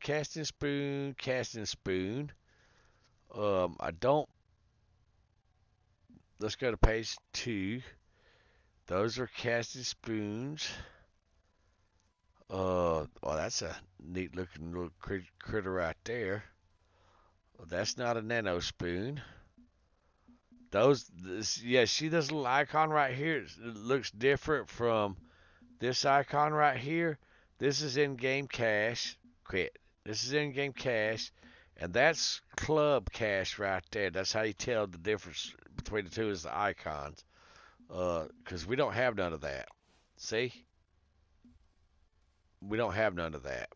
casting spoon, casting spoon. I don't. Let's go to page 2. Those are casting spoons. Well, that's a neat looking little critter right there. Well, that's not a nano spoon. Yeah, see this little icon right here? It looks different from this icon right here. This is in-game cash. Quit. This is in-game cash, and that's club cash right there. That's how you tell the difference between the two is the icons. Because we don't have none of that. See? We don't have none of that.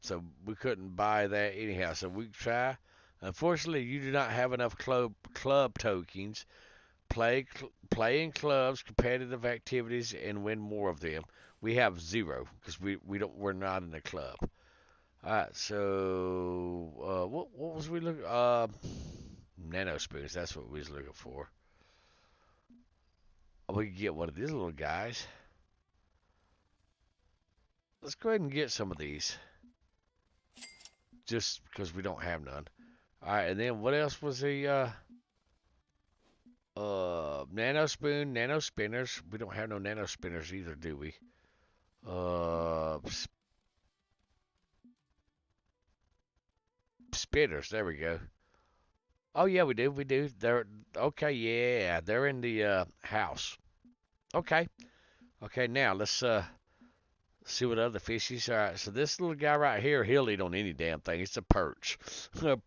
So we couldn't buy that anyhow. So we try. Unfortunately, you do not have enough club tokens. Play in clubs, competitive activities, and win more of them. We have 0 because we're not in a club. All right, so what was we looking? Nano spoons. That's what we was looking for. We can get one of these little guys. Let's go ahead and get some of these, just because we don't have none. All right, and then what else was the nano spoon, nano spinners? We don't have no nano spinners either, do we? Spinners. There we go. Oh yeah, we do. We do. They're okay. Yeah, they're in the house. Okay. Okay. Now let's see what other fishies. All right. So this little guy right here, he'll eat on any damn thing. It's a perch.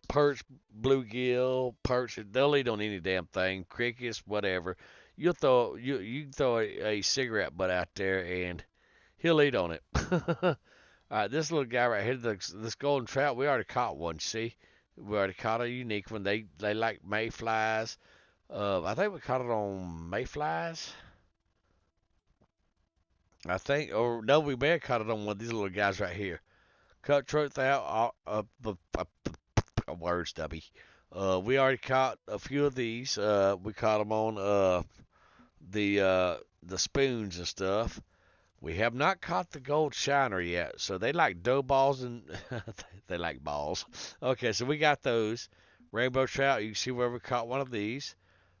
Perch, bluegill, perch. They'll eat on any damn thing. Crickets, whatever. You can throw a cigarette butt out there and he'll eat on it. All right, this little guy right here, this golden trout, we already caught one. See, we already caught a unique one. They like mayflies. I think we caught it on mayflies. I think, or no, we may have caught it on one of these little guys right here. Cutthroat trout, word stubby. We already caught a few of these. We caught them on the spoons and stuff. We have not caught the gold shiner yet, so they like dough balls and they like balls. Okay, so we got those. Rainbow trout, you can see where we caught one of these.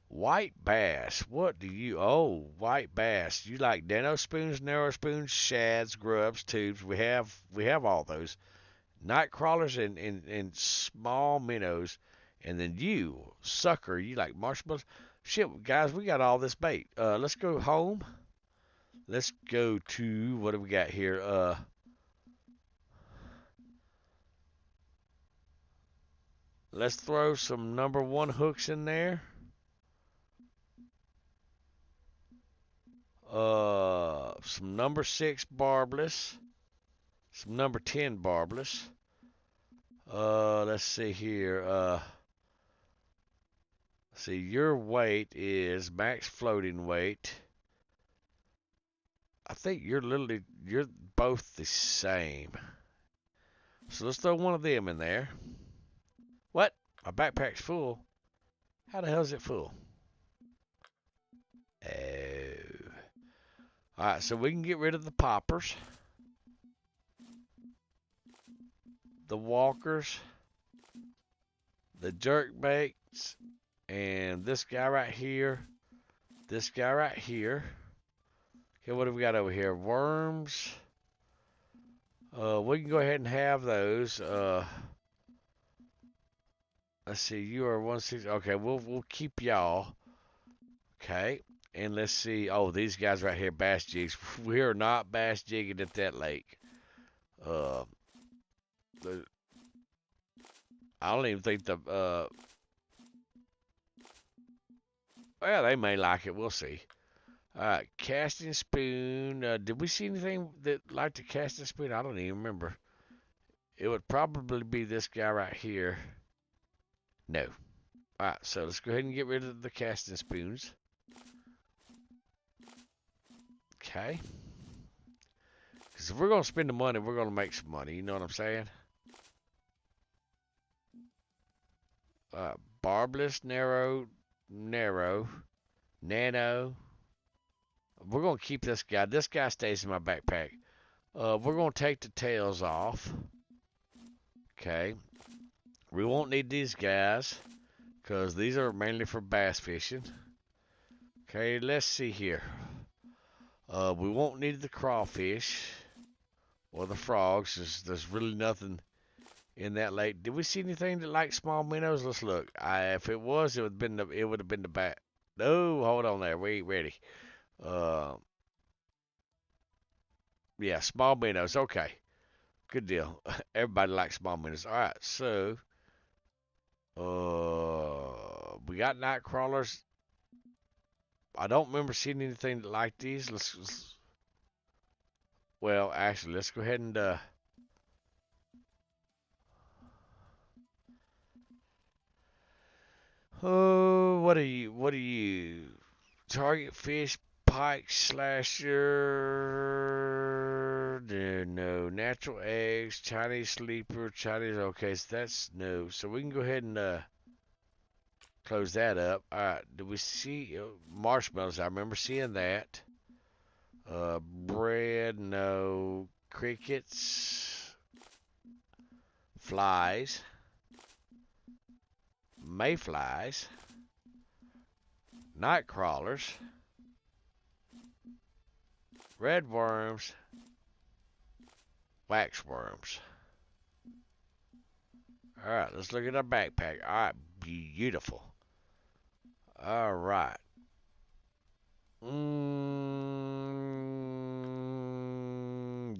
White bass, what do you, oh, white bass. You like nano spoons, narrow spoons, shads, grubs, tubes. We have all those. Night crawlers and small minnows. And then you, sucker, you like marshmallows. Shit, guys, we got all this bait. Let's go home. Let's go to, what do we got here? Let's throw some number 1 hooks in there. Some number 6 barbless. Some number 10 barbless. Let's see here. See, your weight is max floating weight. I think you're both the same. So let's throw one of them in there. What? My backpack's full. How the hell is it full? Oh. Alright, so we can get rid of the poppers, the walkers, the jerk baits, and this guy right here, this guy right here. Okay, what have we got over here? Worms. We can go ahead and have those. Let's see, you are 160. Okay, we'll keep y'all. Okay, and let's see. Oh, these guys right here, bass jigs. We are not bass jigging at that lake. I don't even think well, they may like it. We'll see. Alright, casting spoon. Did we see anything that liked the casting spoon? I don't even remember. It would probably be this guy right here. No. Alright, so let's go ahead and get rid of the casting spoons. Okay. Because if we're going to spend the money, we're going to make some money. You know what I'm saying? Barbless, narrow, nano. We're going to keep this guy. This guy stays in my backpack. We're going to take the tails off. Okay. We won't need these guys because these are mainly for bass fishing. Okay, let's see here. We won't need the crawfish or the frogs. There's really nothing in that lake. Did we see anything that liked small minnows? Let's look. If it was, it would have been the bat. No, hold on there. We ain't ready. Yeah, small minnows. Okay, good deal. Everybody likes small minnows. All right, so we got night crawlers. I don't remember seeing anything like these. Well, actually, let's go ahead and oh, what are you? Target fish, pike, slasher. No, natural eggs, Chinese sleeper, Chinese. Okay, so that's no. So we can go ahead and close that up. All right. Do we see marshmallows? I remember seeing that. Bread, no. Crickets, flies, mayflies, night crawlers, red worms, wax worms. All right, let's look at our backpack. All right, beautiful. All right.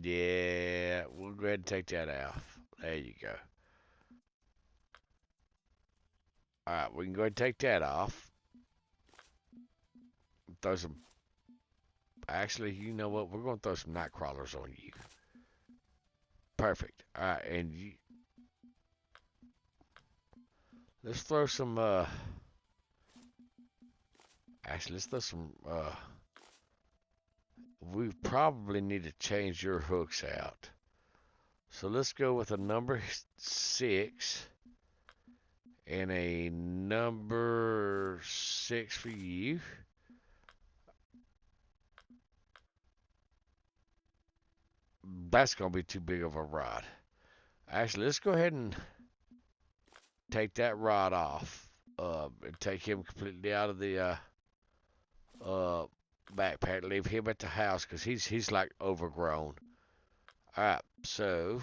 Yeah, we'll go ahead and take that off. There you go. All right, we can go ahead and take that off. Throw some. Actually, you know what? We're going to throw some night crawlers on you. Perfect. All right, and let's throw some. Actually, let's throw some. We probably need to change your hooks out. So let's go with a number 6 and a number 6 for you. That's going to be too big of a rod. Actually, let's go ahead and take that rod off. And take him completely out of the backpack. Leave him at the house because he's like overgrown. Alright, so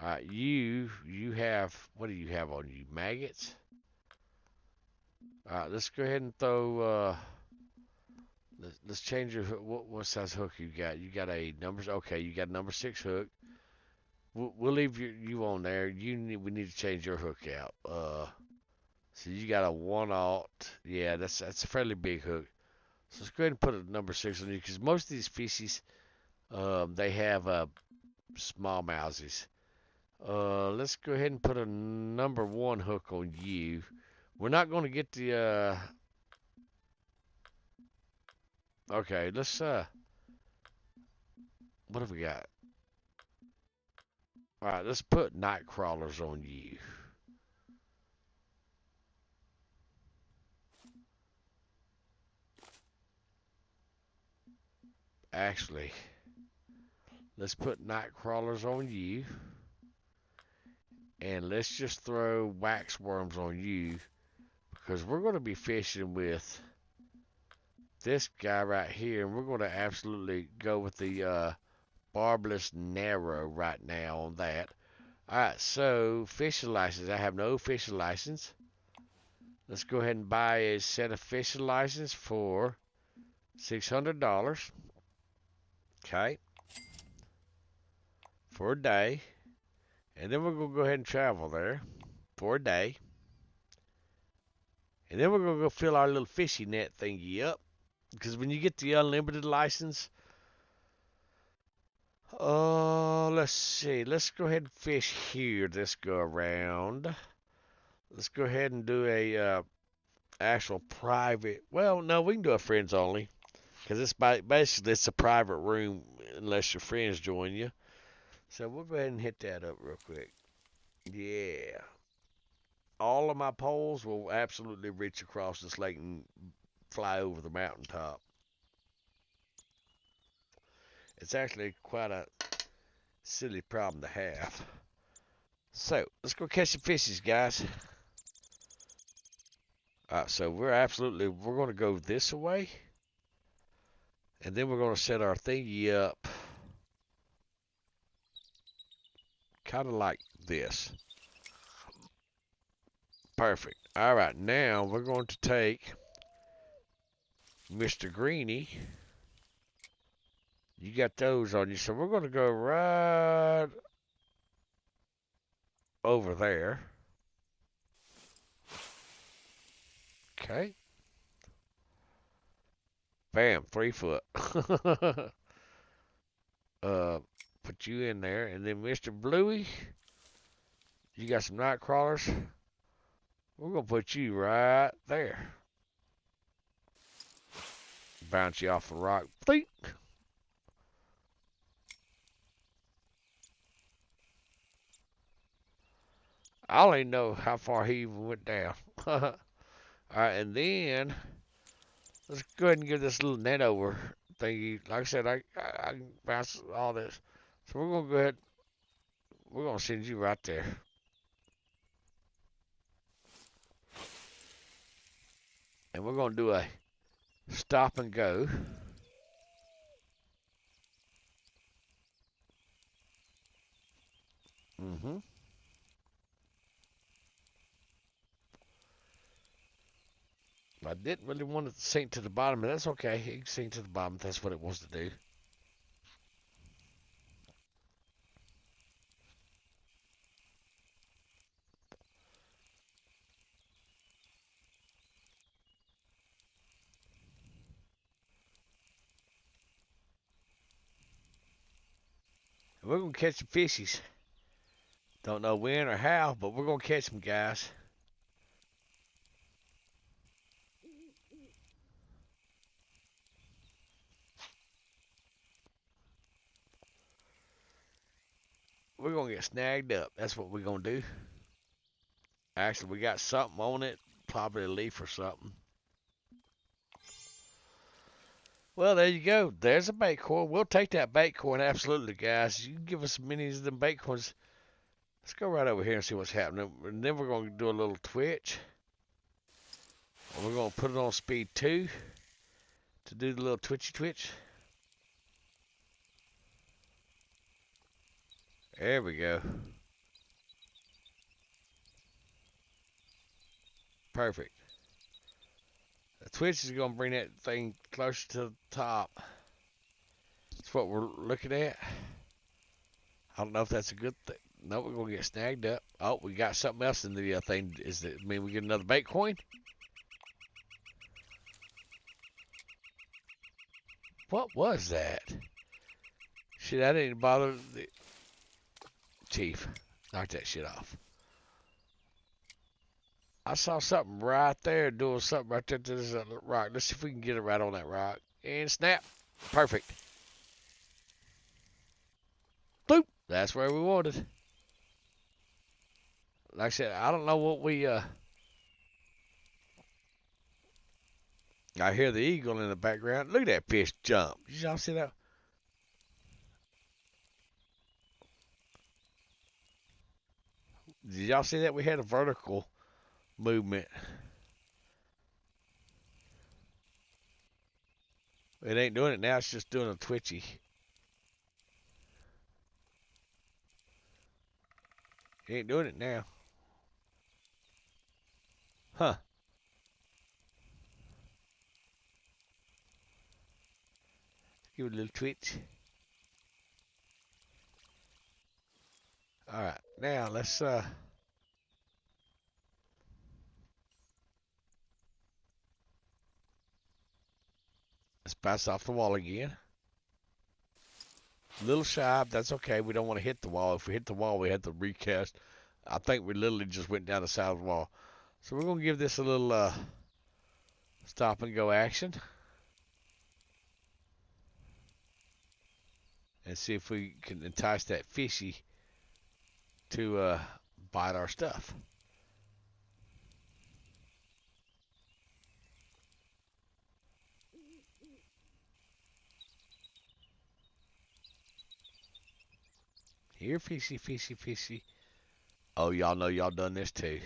alright, you have, what do you have on you? Maggots? Alright, let's go ahead and throw let's change your hook. What size hook you got? You got a numbers, okay, you got a number 6 hook. We'll leave you on there. We need to change your hook out. So you got a 1/0. Yeah, that's a fairly big hook. So let's go ahead and put a number 6 on you because most of these species, they have small mousies. Let's go ahead and put a number 1 hook on you. We're not going to get the okay, let's what have we got? All right, let's put night crawlers on you. Actually, let's put night crawlers on you. And let's just throw wax worms on you because we're going to be fishing with this guy right here, and we're going to absolutely go with the barbless narrow right now on that. Alright, so fishing license. I have no fishing license. Let's go ahead and buy a set of fishing license for $600. Okay. For a day. And then we're going to go ahead and travel there for a day. And then we're going to go fill our little fishy net thingy up. Because when you get the unlimited license, let's see. Let's go ahead and fish here this go around. Let's go ahead and do a actual private. Well, no, we can do a friends only. Because it's basically it's a private room unless your friends join you. So we'll go ahead and hit that up real quick. Yeah. All of my poles will absolutely reach across this lake and fly over the mountaintop. It's actually quite a silly problem to have. So, let's go catch some fishes, guys. Alright, so we're going to go this way. And then we're going to set our thingy up kind of like this. Perfect. Alright, now we're going to take Mr. Greeny. You got those on you, so we're going to go right over there. Okay. Bam, 3 foot. Put you in there, and then Mr. Bluey, you got some night crawlers. We're gonna put you right there. Bounce you off the rock. Think. I don't even know how far he even went down. Alright, and then let's go ahead and give this little net over thingy. Like I said, I can bounce all this. So we're gonna go ahead. We're gonna send you right there. And we're gonna do a stop and go. Mm-hmm. I didn't really want it to sink to the bottom, but that's okay. It can sink to the bottom if that's what it wants to do. And we're going to catch some fishies. Don't know when or how, but we're going to catch them, guys. We're going to get snagged up. That's what we're going to do. Actually, we got something on it. Probably a leaf or something. Well, there you go. There's a bait core. We'll take that bait core, absolutely, guys. You can give us minis of them bait cores. Let's go right over here and see what's happening. And then we're going to do a little twitch. And we're going to put it on speed 2 to do the little twitchy twitch. There we go. Perfect. The twitch is going to bring that thing closer to the top. That's what we're looking at. I don't know if that's a good thing. No, we're going to get snagged up. Oh, we got something else in the thing. Is it mean we get another bait coin? What was that? Shit, I didn't bother the Chief. Knock that shit off. I saw something right there doing something right there to this rock. Let's see if we can get it right on that rock. And snap. Perfect. Boop. That's where we wanted. Like I said, I don't know what we I hear the eagle in the background. Look at that fish jump. Did y'all see that? Did y'all see that? We had a vertical movement. It ain't doing it now. It's just doing a twitchy. It ain't doing it now. Huh. Give it a little twitch. All right. Now let's bounce off the wall again. A little shy, but that's okay. We don't want to hit the wall. If we hit the wall, we have to recast. I think we literally just went down the side of the wall. So we're going to give this a little stop and go action. And see if we can entice that fishy to bite our stuff. Here, fishy, fishy, fishy. Oh, y'all know y'all done this too.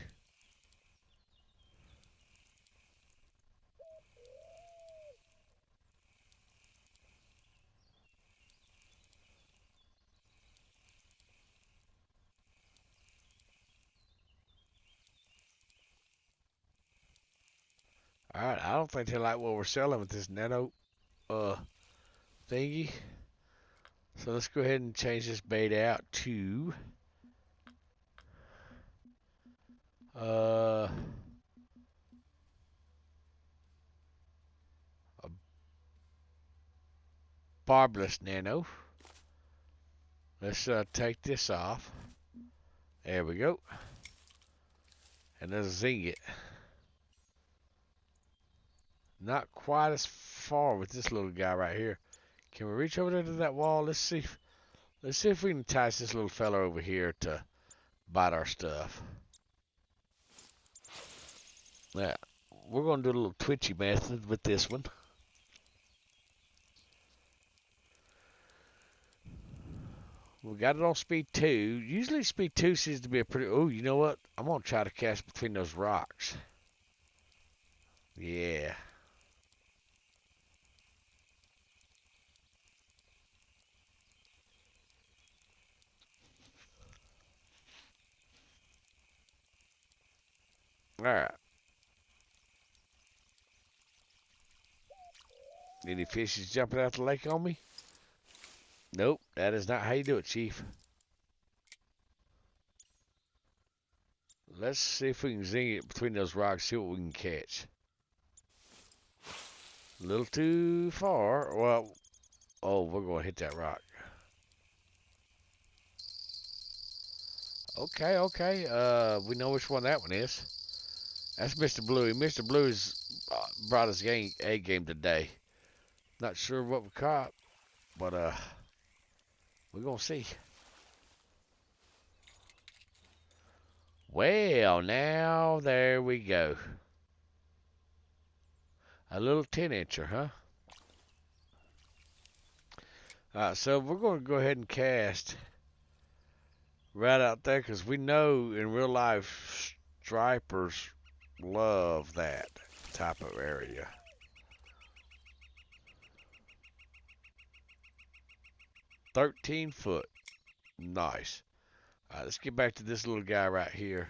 Alright, I don't think they like what we're selling with this nano thingy. So let's go ahead and change this bait out to a barbless nano. Let's take this off. There we go. And let's zing it. Not quite as far with this little guy right here. Can we reach over there to that wall? Let's see if we can entice this little fella over here to bite our stuff. Yeah, we're going to do a little twitchy method with this one. We got it on speed 2. Usually speed 2 seems to be a pretty... Oh, you know what? I'm going to try to cast between those rocks. Yeah. Alright. Any fishes jumping out the lake on me? Nope, that is not how you do it, Chief. Let's see if we can zing it between those rocks, see what we can catch. A little too far. Well, oh, we're going to hit that rock. Okay, okay. We know which one that one is. That's Mr. Bluey. Mr. Bluey's brought his A game today. Not sure what we caught, but we're gonna see. Well, now there we go. A little 10-incher, huh? So we're gonna go ahead and cast right out there because we know in real life stripers love that type of area. 13 foot. Nice. All right, let's get back to this little guy right here.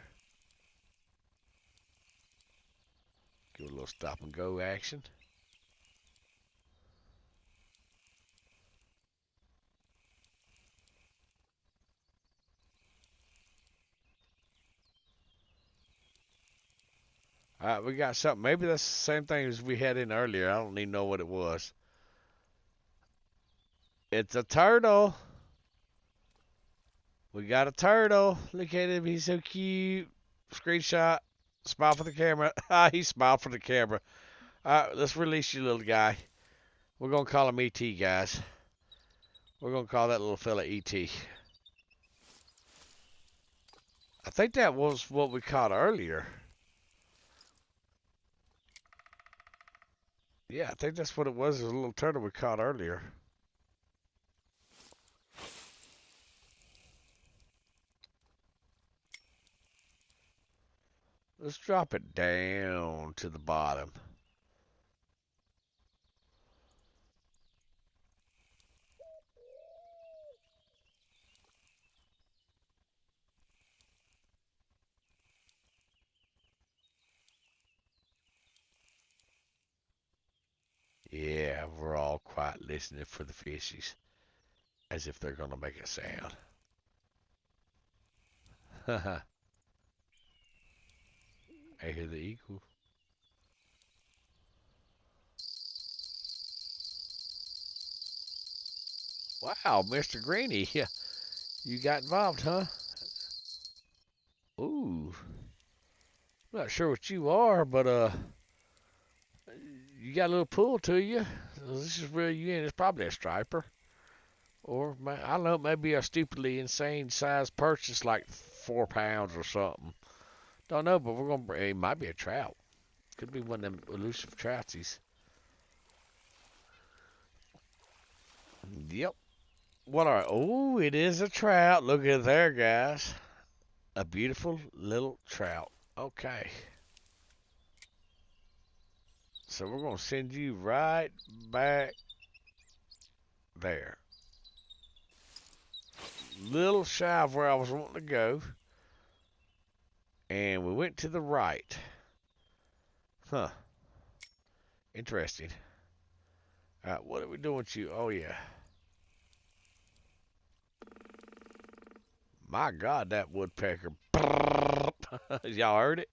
Give it a little stop and go action. All right, we got something. Maybe that's the same thing as we had in earlier. I don't even know what it was. It's a turtle. We got a turtle. Look at him. He's so cute. Screenshot. Smile for the camera. He smiled for the camera. All right, let's release you, little guy. We're going to call him E.T., guys. We're going to call that little fella E.T. I think that was what we caught earlier. Yeah, I think that's what it was. It was a little turtle we caught earlier. Let's drop it down to the bottom. Yeah, we're all quiet listening for the fishies, as if they're going to make a sound. I hear the eagle. Wow, Mr. Greeny, you got involved, huh? Ooh, I'm not sure what you are, but you got a little pull to you. This is where you in. It's probably a striper, or I don't know, maybe a stupidly insane size purchase like 4 pounds or something. Don't know, but we're gonna. It might be a trout. Could be one of them elusive troutsies. Yep. What are? Oh, it is a trout. Look at there, guys. A beautiful little trout. Okay. So we're gonna send you right back there. Little shy of where I was wanting to go. And we went to the right. Huh. Interesting. Alright, what are we doing with you? Oh yeah. My God, that woodpecker. Y'all heard it?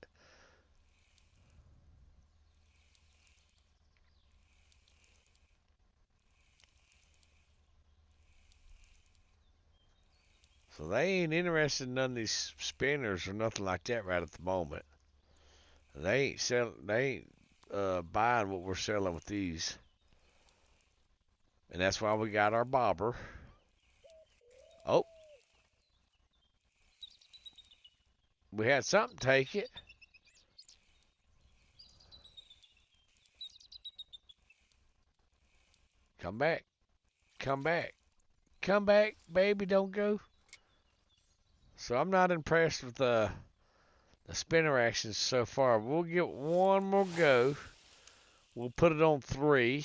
So they ain't interested in none of these spinners or nothing like that right at the moment. They ain't buying what we're selling with these. And that's why we got our bobber. Oh, we had something take it. Come back. Come back. Come back, baby, don't go. So I'm not impressed with the spinner actions so far. We'll get one more go. We'll put it on 3.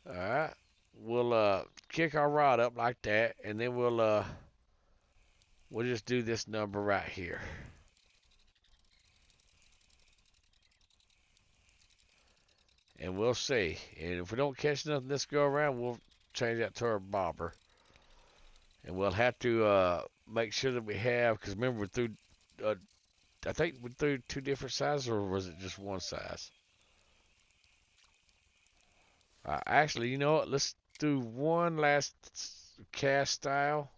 Alright. We'll kick our rod up like that, and then we'll just do this number right here. And we'll see. And if we don't catch nothing this go around, we'll change that to our bobber. And we'll have to make sure that we have, because remember we threw, I think we threw 2 different sizes, or was it just one size? Actually, you know what? Let's do one last cast style.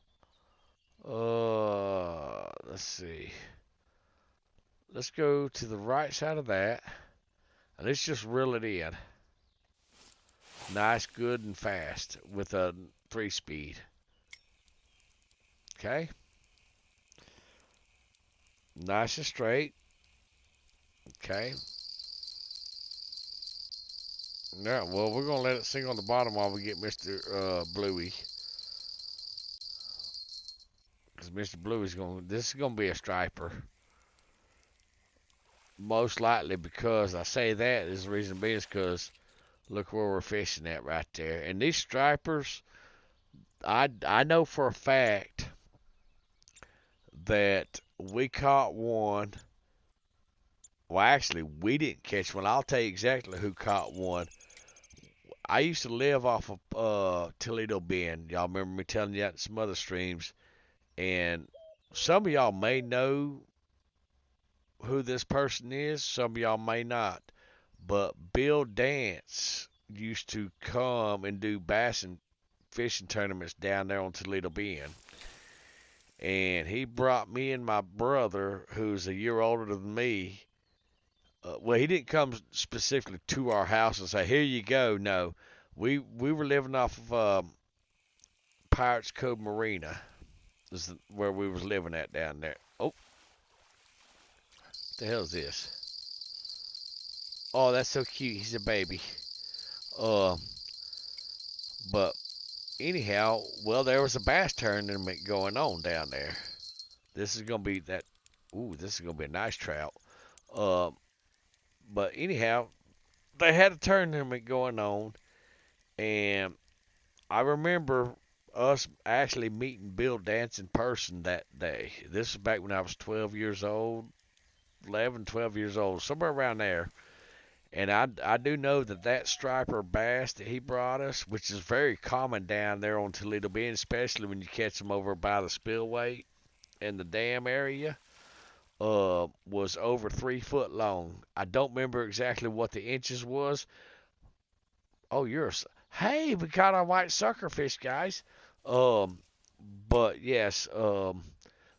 Let's see. Let's go to the right side of that, and let's just reel it in. Nice, good, and fast with a 3-speed. Okay. Nice and straight. Okay. Now, well, we're gonna let it sink on the bottom while we get Mr. Bluey, because Mr. Bluey's gonna. This is gonna be a striper, most likely. Because I say that is the reason being is because look where we're fishing at right there, and these stripers, I know for a fact that we caught one. Well, actually, we didn't catch one. I'll tell you exactly who caught one. I used to live off of Toledo Bend. Y'all remember me telling you that in some other streams. And some of y'all may know who this person is. Some of y'all may not. But Bill Dance used to come and do bass and fishing tournaments down there on Toledo Bend. And he brought me and my brother, who's a year older than me. Well, he didn't come specifically to our house and say, "Here you go." No, we were living off of Pirates Cove Marina. This is where we was living at down there. Oh, what the hell is this? Oh, that's so cute. He's a baby. Uh, but anyhow, well, there was a bass tournament going on down there. This is gonna be that. Ooh, this is gonna be a nice trout. Uh, but anyhow, they had a tournament going on, and I remember us actually meeting Bill Dance in person that day. This was back when I was 12 years old, 11, 12 years old, somewhere around there. And I do know that striper bass that he brought us, which is very common down there on Toledo Bend, especially when you catch them over by the spillway in the dam area, was over 3 foot long. I don't remember exactly what the inches was. Oh, hey, we caught our white suckerfish, guys. Um, but yes,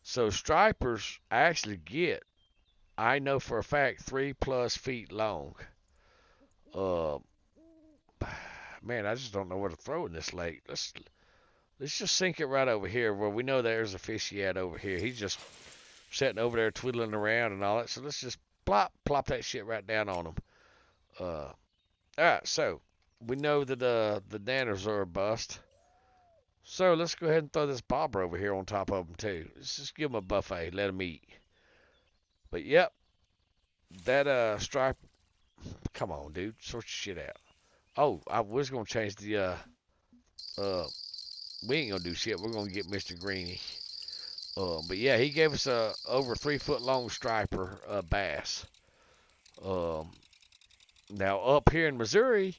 so stripers actually get, I know for a fact, 3+ feet long. Uh, man, I just don't know where to throw in this lake. Let's just sink it right over here where we know there's a fishy at over here. He's just sitting over there twiddling around and all that. So let's just plop that shit right down on him. All right, so we know that the nanners are a bust. So let's go ahead and throw this bobber over here on top of them too. Let's just give them a buffet, let them eat. But yep, that stripe. Come on, dude, sort your shit out. Oh, I was gonna change the we ain't gonna do shit. We're gonna get Mr. Greeny. But yeah, he gave us a over 3 foot long striper bass. Now up here in Missouri,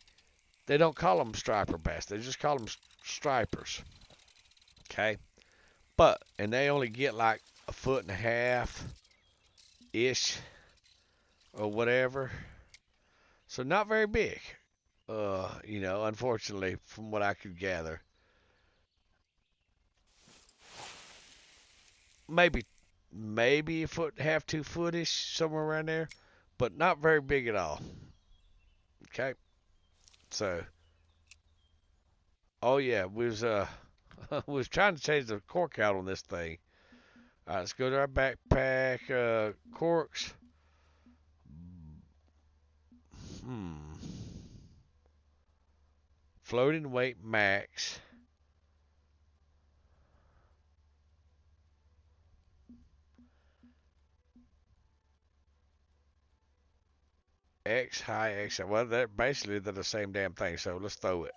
they don't call them striper bass. They just call them stripers. Okay, and they only get like 1.5 foot ish or whatever. So not very big. Unfortunately, from what I could gather. Maybe a foot, half, 2 foot-ish, somewhere around there, but not very big at all. Okay, so, oh yeah, we was we was trying to change the cork out on this thing. All right, let's go to our backpack. Corks. Floating weight max. X high, X. Well, they're the same damn thing. So let's throw it.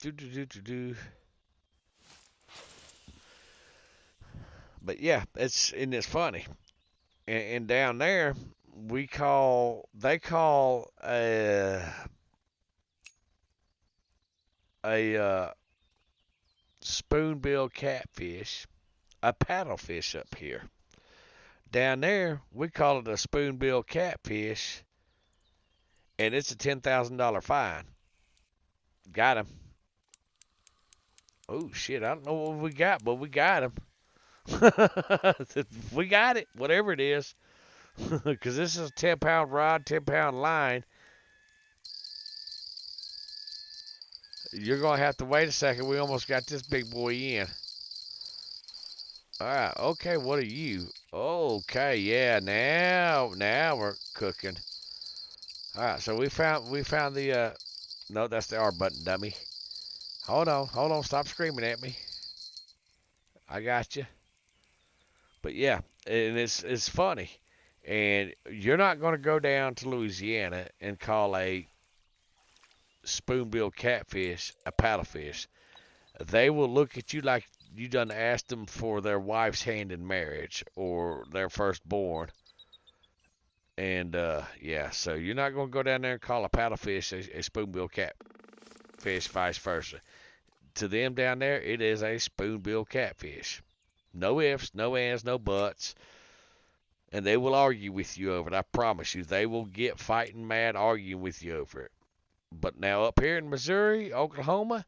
Do. But yeah, it's funny. And down there, they call a spoonbill catfish a paddlefish up here. Down there, we call it a spoonbill catfish, and it's a $10,000 fine. Got him. Oh shit, I don't know what we got, but we got him. We got it, whatever it is. Because this is a 10-pound rod, 10-pound line. You're going to have to wait a second. We almost got this big boy in. All right, okay, what are you? Okay, yeah, now we're cooking. All right, so we found the no, that's the R button, dummy. Hold on, stop screaming at me. I got you. But yeah, and it's funny. And you're not going to go down to Louisiana and call a spoonbill catfish a paddlefish. They will look at you like you done asked them for their wife's hand in marriage or their firstborn. And yeah, so you're not going to go down there and call a paddlefish a spoonbill catfish, vice versa. To them down there, it is a spoonbill catfish. No ifs, no ands, no buts. And they will argue with you over it. I promise you, they will get fighting mad arguing with you over it. But now up here in Missouri, Oklahoma,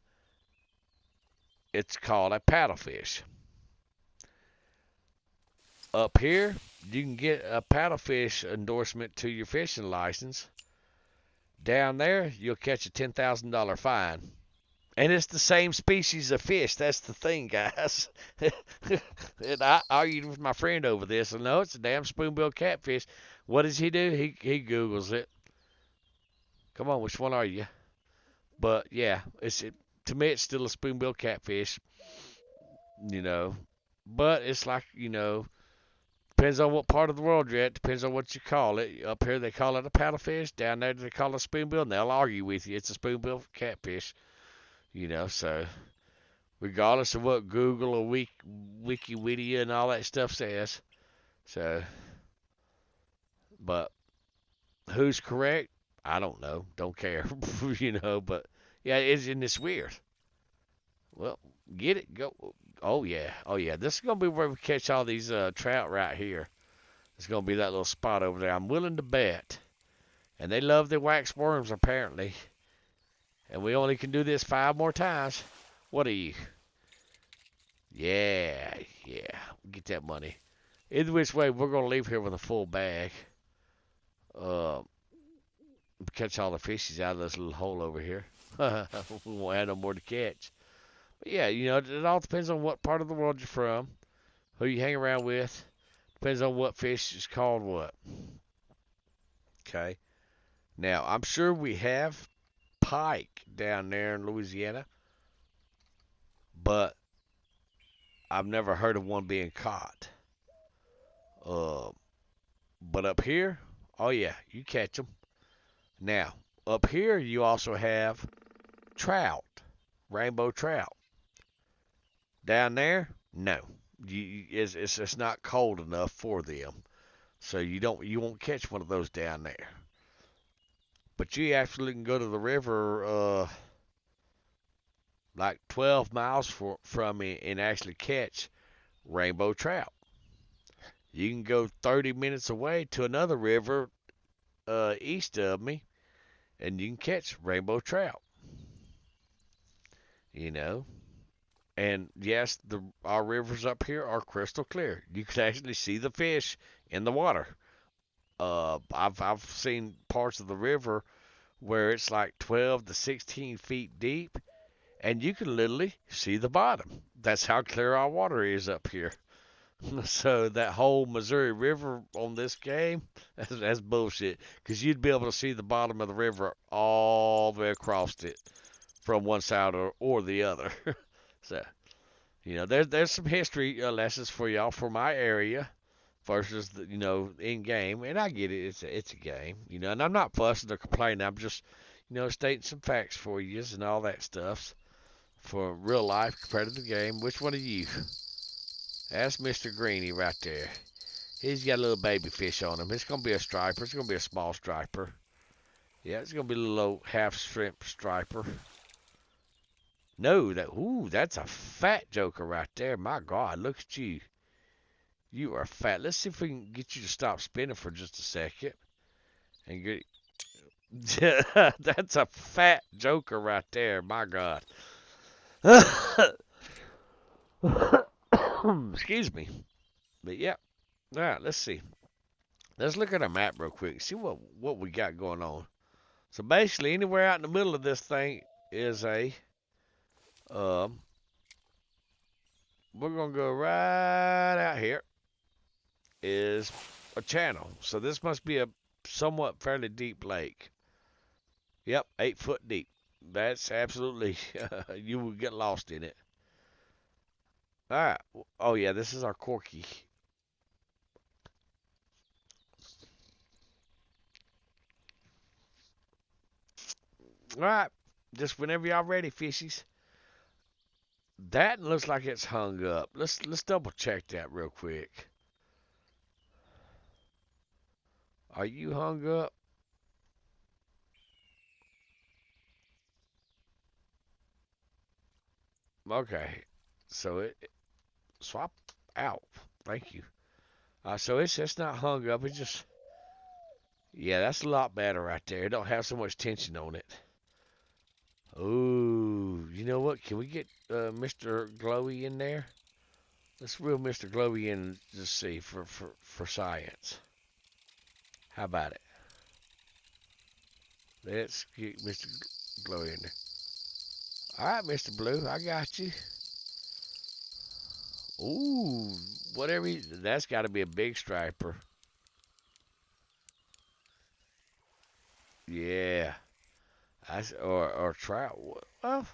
it's called a paddlefish. Up here, you can get a paddlefish endorsement to your fishing license. Down there, you'll catch a $10,000 fine. And it's the same species of fish. That's the thing, guys. And I argued with my friend over this. And no, it's a damn spoonbill catfish. What does he do? He Googles it. Come on, which one are you? But yeah, to me it's still a spoonbill catfish, you know. But it's like, depends on what part of the world you're at, depends on what you call it. Up here they call it a paddlefish, down there they call it a spoonbill, and they'll argue with you. It's a spoonbill catfish, so regardless of what Google or Wikipedia and all that stuff says. So, but who's correct? I don't know. Don't care, but yeah, isn't this weird? Well, get it, go. Oh yeah. This is gonna be where we catch all these trout right here. It's gonna be that little spot over there. I'm willing to bet, and they love their wax worms apparently. And we only can do this 5 more times. What are you? Yeah. Get that money. Either which way, we're gonna leave here with a full bag. Uh, Catch all the fishies out of this little hole over here. We won't have no more to catch. But yeah, it all depends on what part of the world you're from, who you hang around with. Depends on what fish is called what. Okay. Now, I'm sure we have pike down there in Louisiana, but I've never heard of one being caught. But up here, oh yeah, you catch them. Now, up here you also have trout, rainbow trout. Down there, no, it's not cold enough for them, so you won't catch one of those down there. But you actually can go to the river, like 12 miles from me, and actually catch rainbow trout. You can go 30 minutes away to another river east of me, and you can catch rainbow trout. And yes, our rivers up here are crystal clear. You can actually see the fish in the water. I've seen parts of the river where it's like 12 to 16 feet deep, and you can literally see the bottom. That's how clear our water is up here. So that whole Missouri River on this game, that's bullshit. Because you'd be able to see the bottom of the river all the way across it from one side or the other. So, there's some history lessons for y'all for my area versus the, in game. And I get it, it's a game, and I'm not fussing or complaining. I'm just, stating some facts for you and all that stuff for real life compared to the game. Which one of you? That's Mr. Greeny right there. He's got a little baby fish on him. It's going to be a striper. It's going to be a small striper. Yeah, it's going to be a little old half shrimp striper. No, that's a fat joker right there. My God, look at you. You are fat. Let's see if we can get you to stop spinning for just a second. And get. That's a fat joker right there. My God. Excuse me. But yeah. All right, let's see. Let's look at our map real quick. See what we got going on. So basically, anywhere out in the middle of this thing is a. Um, we're gonna go right out here. Is a channel. So this must be a somewhat fairly deep lake. Yep, 8 foot deep. That's absolutely. You will get lost in it. All right. Oh yeah, this is our Corky. All right. Just whenever y'all ready, fishies. That looks like it's hung up. Let's double check that real quick. Are you hung up? Okay. So it swap out. Thank you. So it's just not hung up. It's just yeah, that's a lot better right there. It don't have so much tension on it. Oh, you know what? Can we get Mr. Glowy in there? Let's reel Mr. Glowy in and just see for science. How about it? Let's get Mr. Glowy in there. All right, Mr. Blue, I got you. Ooh, whatever. That's got to be a big striper. Yeah, or trout. Well,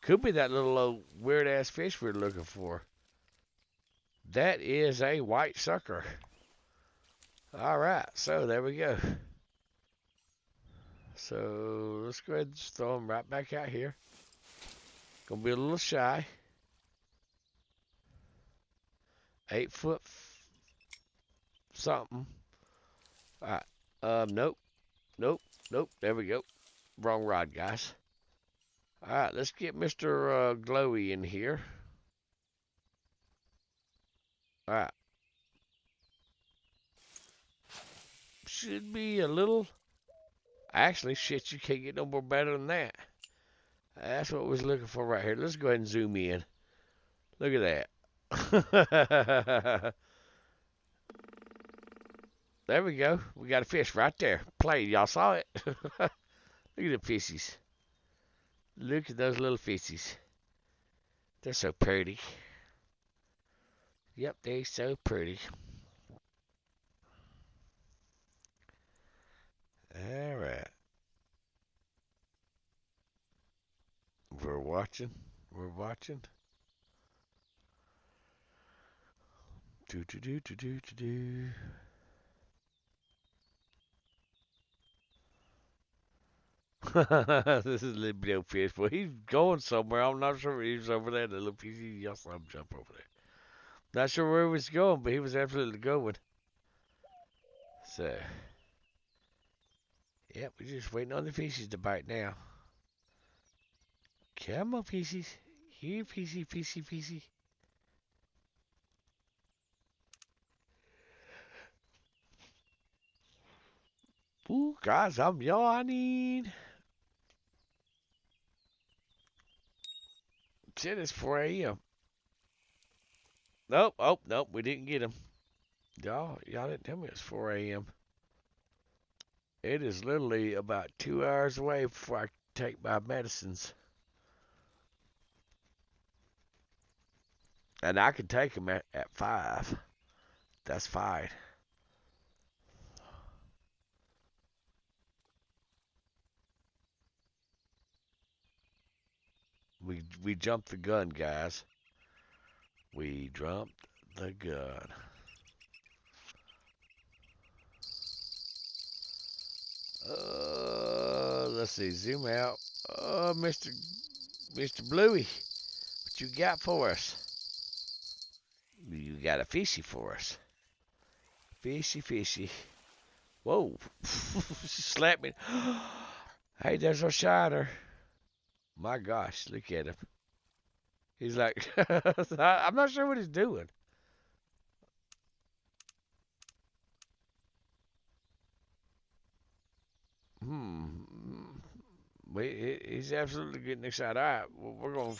could be that little old weird ass fish we're looking for. That is a white sucker. All right, so there we go. So let's go ahead and just throw him right back out here. Gonna be a little shy. 8 foot something. All right. Nope, nope, nope. There we go. Wrong rod, guys. All right, let's get Mr. Glowy in here. All right. Should be a little. Actually, shit, you can't get no more better than that. That's what we was looking for right here. Let's go ahead and zoom in. Look at that. There we go. We got a fish right there. Play. Y'all saw it? Look at the fishies. Look at those little fishies. They're so pretty. Yep, they're so pretty. All right. We're watching. We're watching. Do do do do do do do. This is little bit fish. Well, he's going somewhere. I'm not sure he was over there. The little piece. Y'all saw him jump over there. Not sure where he was going, but he was absolutely going. So, yep, we're just waiting on the fishes to bite now. Come on, fishes. Here, fishy, fishy, fishy. Ooh, guys, I'm yawning. Shit, it's 4 a.m. Nope, oh, nope, we didn't get him. Y'all didn't tell me it's 4 a.m. It is literally about 2 hours away before I take my medicines. And I can take them at 5. That's fine. We jumped the gun, guys. We jumped the gun. Let's see. Zoom out. Mr. Bluey, what you got for us? You got a fishy for us. Fishy, fishy. Whoa. She slapped me. Hey, there's our shiner. My gosh, look at him. He's like, I'm not sure what he's doing. Hmm. He's absolutely getting excited. All right, we're going.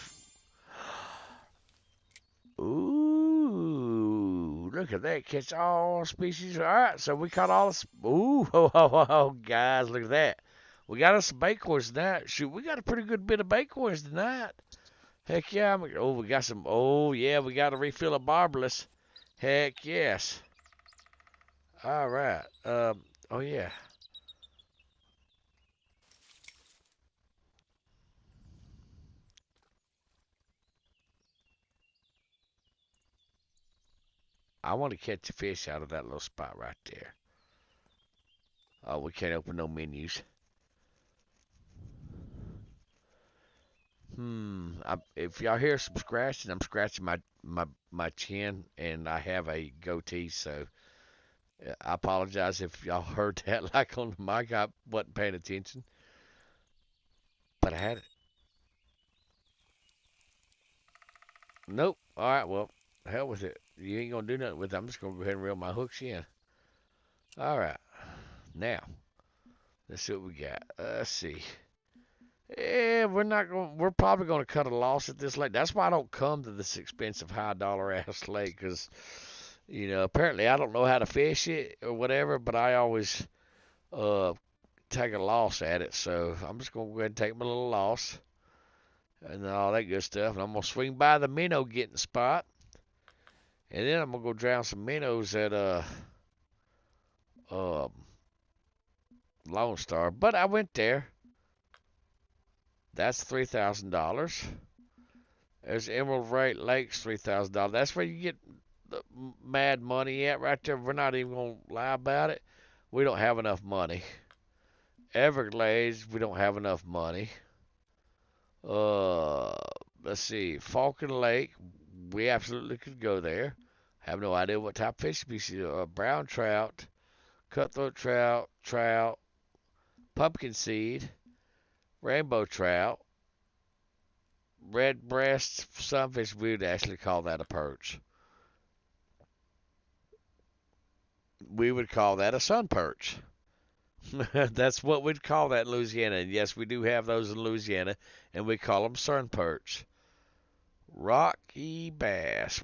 Look at that. Catch all species. All right, so we caught all the. Ooh, ho, ho, ho, ho, guys, look at that. We got us some baitcoins tonight. Shoot, we got a pretty good bit of baitcoins tonight. Heck yeah. Oh, we got some. Oh, yeah, we got a refill of barbless. Heck yes. All right. Oh, yeah. I want to catch a fish out of that little spot right there. Oh, we can't open no menus. If y'all hear some scratching, I'm scratching my chin, and I have a goatee, so I apologize if y'all heard that like on the mic. I wasn't paying attention, but I had it. Nope. All right, well, hell with it. You ain't gonna do nothing with it. I'm just gonna go ahead and reel my hooks in. All right, now let's see what we got. Let's see. Yeah, we're not going. We're probably going to cut a loss at this lake. That's why I don't come to this expensive high dollar ass lake, because apparently I don't know how to fish it or whatever. But I always uh take a loss at it, so I'm just going to go ahead and take my little loss and all that good stuff. And I'm going to swing by the minnow getting spot, and then I'm going to go drown some minnows at uh Lone Star. But I went there. That's $3,000. There's Emerald Lakes, $3,000. That's where you get the mad money at right there. We're not even going to lie about it. We don't have enough money. Everglades, we don't have enough money. Let's see. Falcon Lake, we absolutely could go there. Have no idea what type of fish species. Brown trout, cutthroat trout, pumpkin seed, rainbow trout, red breast sunfish. We would actually call that a perch. We would call that a sun perch. That's what we'd call that in Louisiana. And yes, we do have those in Louisiana, and we call them sun perch. Rock bass.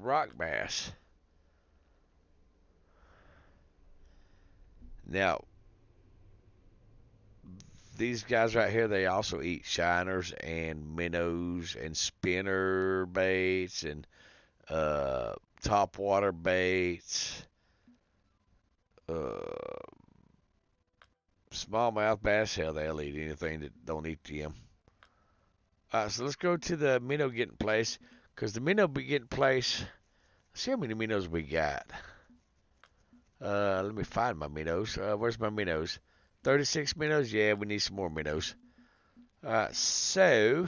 Now, these guys right here, they also eat shiners and minnows and spinner baits and topwater baits, smallmouth bass. Hell, they'll eat anything that don't eat them. Alright, so let's go to the minnow getting place, because the minnow getting place, let's see how many minnows we got. Let me find my minnows. Where's my minnows? 36 minnows? Yeah, we need some more minnows. Alright, so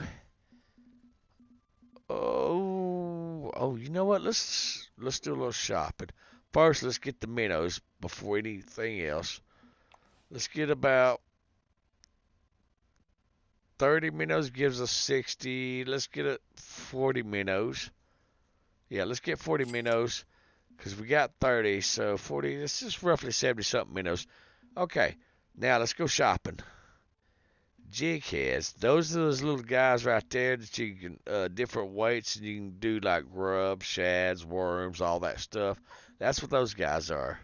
you know what? Let's do a little shopping. First, let's get the minnows before anything else. Let's get about 30 minnows gives us 60. Let's get 40 minnows. Yeah, let's get 40 minnows, because we got 30, so 40, this is roughly 70-something minnows. Okay, now let's go shopping. Jig heads. Those are those little guys right there that you can, different weights, and you can do like grubs, shads, worms, all that stuff. That's what those guys are.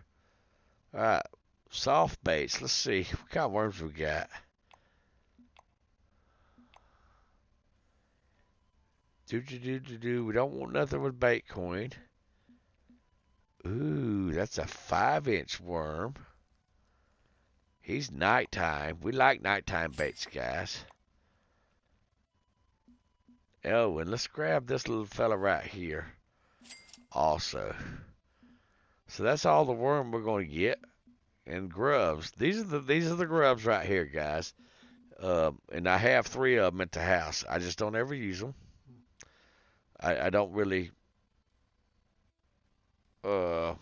Alright, soft baits. Let's see. What kind of worms we got? We don't want nothing with bait coin. Ooh, that's a 5-inch worm. He's nighttime. We like nighttime baits, guys. Oh, and let's grab this little fella right here also. So that's all the worm we're going to get. And grubs. These are the grubs right here, guys. And I have 3 of them at the house. I just don't ever use them. I don't really I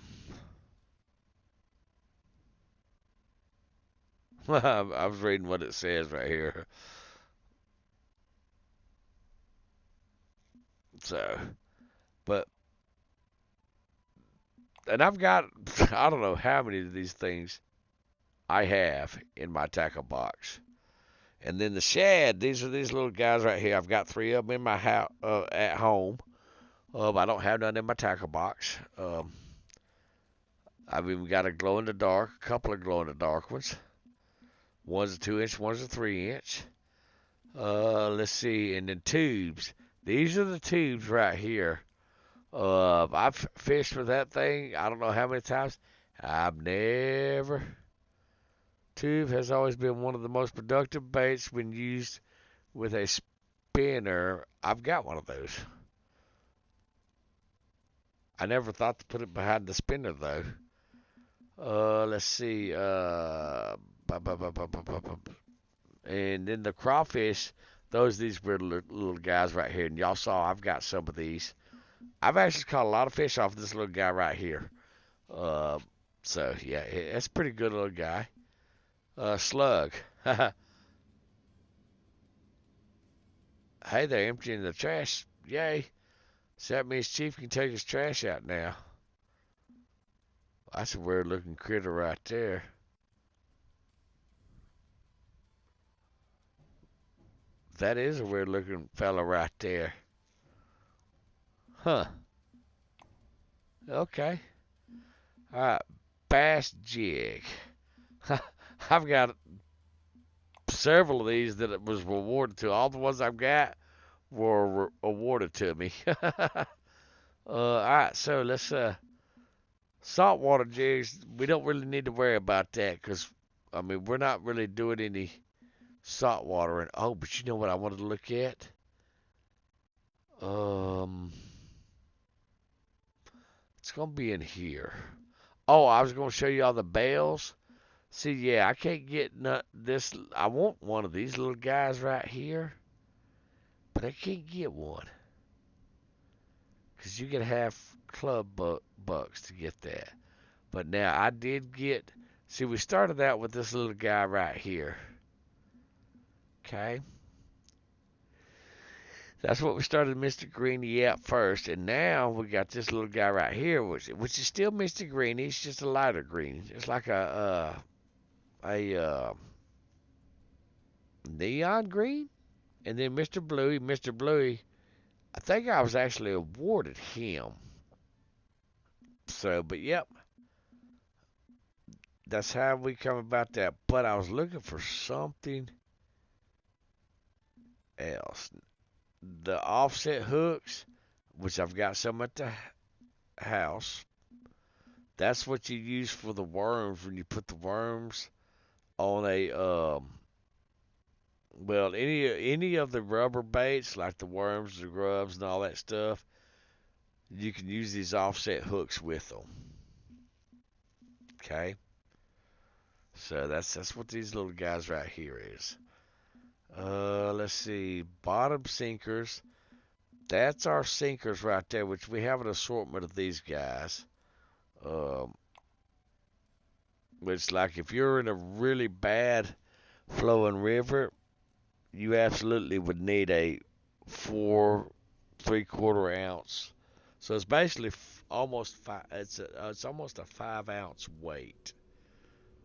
was reading what it says right here. So, but, and I've got, I don't know how many of these things I have in my tackle box. And then the shad, these are these little guys right here. I've got 3 of them in my house, at home. I don't have none in my tackle box. I've even got a glow in the dark, a couple of glow in the dark ones. One's a 2-inch, one's a 3-inch. Let's see, and then tubes. These are the tubes right here. I've fished with that thing, I don't know how many times. Tube has always been one of the most productive baits when used with a spinner. I've got one of those. I never thought to put it behind the spinner though. Let's see. And then the crawfish, these weird little guys right here. And y'all saw I've got some of these. I've actually caught a lot of fish off this little guy right here. So yeah, that's a pretty good little guy. Slug. Hey, they're emptying the trash. Yay. So that means Chief can take his trash out now. That's a weird looking critter right there. That is a weird looking fella right there. Huh. Okay. Alright. Bass jig. I've got several of these that it was rewarded to. All the ones I've got were awarded to me. Alright, so let's saltwater jigs, we don't really need to worry about that because I mean we're not really doing any saltwater. And oh, but you know what I wanted to look at? It's gonna be in here. Oh, I was gonna show you all the bales. See, yeah, I can't get this. I want one of these little guys right here, but I can't get one because you can have club bucks to get that. But now I did get. See, we started out with this little guy right here. Okay. That's what we started Mr. Greenie at first, and now we got this little guy right here, which is still Mr. Greenie. It's just a lighter green. It's like a neon green. And then Mr. Bluey, I think I was actually awarded him. So, but yep, that's how we come about that. But I was looking for something else. The offset hooks, which I've got some at the house. That's what you use for the worms when you put the worms on a well, any of the rubber baits like the worms, the grubs, and all that stuff. You can use these offset hooks with them. Okay, so that's what these little guys right here is. Let's see, bottom sinkers. That's our sinkers right there, which we have an assortment of these guys. Which, like, if you're in a really bad flowing river, you absolutely would need a 4 3/4 ounce. So it's basically almost five. It's almost a 5-ounce weight.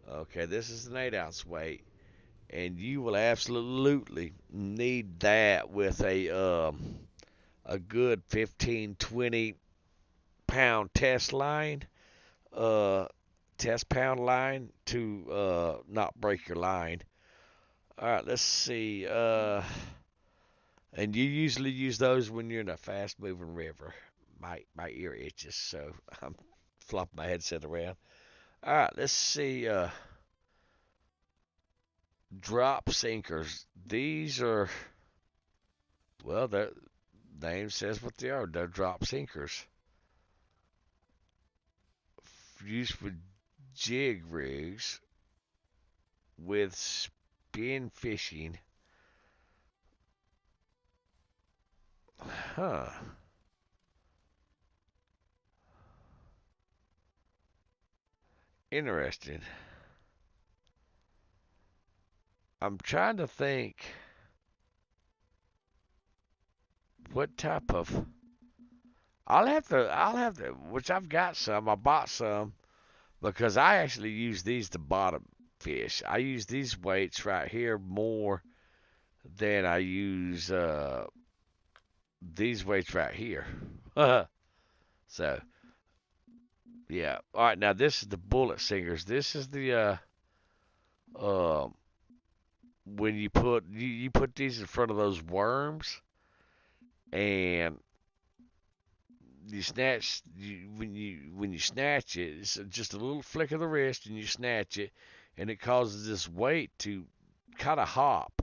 Okay, this is an 8-ounce weight, and you will absolutely need that with a good 15-20 pound test line, test pound line to not break your line. All right, let's see. And you usually use those when you're in a fast-moving river. My ear itches, so I'm flopping my headset around. All right, let's see. Drop sinkers. These are, well, their name says what they are. They're drop sinkers. Used for jig rigs with spin fishing. Huh. Interesting. I'm trying to think what type of. I'll have to, which I've got some. I bought some because I actually use these to bottom fish. I use these weights right here more than I use these weights right here. So Yeah. All right. Now this is the bullet singers. This is the uh when you put these in front of those worms and when you snatch it, it's just a little flick of the wrist and you snatch it, and it causes this weight to kind of hop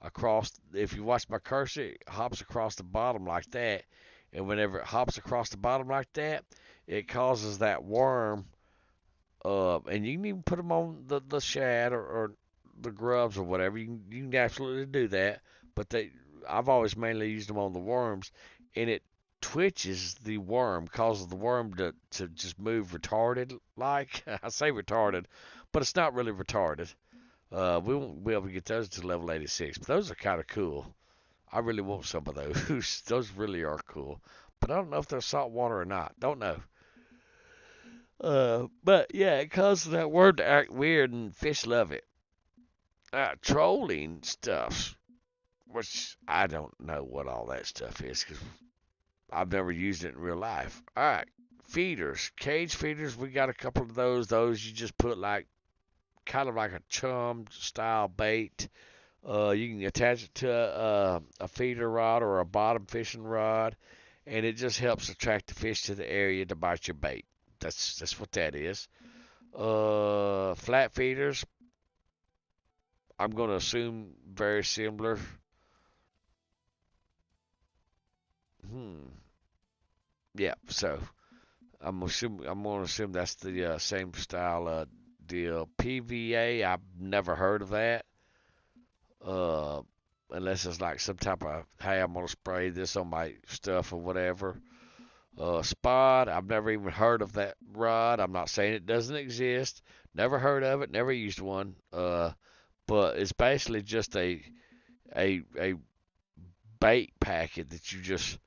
across. If you watch my cursor, it hops across the bottom like that, and whenever it hops across the bottom like that, it causes that worm. And you can even put them on the shad or the grubs or whatever. You can absolutely do that, but I've always mainly used them on the worms, and it twitches the worm, causes the worm to just move retarded. Like I say retarded, but it's not really retarded. We won't be able to get those to level 86, but those are kind of cool. I really want some of those. Those really are cool, but I don't know if they're salt water or not. Don't know. But yeah, it causes that worm to act weird, and fish love it. Trolling stuff, which I don't know what all that stuff is because I've never used it in real life. All right, feeders, cage feeders. We got a couple of those. Those you just put like kind of like a chum style bait. You can attach it to a feeder rod or a bottom fishing rod, and it just helps attract the fish to the area to bite your bait. That's what that is. Flat feeders. I'm gonna assume very similar. Hmm. Yeah. So I'm gonna assume that's the same style deal. PVA. I've never heard of that. Uh, Unless it's like some type of, hey, I'm gonna spray this on my stuff or whatever. Spot. I've never even heard of that rod. I'm not saying it doesn't exist. Never heard of it. Never used one. But it's basically just a bait packet that you just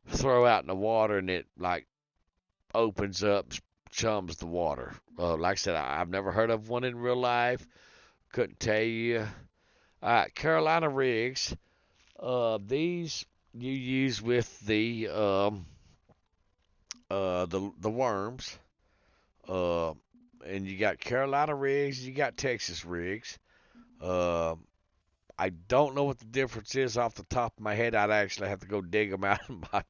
throw out in the water and it like opens up, chums the water. Like I said, I've never heard of one in real life. Couldn't tell you. Carolina rigs. These you use with the worms. Uh, and you got Carolina rigs, you got Texas rigs. Uh, I don't know what the difference is off the top of my head. I'd actually have to go dig them out in my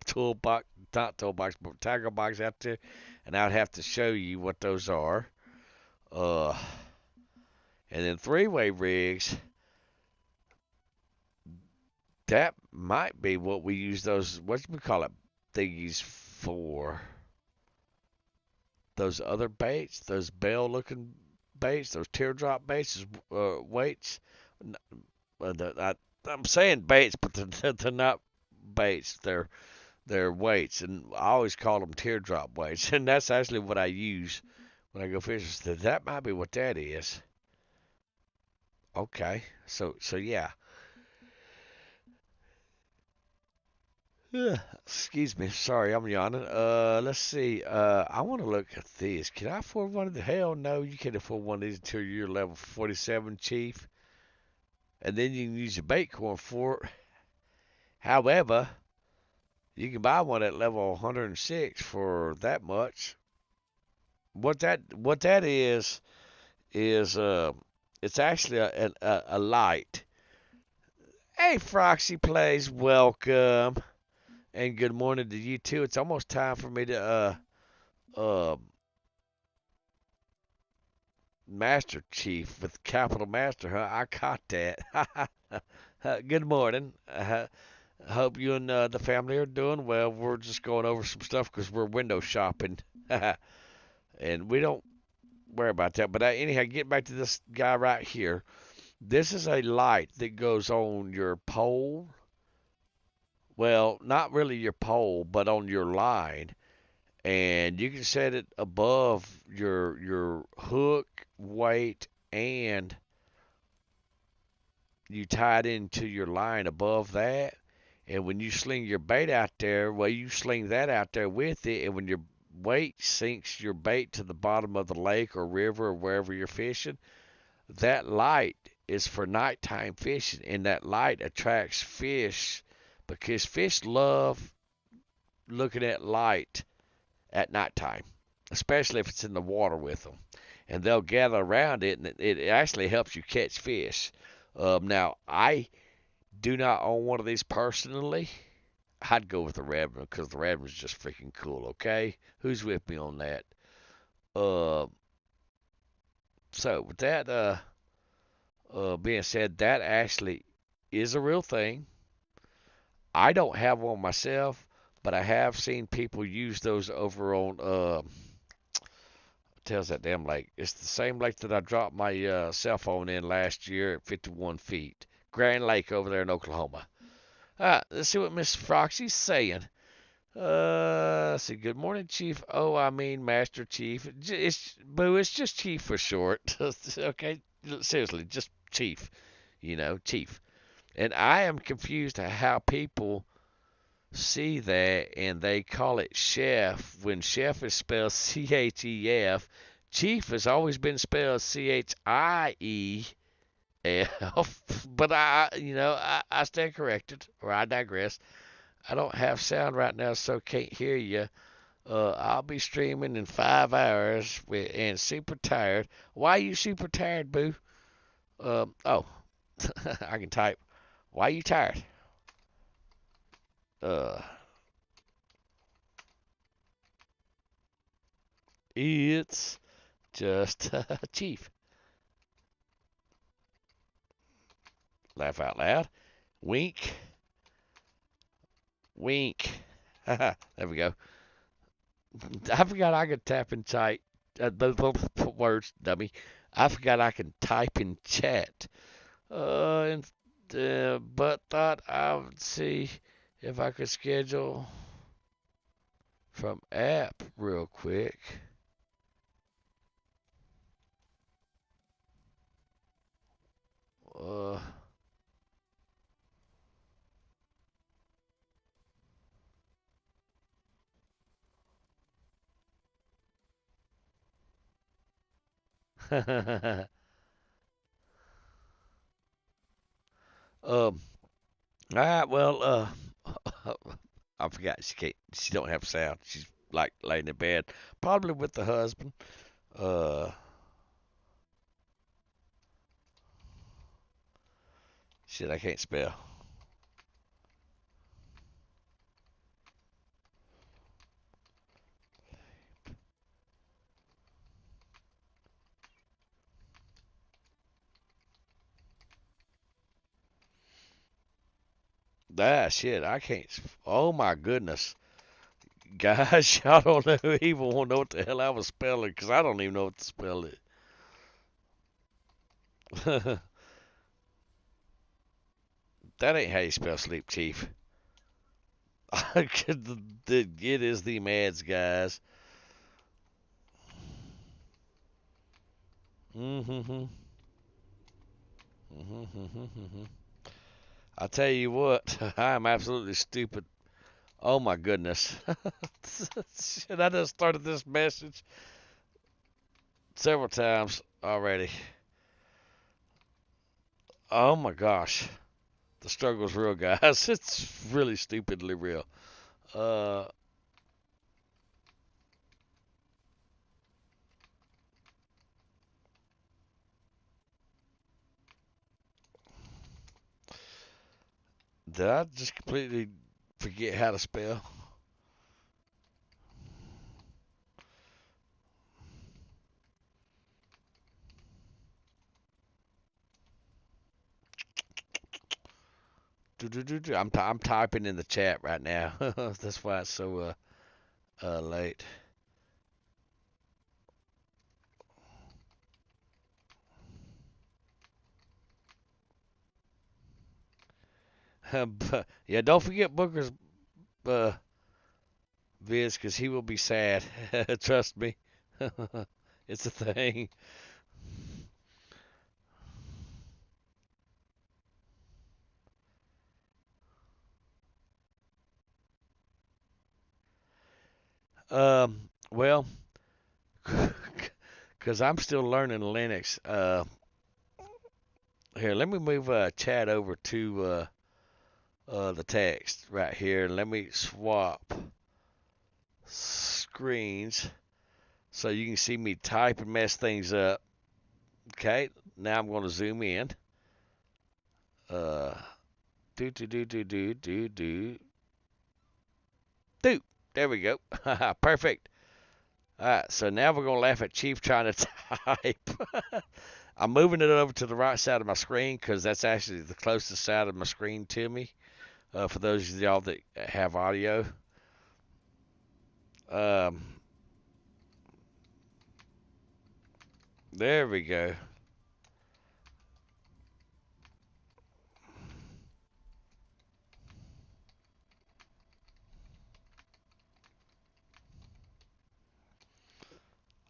toolbox, not toolbox, but tackle box out there, and I'd have to show you what those are. Uh, and then three-way rigs, that might be what we use those, what do we call it, thingies for. Those other baits, those bell-looking baits, those teardrop baits, weights. I'm saying baits, but they're not baits. They're weights, and I always call them teardrop weights, and that's actually what I use when I go fishing. So that might be what that is. Okay, so yeah. Excuse me, sorry, I'm yawning. Let's see. I want to look at these. Can I afford one of the? Hell no, you can't afford one of these until you're level 47, Chief. And then you can use your bait corn for it. However, you can buy one at level 106 for that much. What that is it's actually a light. Hey, Froxy Plays, welcome and good morning to you too. It's almost time for me to uh Master Chief with Capital Master, huh? I caught that. Good morning. Hope you and the family are doing well. We're just going over some stuff because we're window shopping. And we don't worry about that. But anyhow, get back to this guy right here. This is a light that goes on your pole. Well, not really your pole, but on your line. And you can set it above your hook weight, and you tie it into your line above that. And when you sling your bait out there, well, you sling that out there with it, and when your weight sinks your bait to the bottom of the lake or river or wherever you're fishing, that light is for nighttime fishing, and that light attracts fish because fish love looking at light at nighttime. especially if it's in the water with them. And they'll gather around it, and it actually helps you catch fish. Now, I do not own one of these personally. I'd go with the Ravener because the Ravener's just freaking cool, okay? Who's with me on that? Uh, so, with that being said, that actually is a real thing. I don't have one myself, but I have seen people use those over on tells that damn lake. It's the same lake that I dropped my cell phone in last year at 51 feet. Grand Lake over there in Oklahoma. Let's see what Miss Foxy's saying. Let's see. Good morning, Chief. Oh, I mean Master Chief. It's just Chief for short. Okay, seriously, just Chief. Chief. And I am confused at how people see that and they call it chef when chef is spelled Chef. Chief has always been spelled Chief. But I stand corrected, or I digress. I don't have sound right now, so can't hear you. I'll be streaming in 5 hours and super tired. Why are you super tired, boo? Oh, I can type. Why are you tired? Uh, it's just Chief. Laugh out loud. Wink. Wink. There we go. I forgot I could tap and type. Those words, dummy. I forgot I can type in chat. But thought I would see if I could schedule from app real quick. Uh, all right, well, I forgot she don't have sound. She's like laying in bed, probably with the husband. Uh, Shit, I can't spell. Shit, I can't. Oh my goodness. Guys, y'all don't know, even won't know what the hell I was spelling because I don't even know what to spell it. That ain't how you spell sleep, Chief. It is the Mads, guys. Mm-hmm. Mm-hmm. I tell you what, I am absolutely stupid. Oh my goodness. Shit, I just started this message several times already. Oh my gosh. The struggle's real, guys. It's really stupidly real. Uh, did I just completely forget how to spell? I'm typing in the chat right now. That's why it's so late. Yeah, don't forget Booker's uh, Viz, because he will be sad. Trust me, it's a thing. Well, because I'm still learning Linux. Here, let me move chat over to the text right here. Let me swap screens So you can see me type and mess things up. Okay, now I'm going to zoom in. Uh, do. There we go. Perfect. All right, so now we're going to laugh at Chief trying to type. I'm moving it over to the right side of my screen because that's actually the closest side of my screen to me. For those of y'all that have audio. Um, there we go.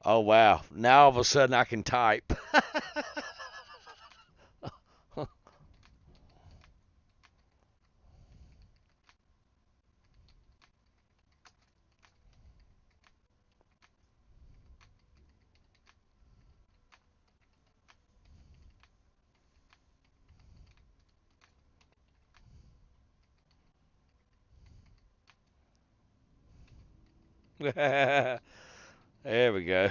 Oh wow! Now all of a sudden I can type. There we go.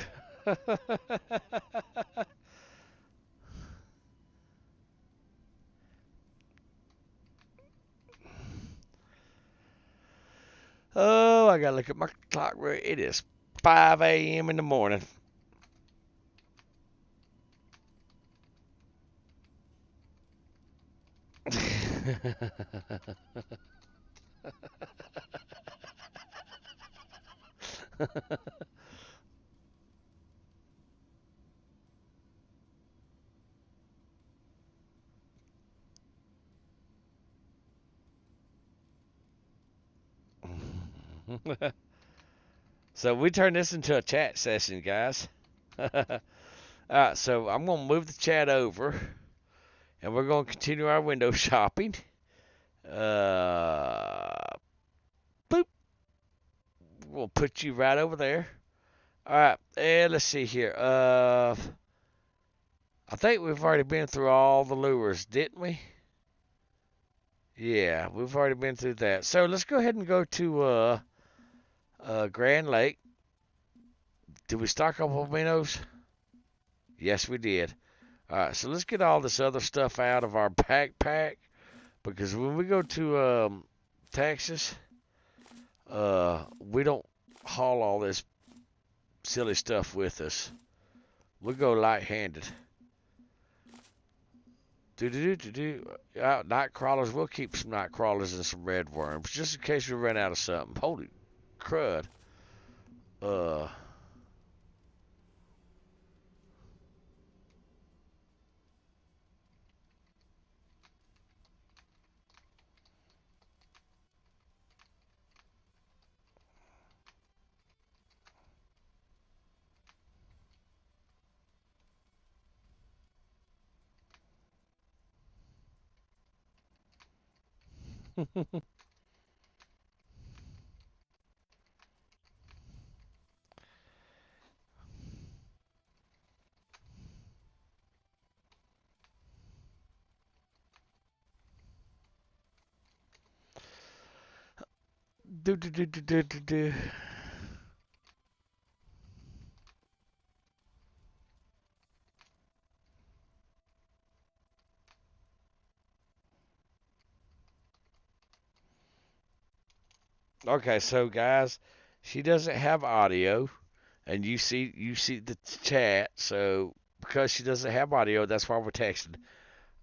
Oh, I gotta look at my clock. It is 5 a.m. in the morning. So we turn this into a chat session, guys. Alright, so I'm gonna move the chat over, and we're gonna continue our window shopping. Boop. We'll put you right over there. Alright, and let's see here. I think we've already been through all the lures, didn't we? Yeah, we've already been through that. So let's go ahead and go to Grand Lake. Did we stock up on minnows? Yes, we did. All right, so let's get all this other stuff out of our backpack because when we go to Texas, we don't haul all this silly stuff with us. We go light-handed. Night crawlers. We'll keep some night crawlers and some red worms just in case we run out of something. Holy crud. Uh. do. Okay, so guys, she doesn't have audio, and you see the chat. So because she doesn't have audio, that's why we're texting.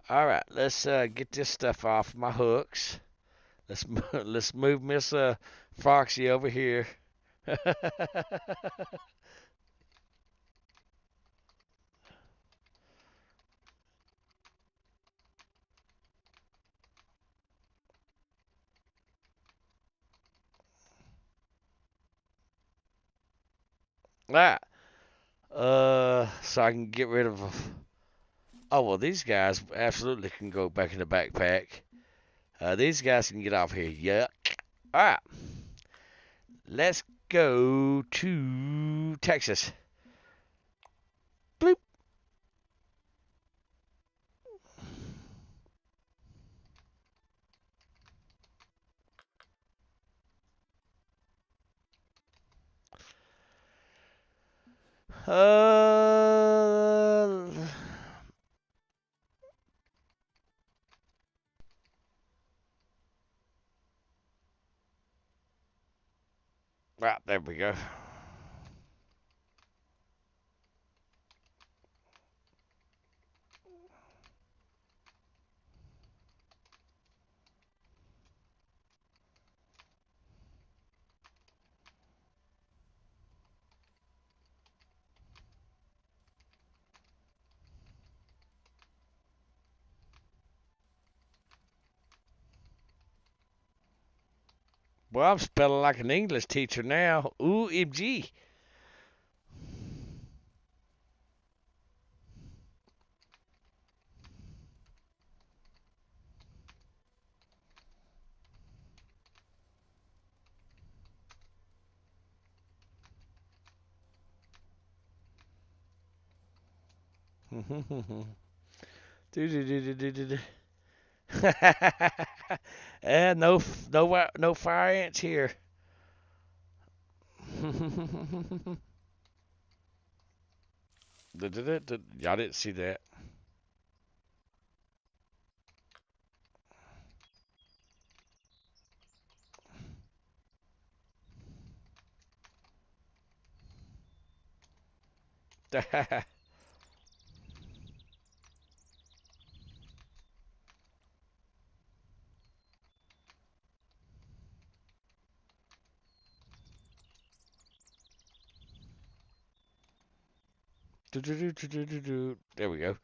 All right, let's get this stuff off my hooks. Let's move Miss Foxy over here. Ah, so I can get rid of. Oh well, these guys absolutely can go back in the backpack. These guys can get off here. Yuck. All right, let's go to Texas. Bloop. Uh, right, there we go. Well, I'm spelling like an English teacher now. OMG. No fire ants here. Y'all didn't see that. There we go.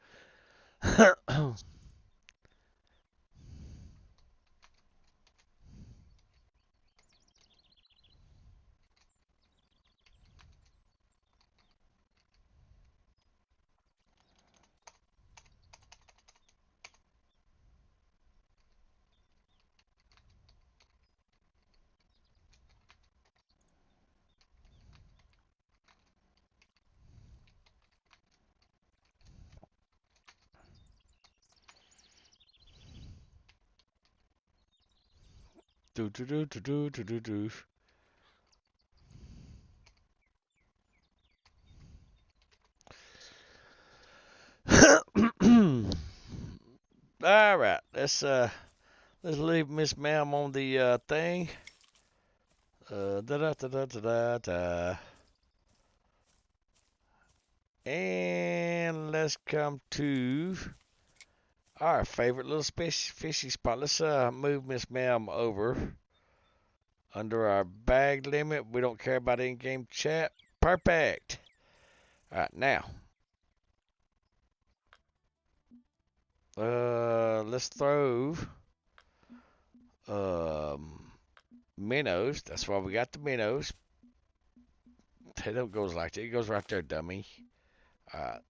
do do do do do do do do. All right, let's leave Miss Ma'am on the thing. Da da da da da da. And let's come to our favorite little fishy spot. Let's move Miss Ma'am over under our bag limit. We don't care about in-game chat. Perfect. All right, now let's throw um minnows. That's why we got the minnows. It don't goes like that. It goes right there, dummy. All right,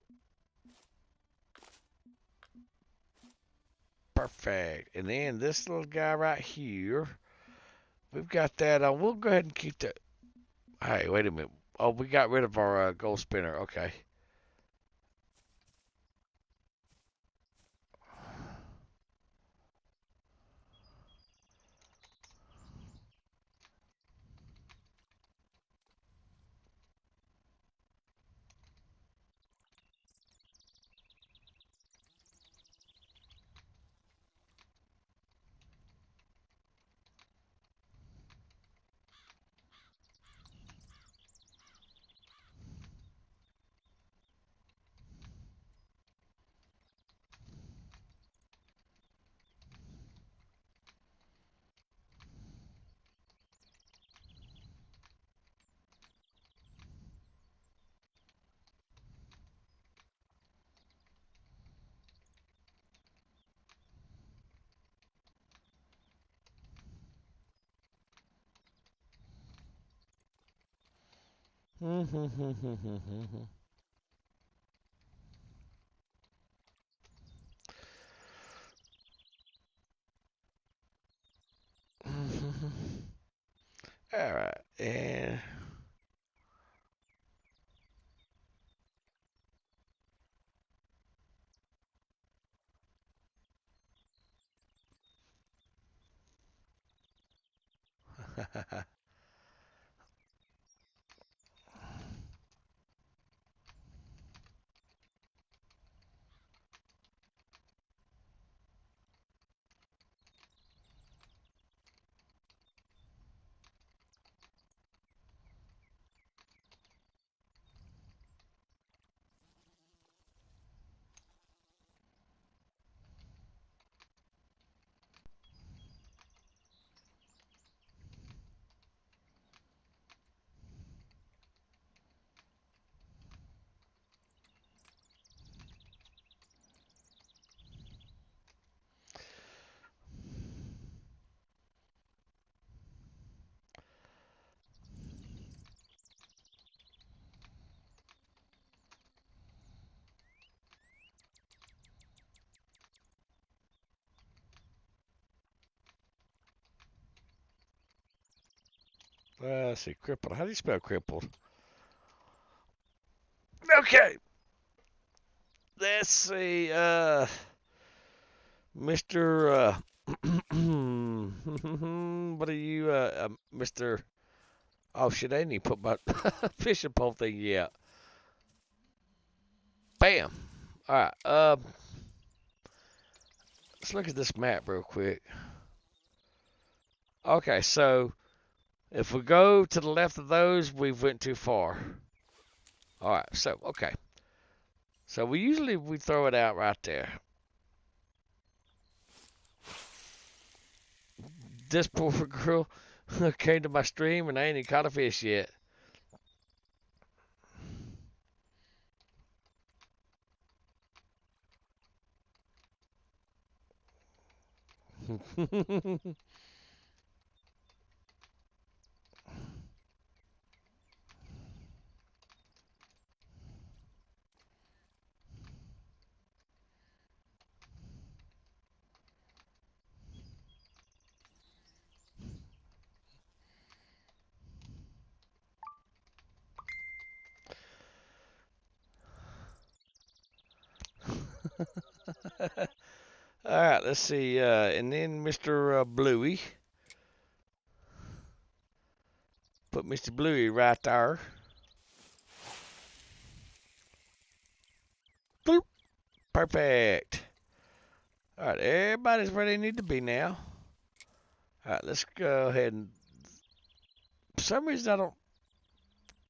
perfect. And then this little guy right here, we've got that on. We'll go ahead and keep that. Hey, wait a minute. Oh, we got rid of our gold spinner. Okay. All right, and Let's see, crippled. How do you spell crippled? Okay. Let's see, Mr. What are you, Mr. Oh shit, I didn't even put my fishing pole thing yet. Bam. Alright, let's look at this map real quick. Okay, so if we go to the left of those, we've went too far. Alright, so, okay. So we throw it out right there. This poor girl came to my stream and I ain't even caught a fish yet. Alright, let's see. And then Mr. Bluey. Put Mr. Bluey right there. Boop. Perfect. Alright, everybody's where they need to be now. Alright, let's go ahead and... For some reason I don't...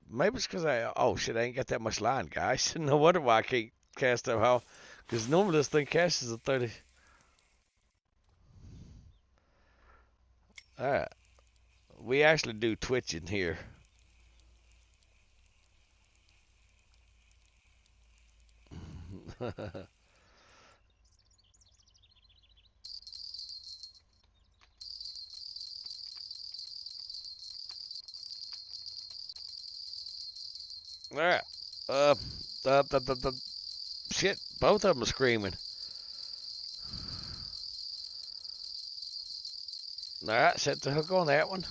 Maybe it's because oh shit, I ain't got that much line, guys. No wonder why I can't cast that how. Because normally this thing casts a 30. Alright. We actually do twitching here. Alright. Shit, both of them are screaming. Alright, set the hook on that one.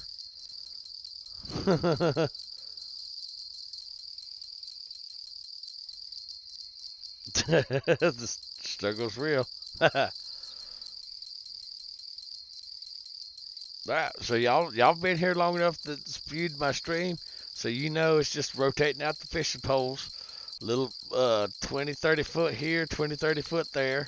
The struggle's real. Alright, so y'all been here long enough to viewed my stream, so you know it's just rotating out the fishing poles. Little 20, 30 foot here, 20, 30 foot there.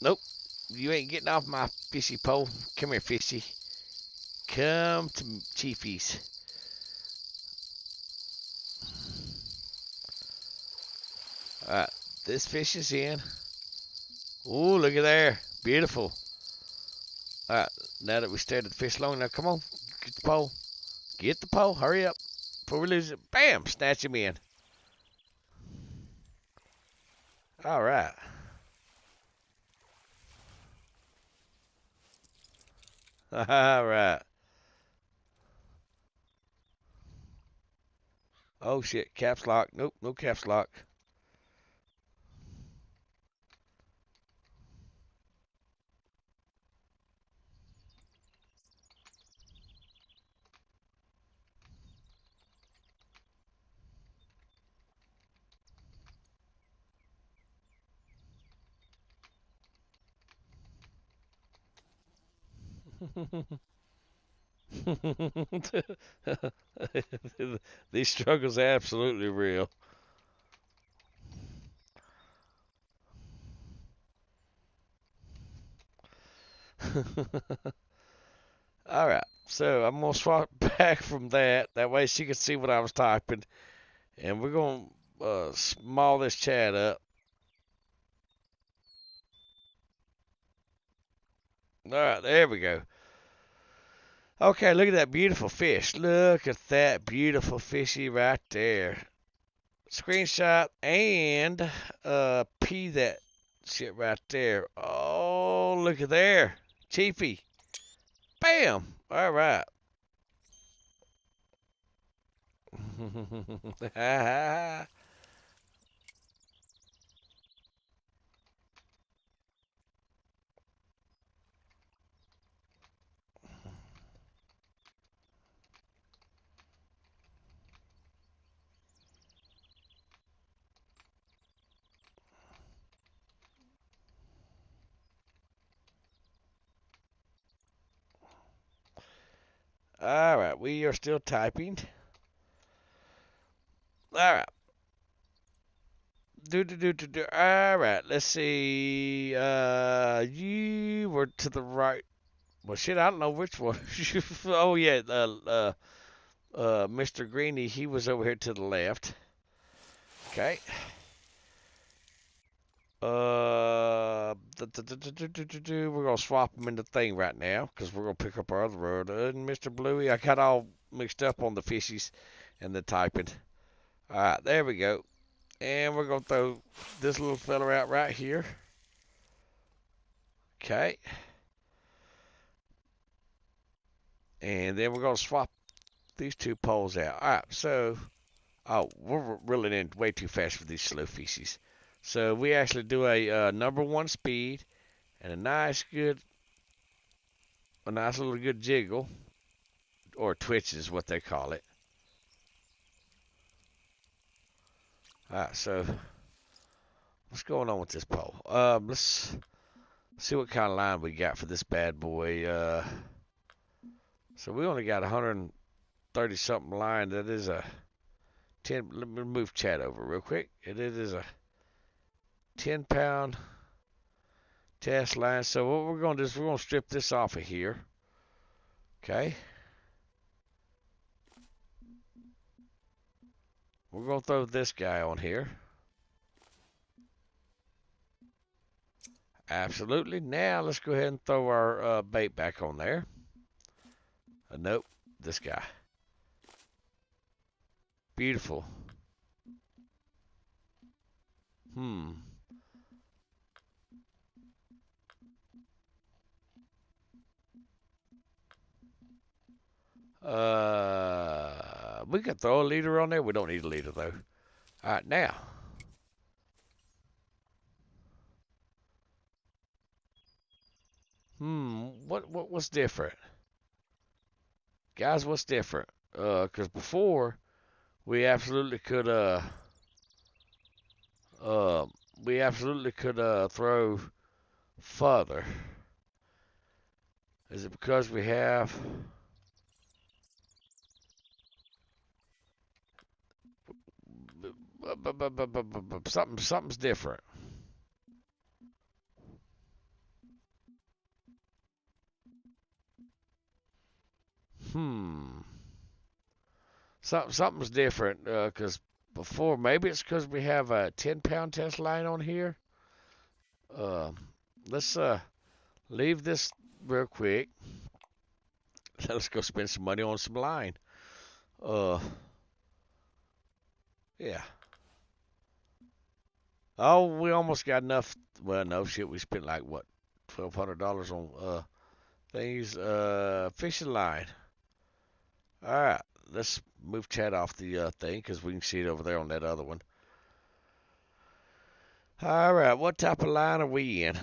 Nope, you ain't getting off my fishy pole. Come here, fishy. Come to Chiefy's. Alright, this fish is in. Ooh, look at there. Beautiful. Alright, now that we stared at the fish long enough, come on, get the pole. Get the pole, hurry up. Before we lose it. Bam! Snatch him in. Alright. Alright. Oh shit, caps lock. Nope, no caps lock. These struggles are absolutely real. Alright, so I'm going to swap back from that. That way she can see what I was typing. And we're going to small this chat up. Alright, there we go. Okay, look at that beautiful fish. Look at that beautiful fishy right there. Screenshot and P that shit right there. Oh, look at there. Chiefy. Bam. All right. All right, we are still typing. All right. Do. All right, let's see. You were to the right. Well, shit, I don't know which one. Oh yeah, Mr. Greeny, he was over here to the left. Okay. We're gonna swap them in the thing right now because we're gonna pick up our other road. And Mr. Bluey, I got all mixed up on the fishies and the typing. All right, there we go. And we're gonna throw this little fella out right here. Okay. And then we're gonna swap these two poles out. All right, so we're really in way too fast for these slow fishies. So we actually do a number one speed and a nice little good jiggle, or twitch is what they call it. All right, so what's going on with this pole? Let's see what kind of line we got for this bad boy. So we only got 130 something line. That is a 10. Let me move chat over real quick. It is a 10-pound test line. So what we're gonna do is we're gonna strip this off of here. Okay. We're gonna throw this guy on here. Absolutely. Now let's go ahead and throw our bait back on there. Nope, this guy. Beautiful. We could throw a leader on there. We don't need a leader though. All right, now. What's different? Guys, what's different? Cause before we absolutely could throw further. Is it because we have something's different? Something's different, because before, maybe it's because we have a 10-pound test line on here. Let's leave this real quick. Let's go spend some money on some line. Yeah. Oh, we almost got enough. Well, no shit, we spent like what, $1,200 on things, fishing line. All right, let's move chat off the thing because we can see it over there on that other one. All right, what type of line are we in?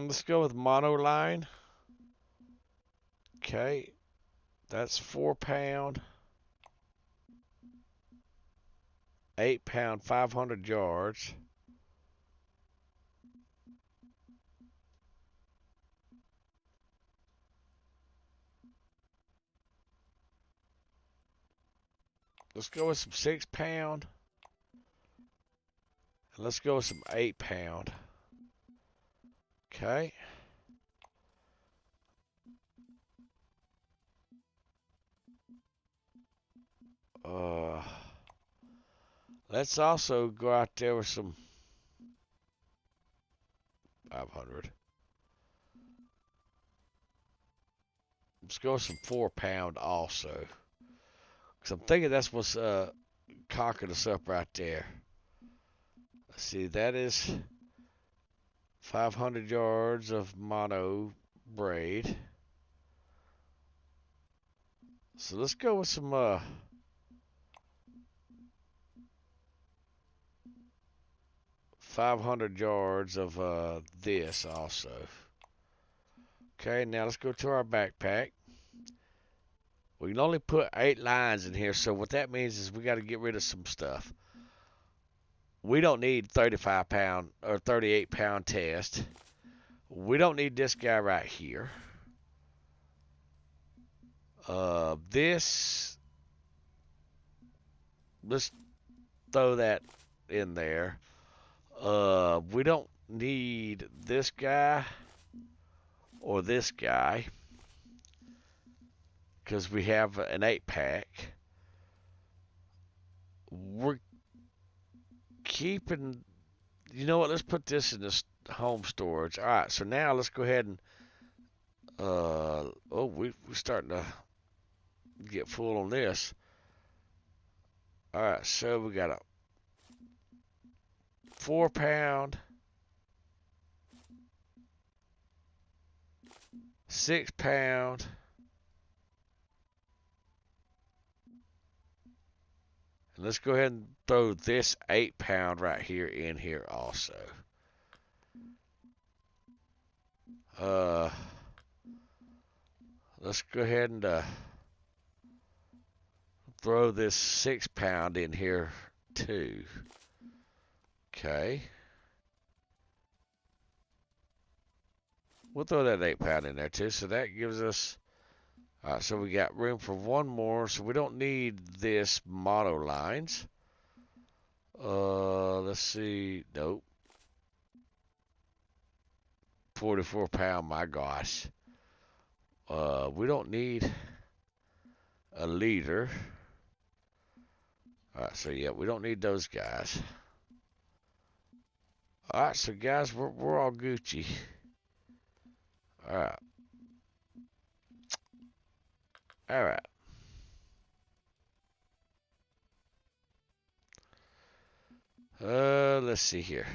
Let's go with mono line. Okay, that's 4-pound, 8-pound, 500 yards. Let's go with some 6-pound. And let's go with some 8-pound. Okay. Let's also go out there with some 500. Let's go with some 4-pound also. Because I'm thinking that's what's cocking us up right there. Let's see, that is 500 yards of mono braid. So let's go with some 500 yards of this also. Okay, now let's go to our backpack. We can only put 8 lines in here, so what that means is we got to get rid of some stuff. We don't need 35 pound or 38 pound test. We don't need this guy right here. This, let's throw that in there. We don't need this guy or this guy because we have an 8-pack. We're keeping, you know what, let's put this in this home storage. All right, so now let's go ahead and, we're starting to get full on this. All right, so we got a 4-pound, 6-pound, and let's go ahead and throw this 8-pound right here in here also. Let's go ahead and throw this 6-pound in here too. Okay. We'll throw that 8-pound in there too. So that gives us, all right, so we got room for one more. So we don't need this mono lines. Let's see. Nope. 44-pound, my gosh. We don't need a leader. All right, so yeah, we don't need those guys. All right, so guys, we're all Gucci. All right. All right. Let's see here.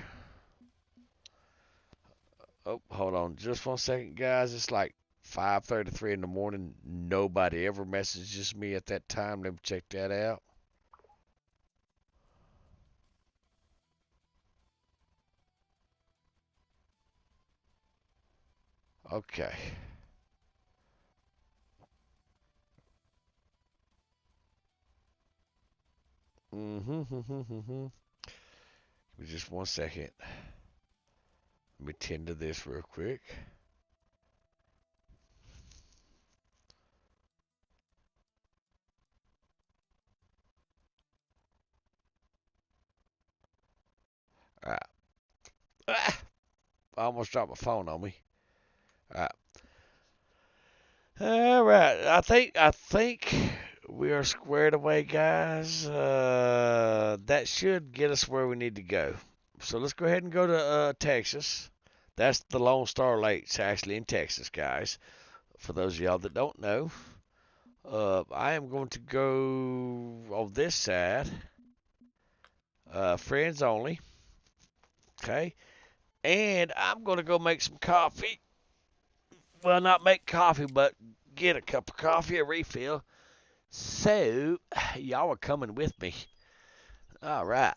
Oh, hold on just 1 second, guys. It's like 5:33 in the morning. Nobody ever messages me at that time. Let me check that out. Okay. Give me just 1 second. Let me tend to this real quick. All right. Ah, I almost dropped my phone on me. All right. All right. I think we are squared away, guys. That should get us where we need to go. So let's go ahead and go to Texas. That's the Lone Star Lakes, actually, in Texas, guys. For those of y'all that don't know, I am going to go on this side. Friends only. Okay. And I'm going to go make some coffee. Well, not make coffee, but get a cup of coffee, a refill. So, y'all are coming with me. All right.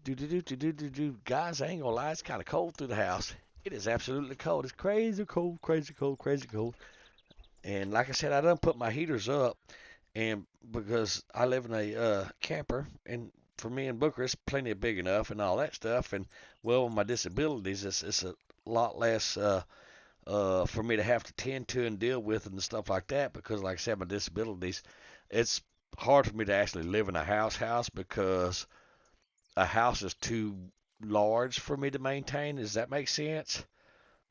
Guys, I ain't gonna lie, it's kind of cold through the house. It is absolutely cold. It's crazy cold, crazy cold, crazy cold. And like I said, I done put my heaters up, and because I live in a camper, and for me and Booker, it's plenty big enough and all that stuff. And well, with my disabilities, it's a lot less for me to have to tend to and deal with and stuff like that. Because, like I said, my disabilities, it's hard for me to actually live in a house because a house is too large for me to maintain. Does that make sense?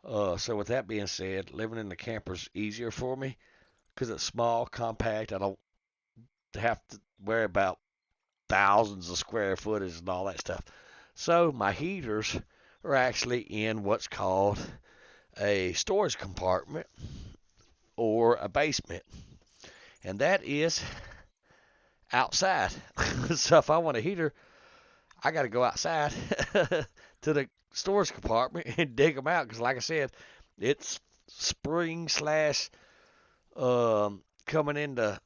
So with that being said, living in the camper is easier for me because it's small, compact. I don't have to worry about thousands of square footage and all that stuff. So my heaters are actually in what's called a storage compartment or a basement, and that is outside. So if I want a heater, I got to go outside to the storage compartment and dig them out because, like I said, it's spring slash coming into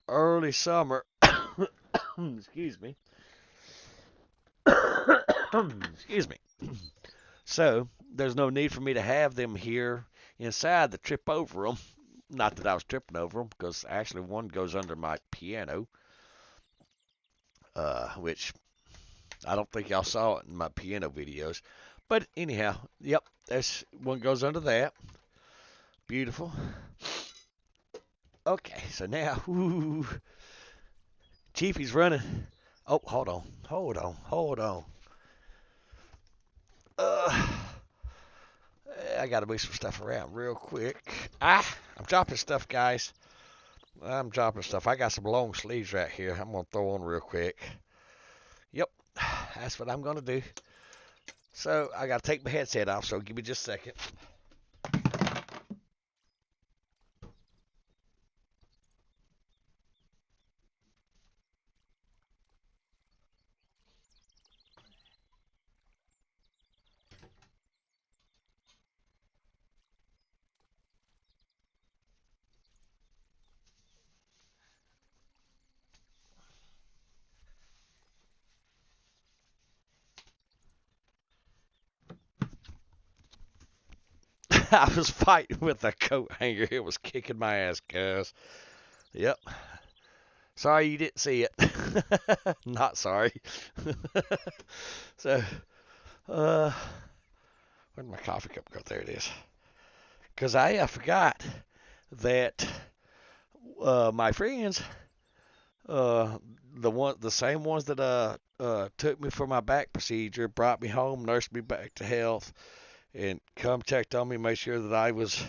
early summer. Excuse me. Excuse me. So there's no need for me to have them here inside to trip over them. Not that I was tripping over them, because actually one goes under my piano, which I don't think y'all saw it in my piano videos. But anyhow, yep, that's one goes under that. Beautiful. Okay, so now, ooh, Chiefy's running. Oh, hold on. Uh, I gotta move some stuff around real quick. I'm dropping stuff, guys. I'm dropping stuff. I got some long sleeves right here. I'm gonna throw on real quick. Yep, that's what I'm gonna do. So I gotta take my headset off. So give me just a second. I was fighting with a coat hanger. It was kicking my ass, guys. Yep. Sorry you didn't see it. Not sorry. So, uh, where'd my coffee cup go? There it is. Because I forgot that my friends, uh, the same ones that took me for my back procedure, brought me home, nursed me back to health, and come checked on me, made sure that I was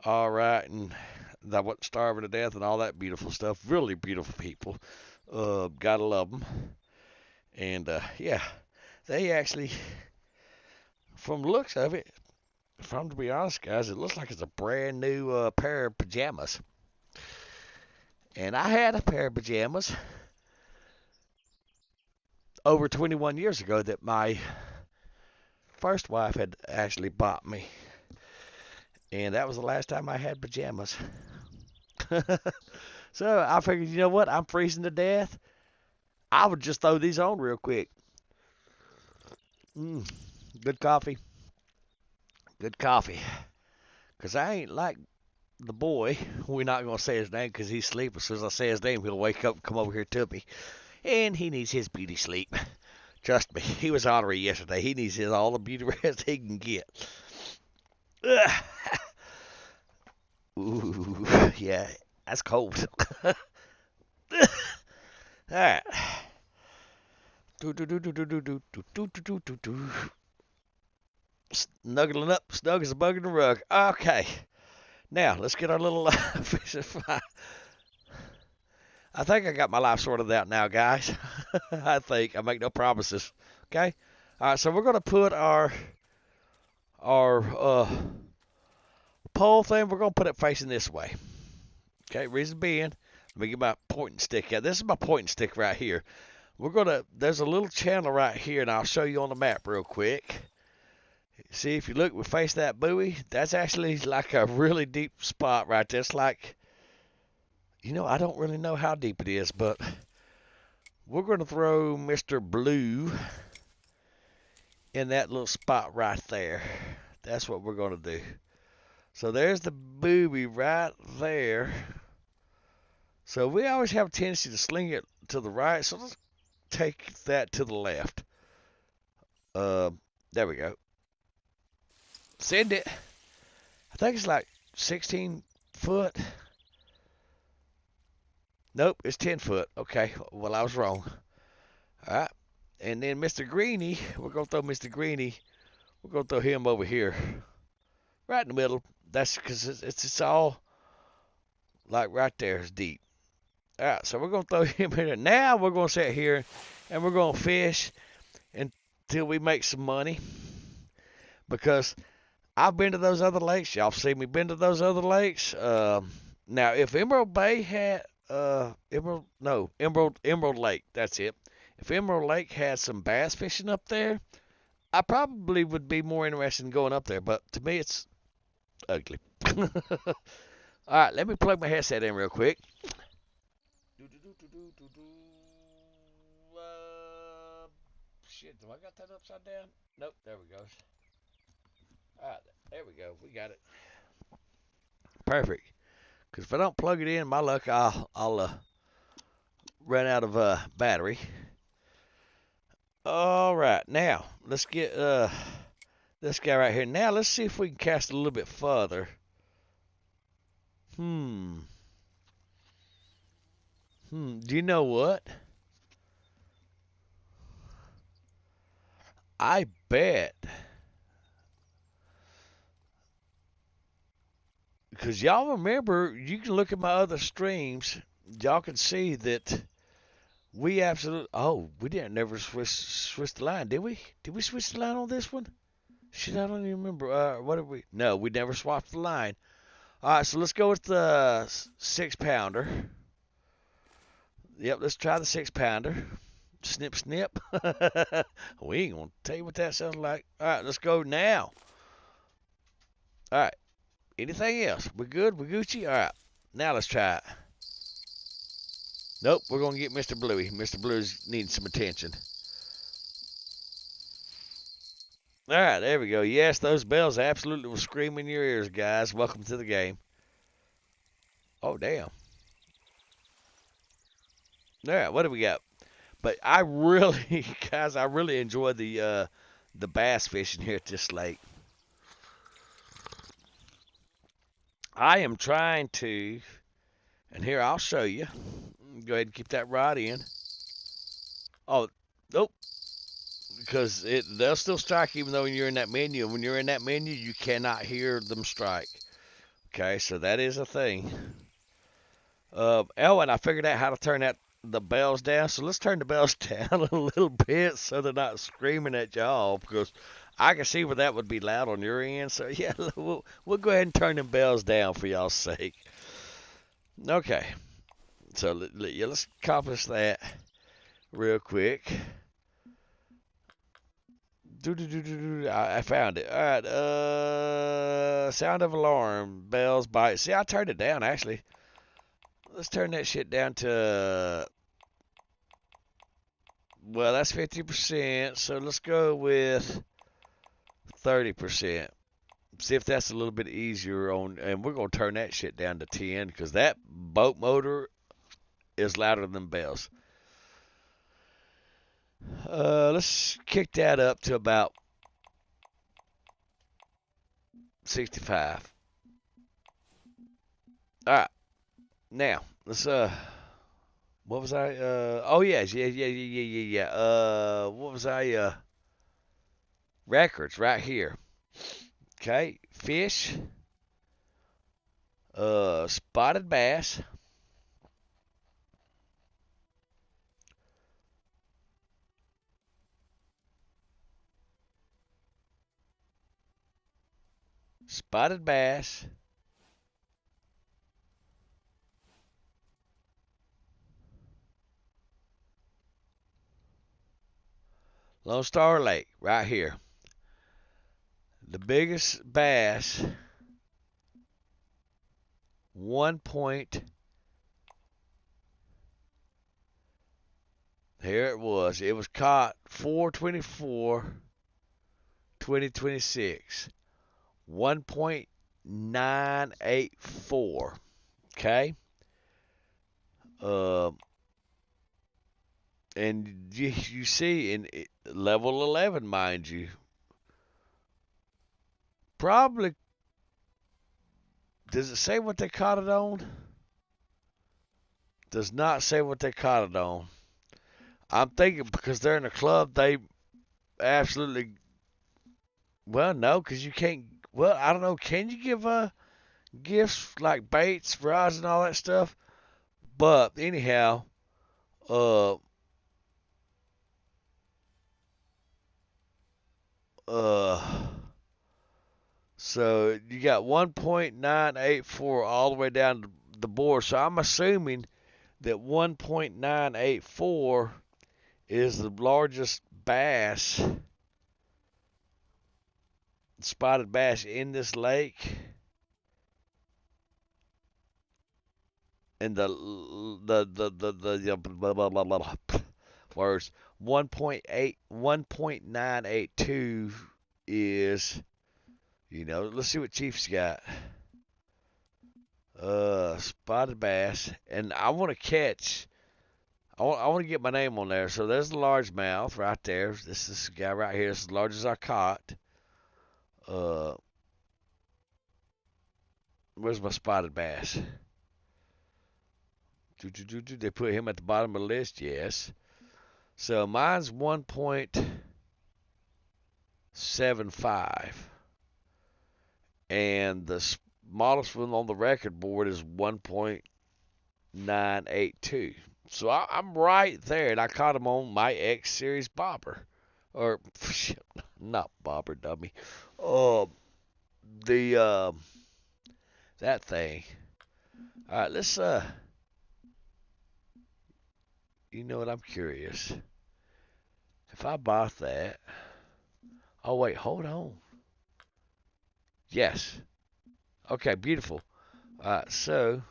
all right and that I wasn't starving to death and all that beautiful stuff. Really beautiful people. Gotta love them. And yeah, they actually, from the looks of it, if I'm to be honest, guys, it looks like it's a brand new pair of pajamas. And I had a pair of pajamas over 21 years ago that my first wife had actually bought me. And that was the last time I had pajamas. So I figured, you know what? I'm freezing to death. I would just throw these on real quick. Mm, good coffee. Good coffee. Because I ain't like the boy. We're not going to say his name because he's sleeping. As soon as I say his name, he'll wake up and come over here to me. And he needs his beauty sleep. Trust me, he was ornery yesterday. He needs all the beauty rest he can get. Ooh, yeah, that's cold. All right. Snuggling up, snug as a bug in the rug. Okay, now let's get our little fish and fry. I think I got my life sorted out now, guys. I think I make no promises. Okay. All right, so we're gonna put our pole thing. We're gonna put it facing this way. Okay. Reason being, let me get my pointing stick out. This is my pointing stick right here. There's a little channel right here, and I'll show you on the map real quick. See, if you look, we face that buoy. That's actually like a really deep spot right there. It's like, I don't really know how deep it is, but we're going to throw Mr. Blue in that little spot right there. That's what we're going to do. So there's the buoy right there. So we always have a tendency to sling it to the right, so let's take that to the left. There we go. Send it. I think it's like 16 foot. Nope, it's 10 foot. Okay, well, I was wrong. All right. And then Mr. Greeny, we're going to throw Mr. Greeny, we're going to throw him over here. Right in the middle. That's because it's all like right there is deep. All right, so we're going to throw him in there. Now we're going to sit here and we're going to fish until we make some money. Because I've been to those other lakes. Y'all seen me been to those other lakes. Now, if Emerald Bay had Emerald Lake. That's it. If Emerald Lake had some bass fishing up there, I probably would be more interested in going up there. But to me, it's ugly. All right, let me plug my headset in real quick. Shit, do I got that upside down? Nope, there we go. All right, there we go. We got it. Perfect. Because if I don't plug it in, my luck, I'll run out of battery. All right, now let's get this guy right here. Now let's see if we can cast a little bit further. Do you know what? I bet, because y'all remember, you can look at my other streams. Y'all can see that we absolutely. Oh, we didn't never switch the line, did we? Did we switch the line on this one? Shit, I don't even remember. What did we? No, we never swapped the line. All right, so let's go with the 6-pounder. Yep, let's try the 6-pounder. Snip, snip. We ain't gonna tell you what that sounds like. All right, let's go now. All right. Anything else? We good? We Gucci? All right. Now let's try it. Nope, we're gonna get Mr. Bluey. Mr. Bluey's needing some attention. All right, there we go. Yes, those bells absolutely will scream in your ears, guys. Welcome to the game. Oh, damn. All right, what do we got? But I really, guys, I really enjoy the bass fishing here at this lake. I am trying to, and here I'll show you. Go ahead and keep that rod in. Oh, nope. Because they'll still strike even though you're in that menu. And when you're in that menu, you cannot hear them strike. Okay, so that is a thing. Oh, and I figured out how to turn the bells down. So let's turn the bells down a little bit so they're not screaming at y'all, because I can see where that would be loud on your end. So yeah, we'll go ahead and turn them bells down for y'all's sake. Okay, so let's accomplish that real quick. I found it. All right. Sound of alarm, bells, bite. See, I turned it down actually. Let's turn that shit down to. Well, that's 50%. So let's go with 30%. See if that's a little bit easier on. And we're gonna turn that shit down to 10 because that boat motor is louder than bells. Let's kick that up to about 65. All right. Now, let's what was I oh yes, yeah. What was I records right here. Okay, fish, spotted bass, spotted bass, Lone Star Lake, right here. The biggest bass, 1 point. Here it was. It was caught 4/24/2026. 1.984. Okay. And you see in level 11, mind you, probably, does it say what they caught it on? Does not say what they caught it on. I'm thinking because they're in a club, they absolutely, well, no, because you can't, well, I don't know, can you give gifts like baits, rods, and all that stuff? But anyhow, uh, so you got 1.984 all the way down the board. So I'm assuming that 1.984 is the largest bass, spotted bass in this lake. And the blah, blah, blah, blah, words, 1.982 is, let's see what Chief's got. Spotted bass, and I want to catch I want to get my name on there. So there's the largemouth right there. This is the guy right here. It's as large as I caught. Uh, where's my spotted bass? They put him at the bottom of the list. Yes. So mine's 1.75, and the smallest one on the record board is 1.982. So I'm right there, and I caught him on my X Series bobber, or not bobber, dummy. Oh, the that thing. All right, let's you know what? I'm curious. If I bought that, oh wait, hold on. Yes. Okay, beautiful. All right, so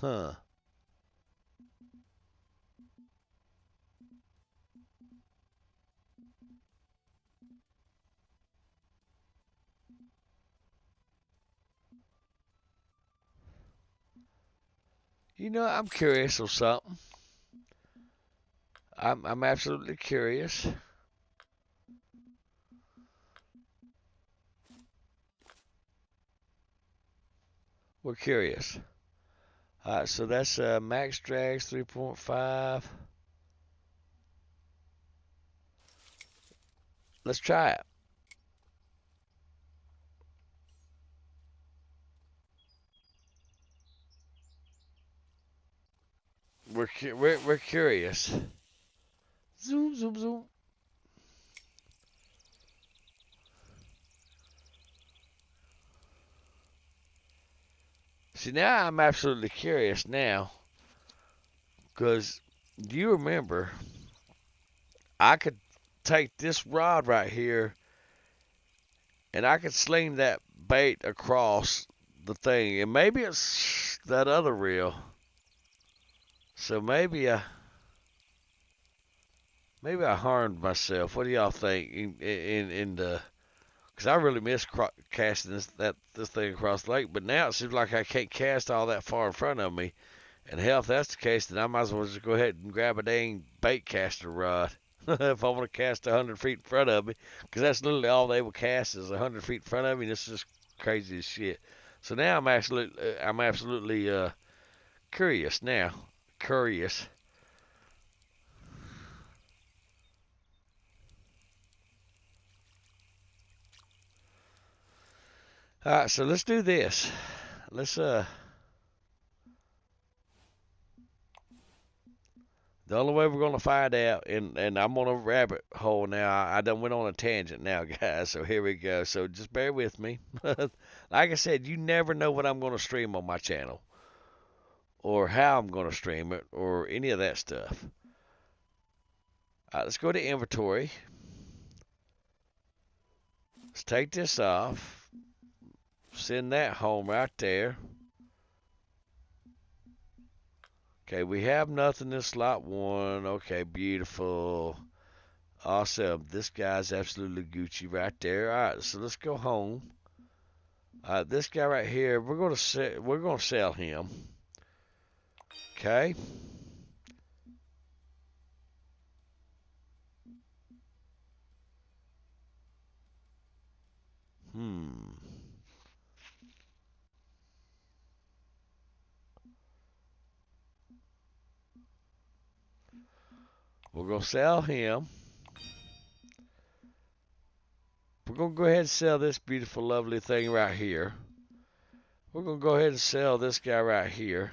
huh. You know, I'm curious of something. I'm absolutely curious. We're curious. All right, so that's max drags 3.5. Let's try it. We're curious. Zoom zoom zoom. See, now I'm absolutely curious now, because do you remember I could take this rod right here and I could sling that bait across the thing, and maybe it's that other reel. So maybe I harmed myself. What do y'all think? In the Because I really miss casting this thing across the lake, but now it seems like I can't cast all that far in front of me. And hell, if that's the case, then I might as well just go ahead and grab a dang bait caster rod if I want to cast 100 feet in front of me, because that's literally all they will cast is 100 feet in front of me. And this is just crazy as shit. So now I'm absolutely curious now. Curious. All right, so let's do this. Let's The only way we're gonna find out, and I'm on a rabbit hole now. I done went on a tangent now, guys. So here we go. So just bear with me. Like I said, you never know what I'm gonna stream on my channel, or how I'm gonna stream it, or any of that stuff. All right, let's go to inventory. Let's take this off. Send that home right there. Okay, we have nothing in slot one. Okay, beautiful. Awesome. This guy's absolutely Gucci right there. All right, so let's go home. This guy right here, we're gonna sell him. Okay. Hmm. We're gonna sell him. We're gonna go ahead and sell this beautiful, lovely thing right here. We're gonna go ahead and sell this guy right here.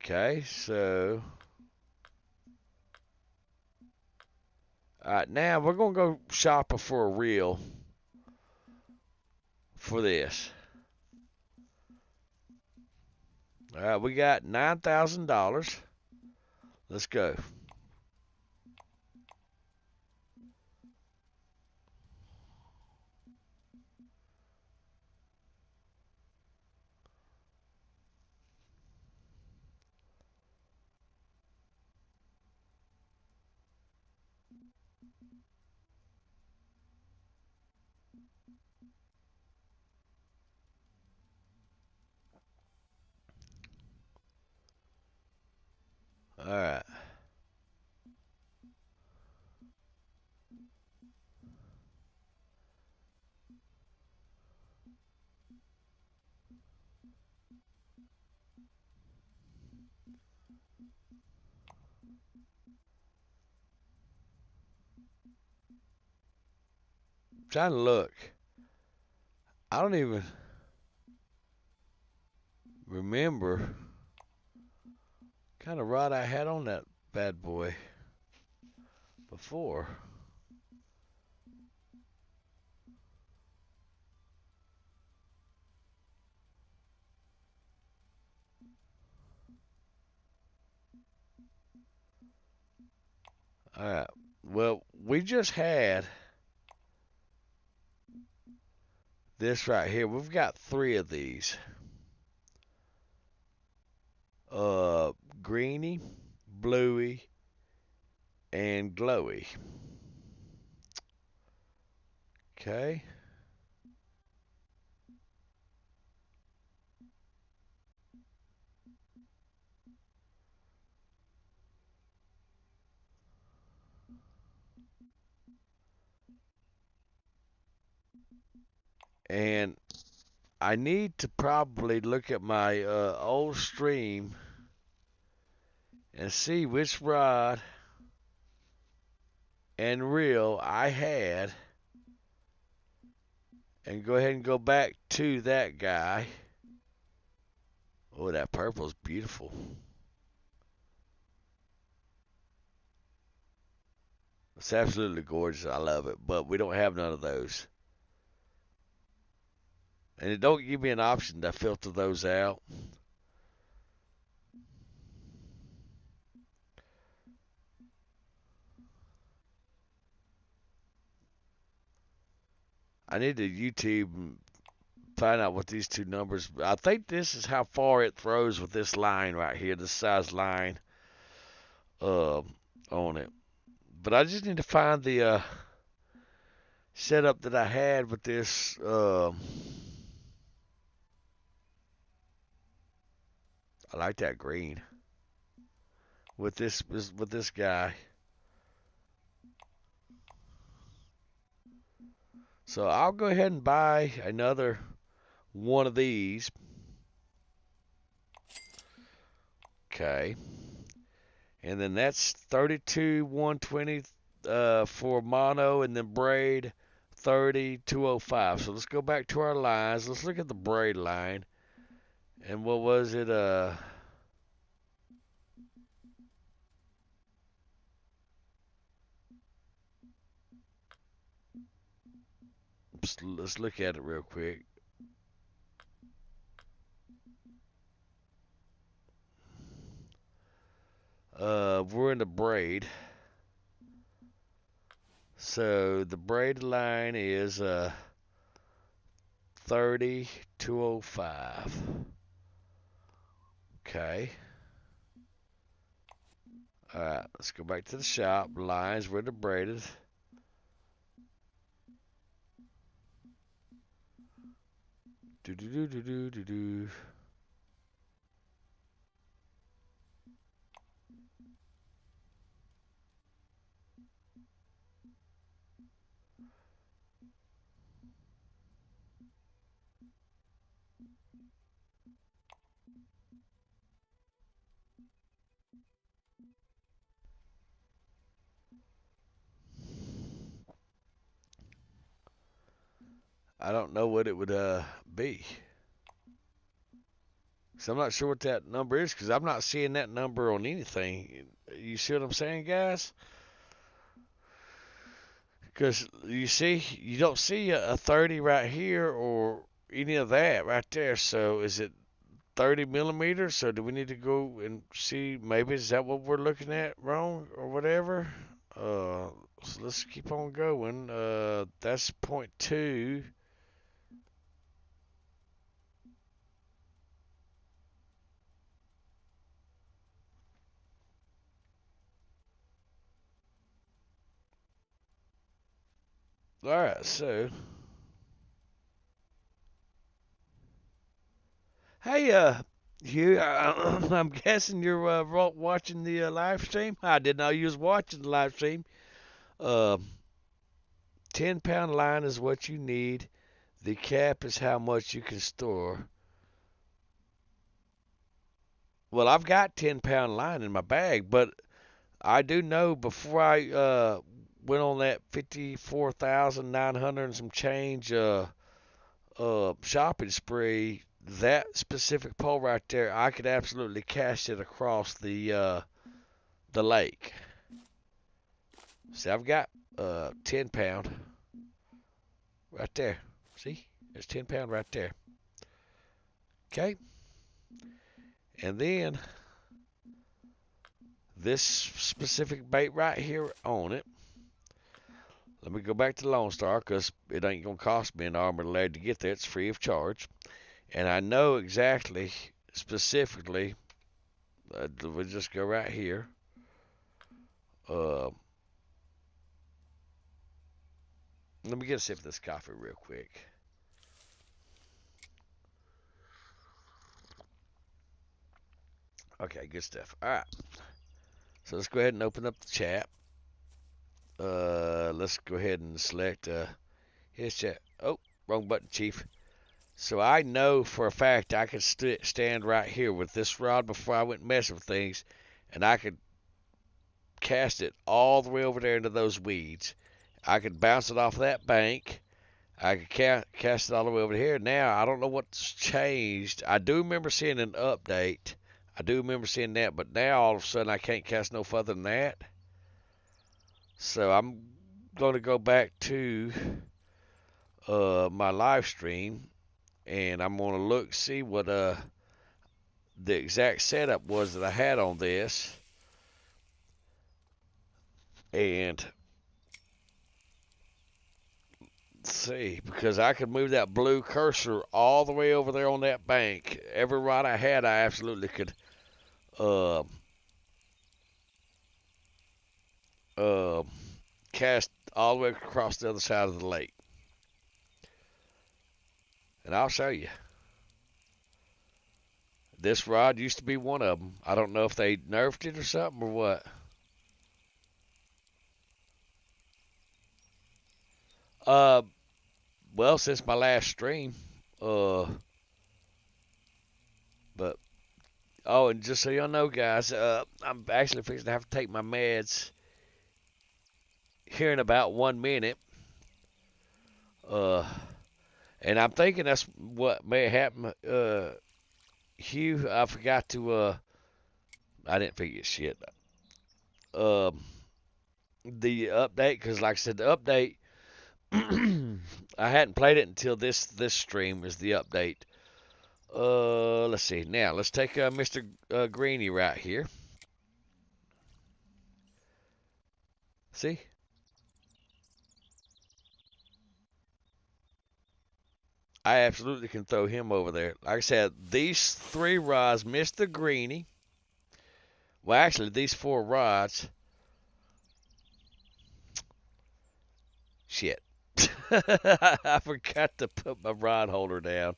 Okay, so all right, now we're gonna go shopping for a reel for this. All right, we got $9,000. Let's go. All right. Trying to look. I don't even remember kind of rod I had on that bad boy before. All right. Well, we just had this right here. We've got three of these. Uh, greeny, bluey, and glowy. Okay. And I need to probably look at my old stream and see which rod and reel I had and go ahead and go back to that guy. Oh, that purple's beautiful. It's absolutely gorgeous. I love it, but we don't have none of those. And it don't give me an option to filter those out. I need to YouTube and find out what these two numbers. I think this is how far it throws with this line right here, this size line uh, on it. But I just need to find the setup that I had with this. I like that green with this guy. So I'll go ahead and buy another one of these. Okay. And then that's 32 120 for mono, and then braid 30 205. So let's go back to our lines. Let's look at the braid line. And what was it? Let's look at it real quick. We're in the braid. So the braid line is 30 205. Okay. All right, let's go back to the shop. Lines were the braided. Do do do do do do do. I don't know what it would be. So I'm not sure what that number is because I'm not seeing that number on anything. You see what I'm saying, guys? Because you see, you don't see a 30 right here or any of that right there. So is it 30 millimeters? So do we need to go and see? Maybe is that what we're looking at wrong or whatever? So let's keep on going. That's point two. All right, so Hey, Hugh, I'm guessing you're watching the live stream. I didn't know you was watching the live stream. Uh, 10-pound line is what you need. The cap is how much you can store. Well, I've got 10-pound line in my bag, but I do know before I went on that 54,900 and some change shopping spree, that specific pole right there, I could absolutely cast it across the lake. See, I've got 10-pound right there. See, there's 10-pound right there. Okay, and then this specific bait right here on it. Let me go back to Lone Star because it ain't gonna cost me an arm and a leg to get there. It's free of charge, and I know exactly, specifically. We'll just go right here. Uh, Let me get a sip of this coffee real quick. Okay, good stuff. All right, so let's go ahead and open up the chat. Let's go ahead and select his chat. Oh, wrong button, Chief. So I know for a fact I could stand right here with this rod before I went messing with things, and I could cast it all the way over there into those weeds. I could bounce it off that bank. I could cast it all the way over here. Now, I don't know what's changed. I do remember seeing an update. I do remember seeing that, but now all of a sudden I can't cast no further than that. So I'm going to go back to my live stream, and I'm going to look, see what the exact setup was that I had on this. And see, because I could move that blue cursor all the way over there on that bank. Every rod I had, I absolutely could uh, uh, cast all the way across the other side of the lake. And I'll show you. This rod used to be one of them. I don't know if they nerfed it or something or what. Uh, well, since my last stream, but oh, and just so y'all know, guys, I'm actually fixing to have to take my meds here in about 1 minute. And I'm thinking that's what may happen. Hugh, I forgot to. I didn't forget shit. The update, because like I said, the update. I hadn't played it until this stream is the update. Let's see. Now let's take Mr. Greeny right here. See? I absolutely can throw him over there. Like I said, these 3 rods, Mr. Greeny. Well, actually, these 4 rods. Shit. I forgot to put my rod holder down.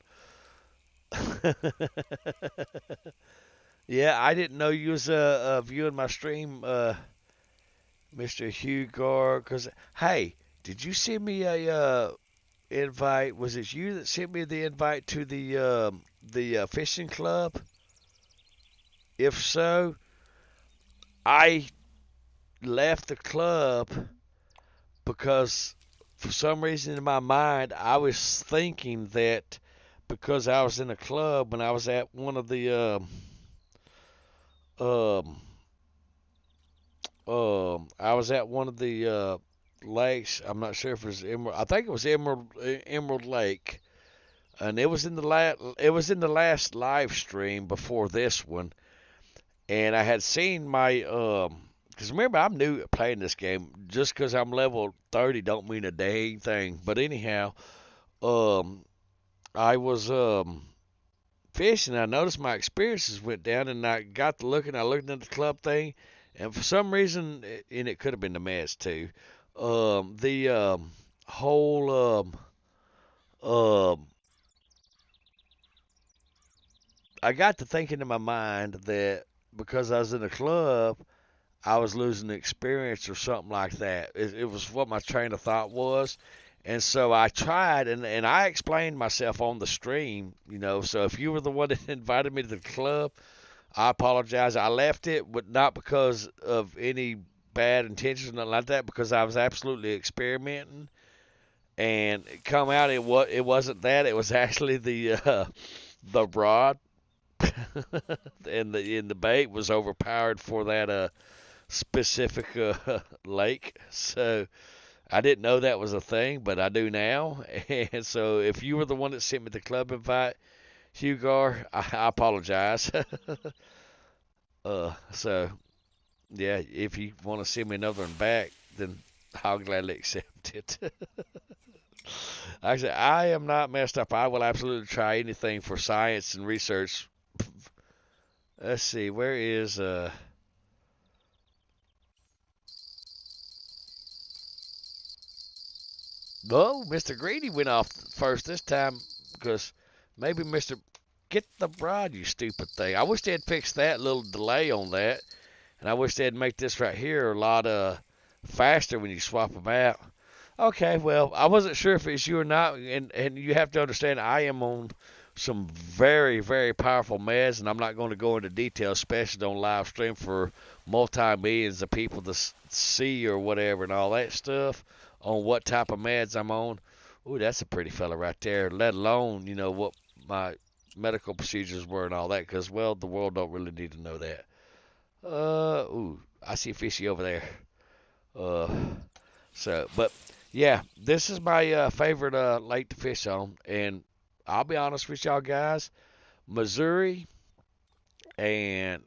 Yeah, I didn't know you was viewing my stream, Mr. Hugh Gar. Cause hey, did you send me a invite? Was it you that sent me the invite to the fishing club? If so, I left the club because for some reason in my mind I was thinking that because I was in a club when I was at one of the um I was at one of the lakes. I'm not sure if it was Emerald. I think it was Emerald Lake, and it was in the last live stream before this one, and I had seen my because remember I'm new at playing this game. Just because I'm level 30 don't mean a dang thing. But anyhow, um I was fishing. I noticed my experiences went down, and I got to looking. I looked at the club thing, and for some reason, and it could have been the mess too. The whole um I got to thinking in my mind that because I was in the club, I was losing the experience or something like that. It was what my train of thought was. And so I tried, and I explained myself on the stream, you know. So if you were the one that invited me to the club, I apologize. I left it, but not because of any bad intentions or nothing like that, because I was absolutely experimenting. And it come out, it wasn't that. It was actually the rod, and the bait was overpowered for that specific lake. So I didn't know that was a thing, but I do now. And so if you were the one that sent me the club invite, Hugar, I apologize. So yeah, if you want to send me another one back, then I'll gladly accept it. Actually, I am not messed up. I will absolutely try anything for science and research. Let's see, where is Oh, Mr. Greedy went off first this time because maybe Mr. Get the bride, you stupid thing. I wish they'd fix that little delay on that, and I wish they'd make this right here a lot faster when you swap them out. Okay, well, I wasn't sure if it's you or not, and you have to understand I am on some very, very powerful meds, and I'm not going to go into detail, especially on live stream for multi-millions of people to see or whatever and all that stuff on what type of meds I'm on. Ooh, that's a pretty fella right there, let alone, you know, what my medical procedures were and all that, because, well, the world don't really need to know that. Ooh, I see fishy over there. Uh, but yeah, this is my favorite lake to fish on, and I'll be honest with y'all guys, Missouri and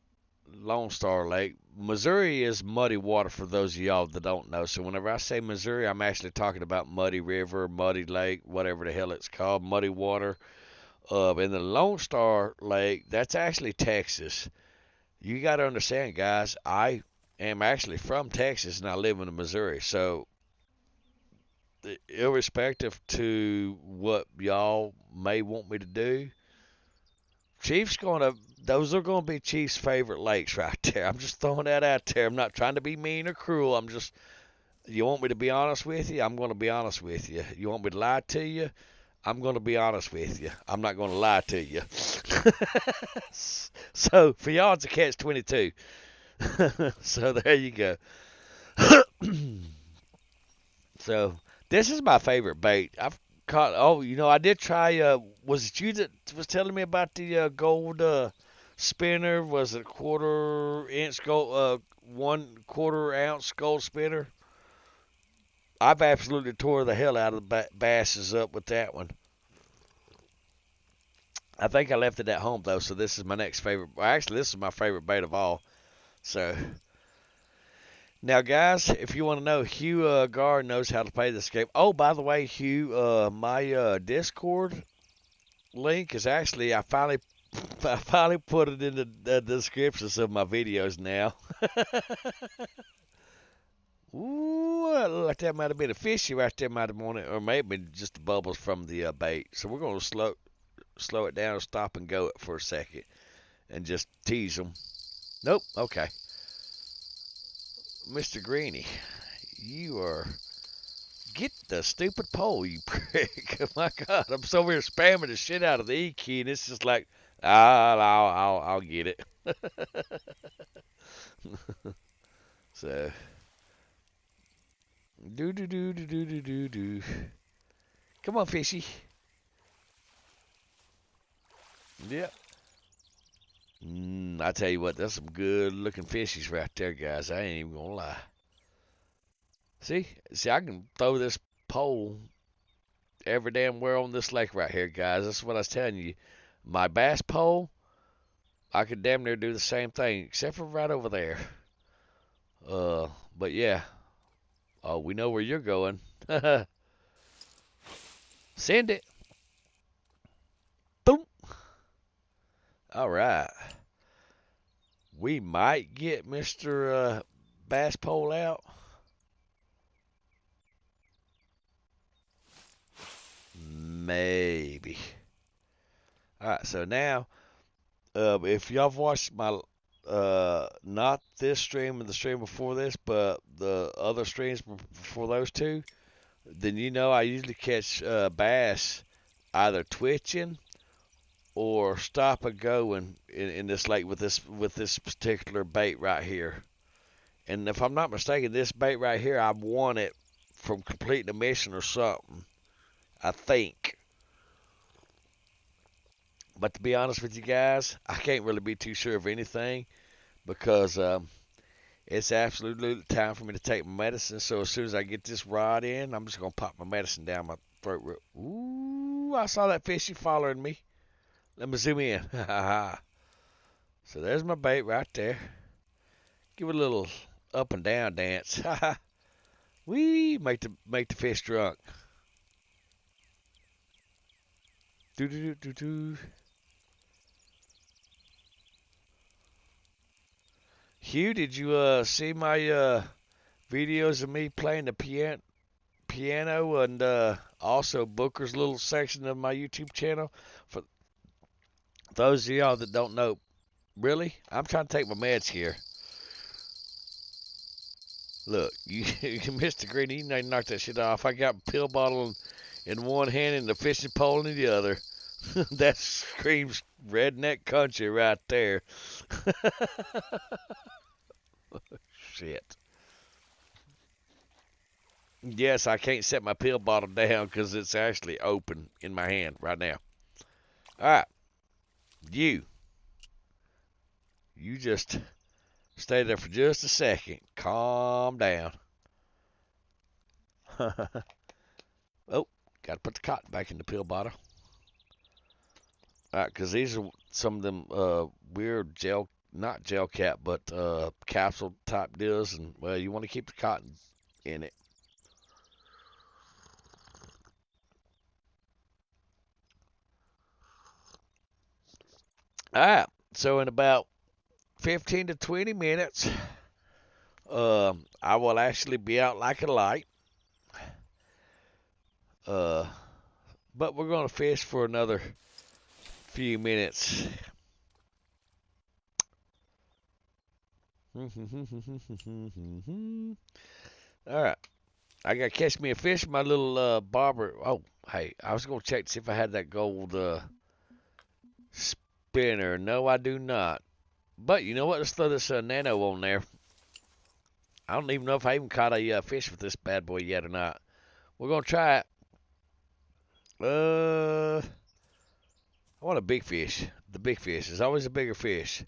Lone Star Lake. Missouri is muddy water for those of y'all that don't know. So whenever I say Missouri, I'm actually talking about muddy river, muddy lake, whatever the hell it's called, muddy water. And the Lone Star Lake, that's actually Texas. You got to understand, guys, I am actually from Texas and I live in Missouri. So irrespective to what y'all may want me to do, Chief's gonna those are gonna be Chief's favorite lakes right there. I'm just throwing that out there. I'm not trying to be mean or cruel. I'm just you want me to be honest with you, I'm gonna be honest with you. You want me to lie to you, I'm gonna be honest with you. I'm not gonna lie to you. So for y'all it's a catch 22. So there you go. So this is my favorite bait. I've caught. Oh, you know, I did try. Was it you that was telling me about the gold spinner? Was it quarter-inch gold? 1/4 ounce gold spinner? I've absolutely tore the hell out of the basses up with that one. I think I left it at home though, so this is my next favorite. Well, actually, this is my favorite bait of all. So now, guys, if you want to know, Hugh Gar knows how to play this game. Oh, by the way, Hugh, my Discord link is actually I finally put it in the descriptions of my videos now. Ooh, like that might have been a fishy right there, might have been it, or maybe just the bubbles from the bait. So we're gonna slow it down, stop and go it for a second, and just tease them. Nope. Okay, Mr. Greeny, you are. Get the stupid pole, you prick. Oh my God, I'm so weird spamming the shit out of the E key, and it's just like, I'll get it. So, do do do do do do do do. Come on, fishy. Yep. I tell you what, that's some good looking fishies right there, guys. I ain't even gonna lie. See, I can throw this pole every damn where on this lake right here, guys. That's what I was telling you. My bass pole, I could damn near do the same thing, except for right over there. But yeah. Oh, we know where you're going. Send it. Boom. All right. We might get Mr. Bass Pole out. Maybe. All right, so now If y'all have watched my not this stream and the stream before this, but the other streams before those two, then you know I usually catch bass either twitching or stop and going in this lake with this particular bait right here. And if I'm not mistaken, this bait right here, I won it from completing a mission or something, I think. But to be honest with you guys, I can't really be too sure of anything because it's absolutely time for me to take my medicine. So as soon as I get this rod in, I'm just going to pop my medicine down my throat. Ooh, I saw that fishy following me. Let me zoom in. So there's my bait right there. Give it a little up and down dance. Wee, make the fish drunk. Do do do do do. Hugh, did you see my videos of me playing the piano and also Booker's little section of my YouTube channel? For those of y'all that don't know, really, I'm trying to take my meds here. Look, you Mr. Greeny, you need to knock that shit off. I got a pill bottle in one hand and the fishing pole in the other. That screams redneck country right there. Shit. Yes, I can't set my pill bottle down because it's actually open in my hand right now. All right. You just stay there for just a second. Calm down. Oh, got to put the cotton back in the pill bottle. All right, because these are some of them weird gel, not gel cap, but capsule type deals. And, well, you want to keep the cotton in it. All right, so in about 15 to 20 minutes, I will actually be out like a light. But we're going to fish for another few minutes. All right. I got to catch me a fish. My little bobber. Oh, hey, I was going to check to see if I had that gold spinner. No, I do not. But you know what? Let's throw this nano on there. I don't even know if I even caught a fish with this bad boy yet or not. We're going to try it. I want a big fish. The big fish is always a bigger fish.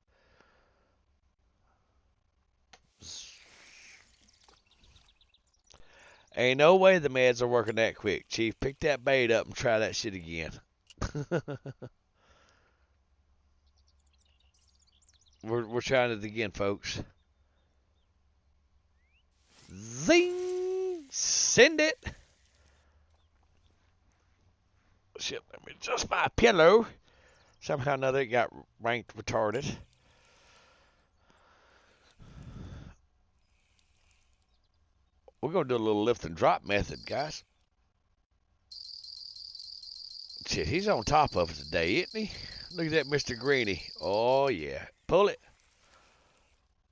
Ain't no way the meds are working that quick. Chief, pick that bait up and try that shit again. We're trying it again, folks. Zing! Send it! Shit, let me adjust my pillow. Somehow or another it got ranked retarded. We're going to do a little lift and drop method, guys. Shit, he's on top of it today, isn't he? Look at that Mr. Greeny. Oh, yeah. Pull it.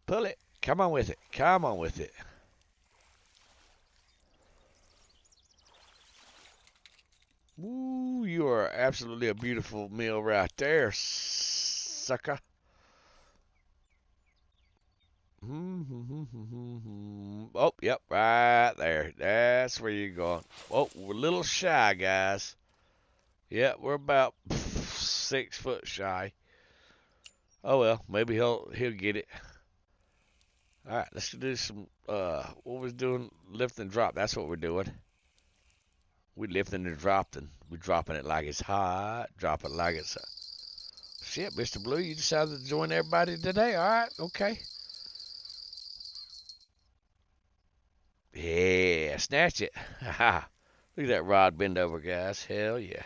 Pull it. Come on with it. Come on with it. Woo, you are absolutely a beautiful meal right there, sucker. Oh, yep, right there. That's where you're going. Oh, we're a little shy, guys. Yeah, we're about 6 foot shy. Oh well, maybe he'll get it. All right, let's do some. What we're doing, lift and drop. That's what we're doing. We lifting and dropping. We dropping it like it's hot. Drop it like it's. Shit, Mr. Blue, you decided to join everybody today. All right, okay. Yeah, snatch it. Look at that rod bend over, guys. Hell yeah.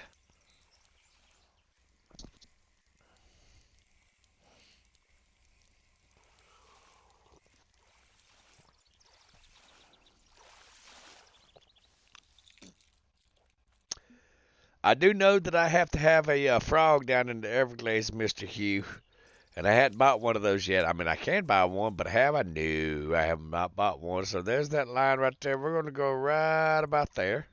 I do know that I have to have a frog down in the Everglades, Mr. Hugh. And I hadn't bought one of those yet. I mean, I can buy one, but have I? No, I have not bought one. So there's that line right there. We're going to go right about there.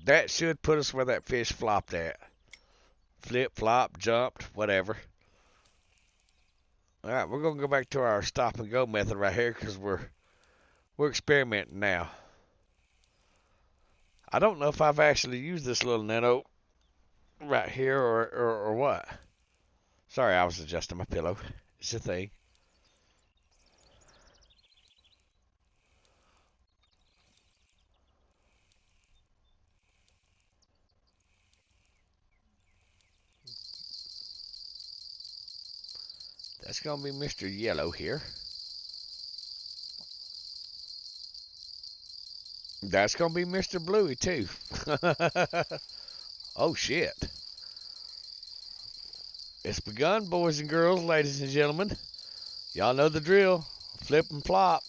That should put us where that fish flopped at. Flip, flop, jumped, whatever. All right, we're going to go back to our stop and go method right here because we're experimenting now. I don't know if I've actually used this little minnow right here or what. Sorry, I was adjusting my pillow. It's a thing. That's going to be Mr. Yellow here. That's going to be Mr. Bluey, too. Oh, shit. It's begun, boys and girls, ladies and gentlemen. Y'all know the drill. Flip and flop.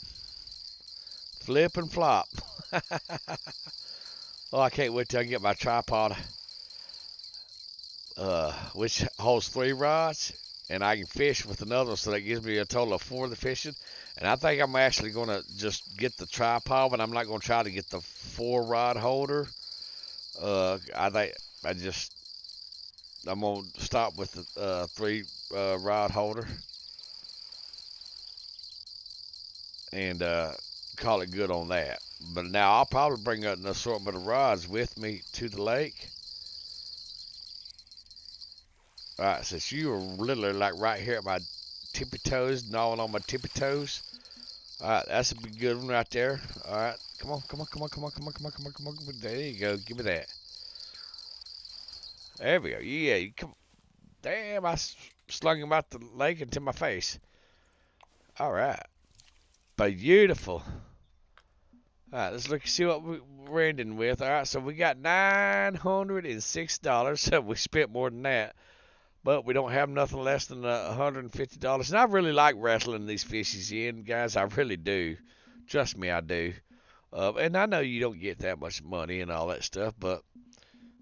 Flip and flop. Oh, I can't wait till I get my tripod, which holds 3 rods, and I can fish with another, so that gives me a total of 4 of the fishing. And I think I'm actually going to just get the tripod, but I'm not going to try to get the 4-rod holder. I'm going to stop with the 3-rod holder and call it good on that. But now I'll probably bring an assortment of rods with me to the lake. All right, since you are literally like right here at my tippy toes, gnawing on my tippy toes. All right, that's a good one right there. All right, come on. There you go. Give me that. There we go. Yeah, you come. Damn, I slung him out the lake into my face. All right, beautiful. All right, let's look see what we're ending with. All right, so we got $906. So we spent more than that, but we don't have nothing less than $150. And I really like wrestling these fishes in, guys. I really do. Trust me, I do. And I know you don't get that much money and all that stuff, but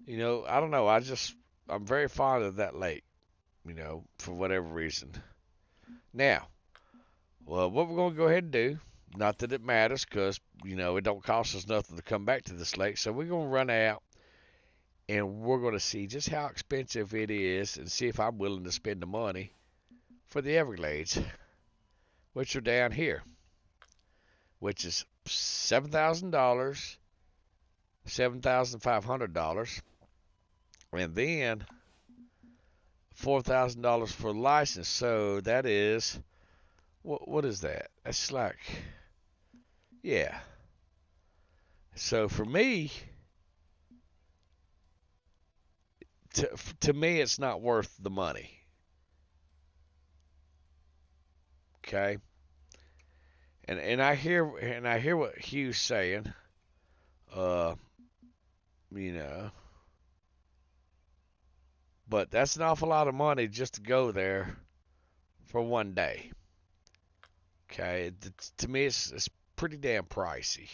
I don't know. I'm very fond of that lake, for whatever reason. Now, well, what we're gonna go ahead and do. Not that it matters, because, it don't cost us nothing to come back to this lake. So we're going to run out, and we're going to see just how expensive it is and see if I'm willing to spend the money for the Everglades, which are down here, which is $7,000, $7,500, and then $4,000 for the license. So that is, what is that? That's like... Yeah. So for me, to me, it's not worth the money. Okay. And I hear what Hugh's saying. But that's an awful lot of money just to go there for one day. Okay. To me, it's pretty damn pricey.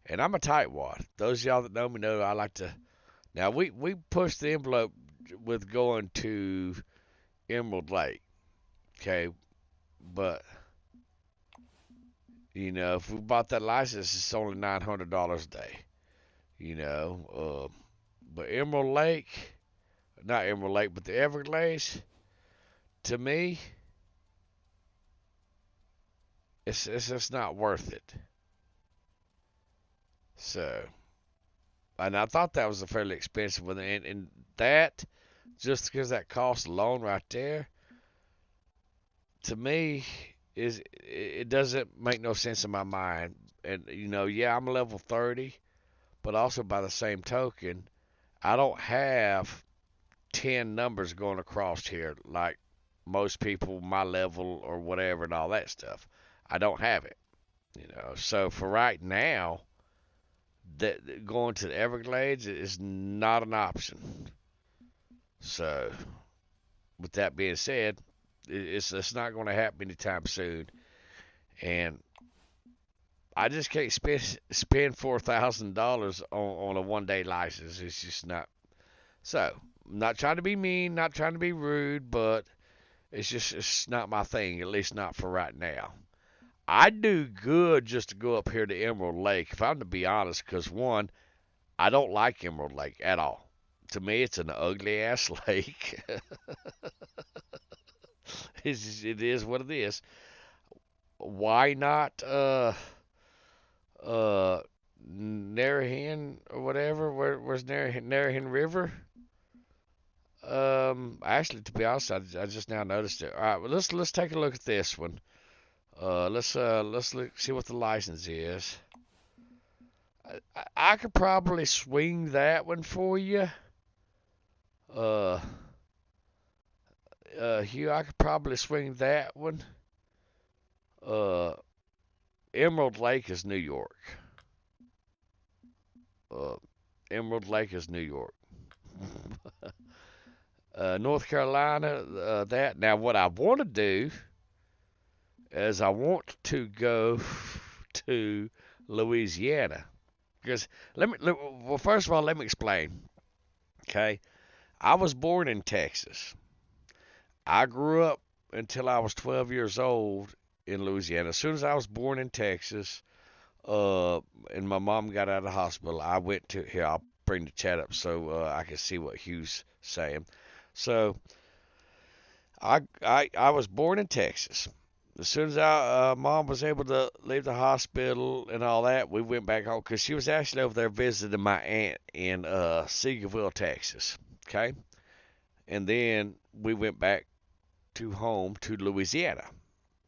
And I'm a tightwad. Those of y'all that know me know I like to. Now we push the envelope with going to Emerald Lake. Okay, but if we bought that license, it's only $900 a day. But Emerald Lake, not Emerald Lake, but the Everglades, to me, it's just not worth it. So, and I thought that was a fairly expensive one, and that, just because that cost alone right there, to me, it doesn't make no sense in my mind. And yeah, I'm level 30, but also by the same token, I don't have 10 numbers going across here like most people my level or whatever and all that stuff. I don't have it. So for right now, that going to the Everglades is not an option. So with that being said, it's not going to happen anytime soon, and I just can't spend $4,000 on a 1-day license. It's just not So, not trying to be mean, not trying to be rude, but it's not my thing, at least not for right now. I'd do good just to go up here to Emerald Lake, if I'm to be honest, because one, I don't like Emerald Lake at all. To me, it's an ugly ass lake. It is what it is. Why not uh Narahan or whatever? Where's Narahan River? Actually, to be honest, I just now noticed it. All right, well, let's take a look at this one. Let's look, see what the license is. I could probably swing that one for you. Uh, Hugh, I could probably swing that one. Uh, Emerald Lake is New York. Uh, Emerald Lake is New York. North Carolina, that. Now, what I want to do is I want to go to Louisiana. Because well, first of all, let me explain. Okay, I was born in Texas. I grew up until I was 12 years old in Louisiana. As soon as I was born in Texas, and my mom got out of the hospital, I went to here. I'll bring the chat up so I can see what Hugh's saying. So I was born in Texas. As soon as our mom was able to leave the hospital and all that, we went back home because she was actually over there visiting my aunt in Seagoville, Texas. Okay, and then we went back to home to Louisiana.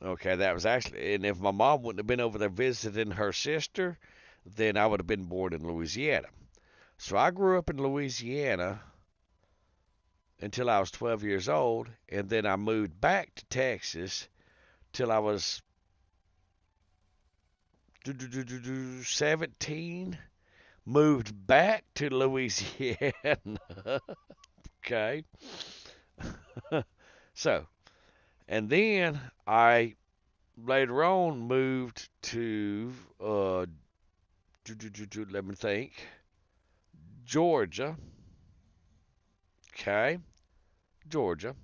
Okay, that was actually, and if my mom wouldn't have been over there visiting her sister, then I would have been born in Louisiana. So I grew up in Louisiana until I was 12 years old, and then I moved back to Texas till I was 17. Moved back to Louisiana. Okay. So, and then I later on moved to let me think, Georgia. Okay, Georgia.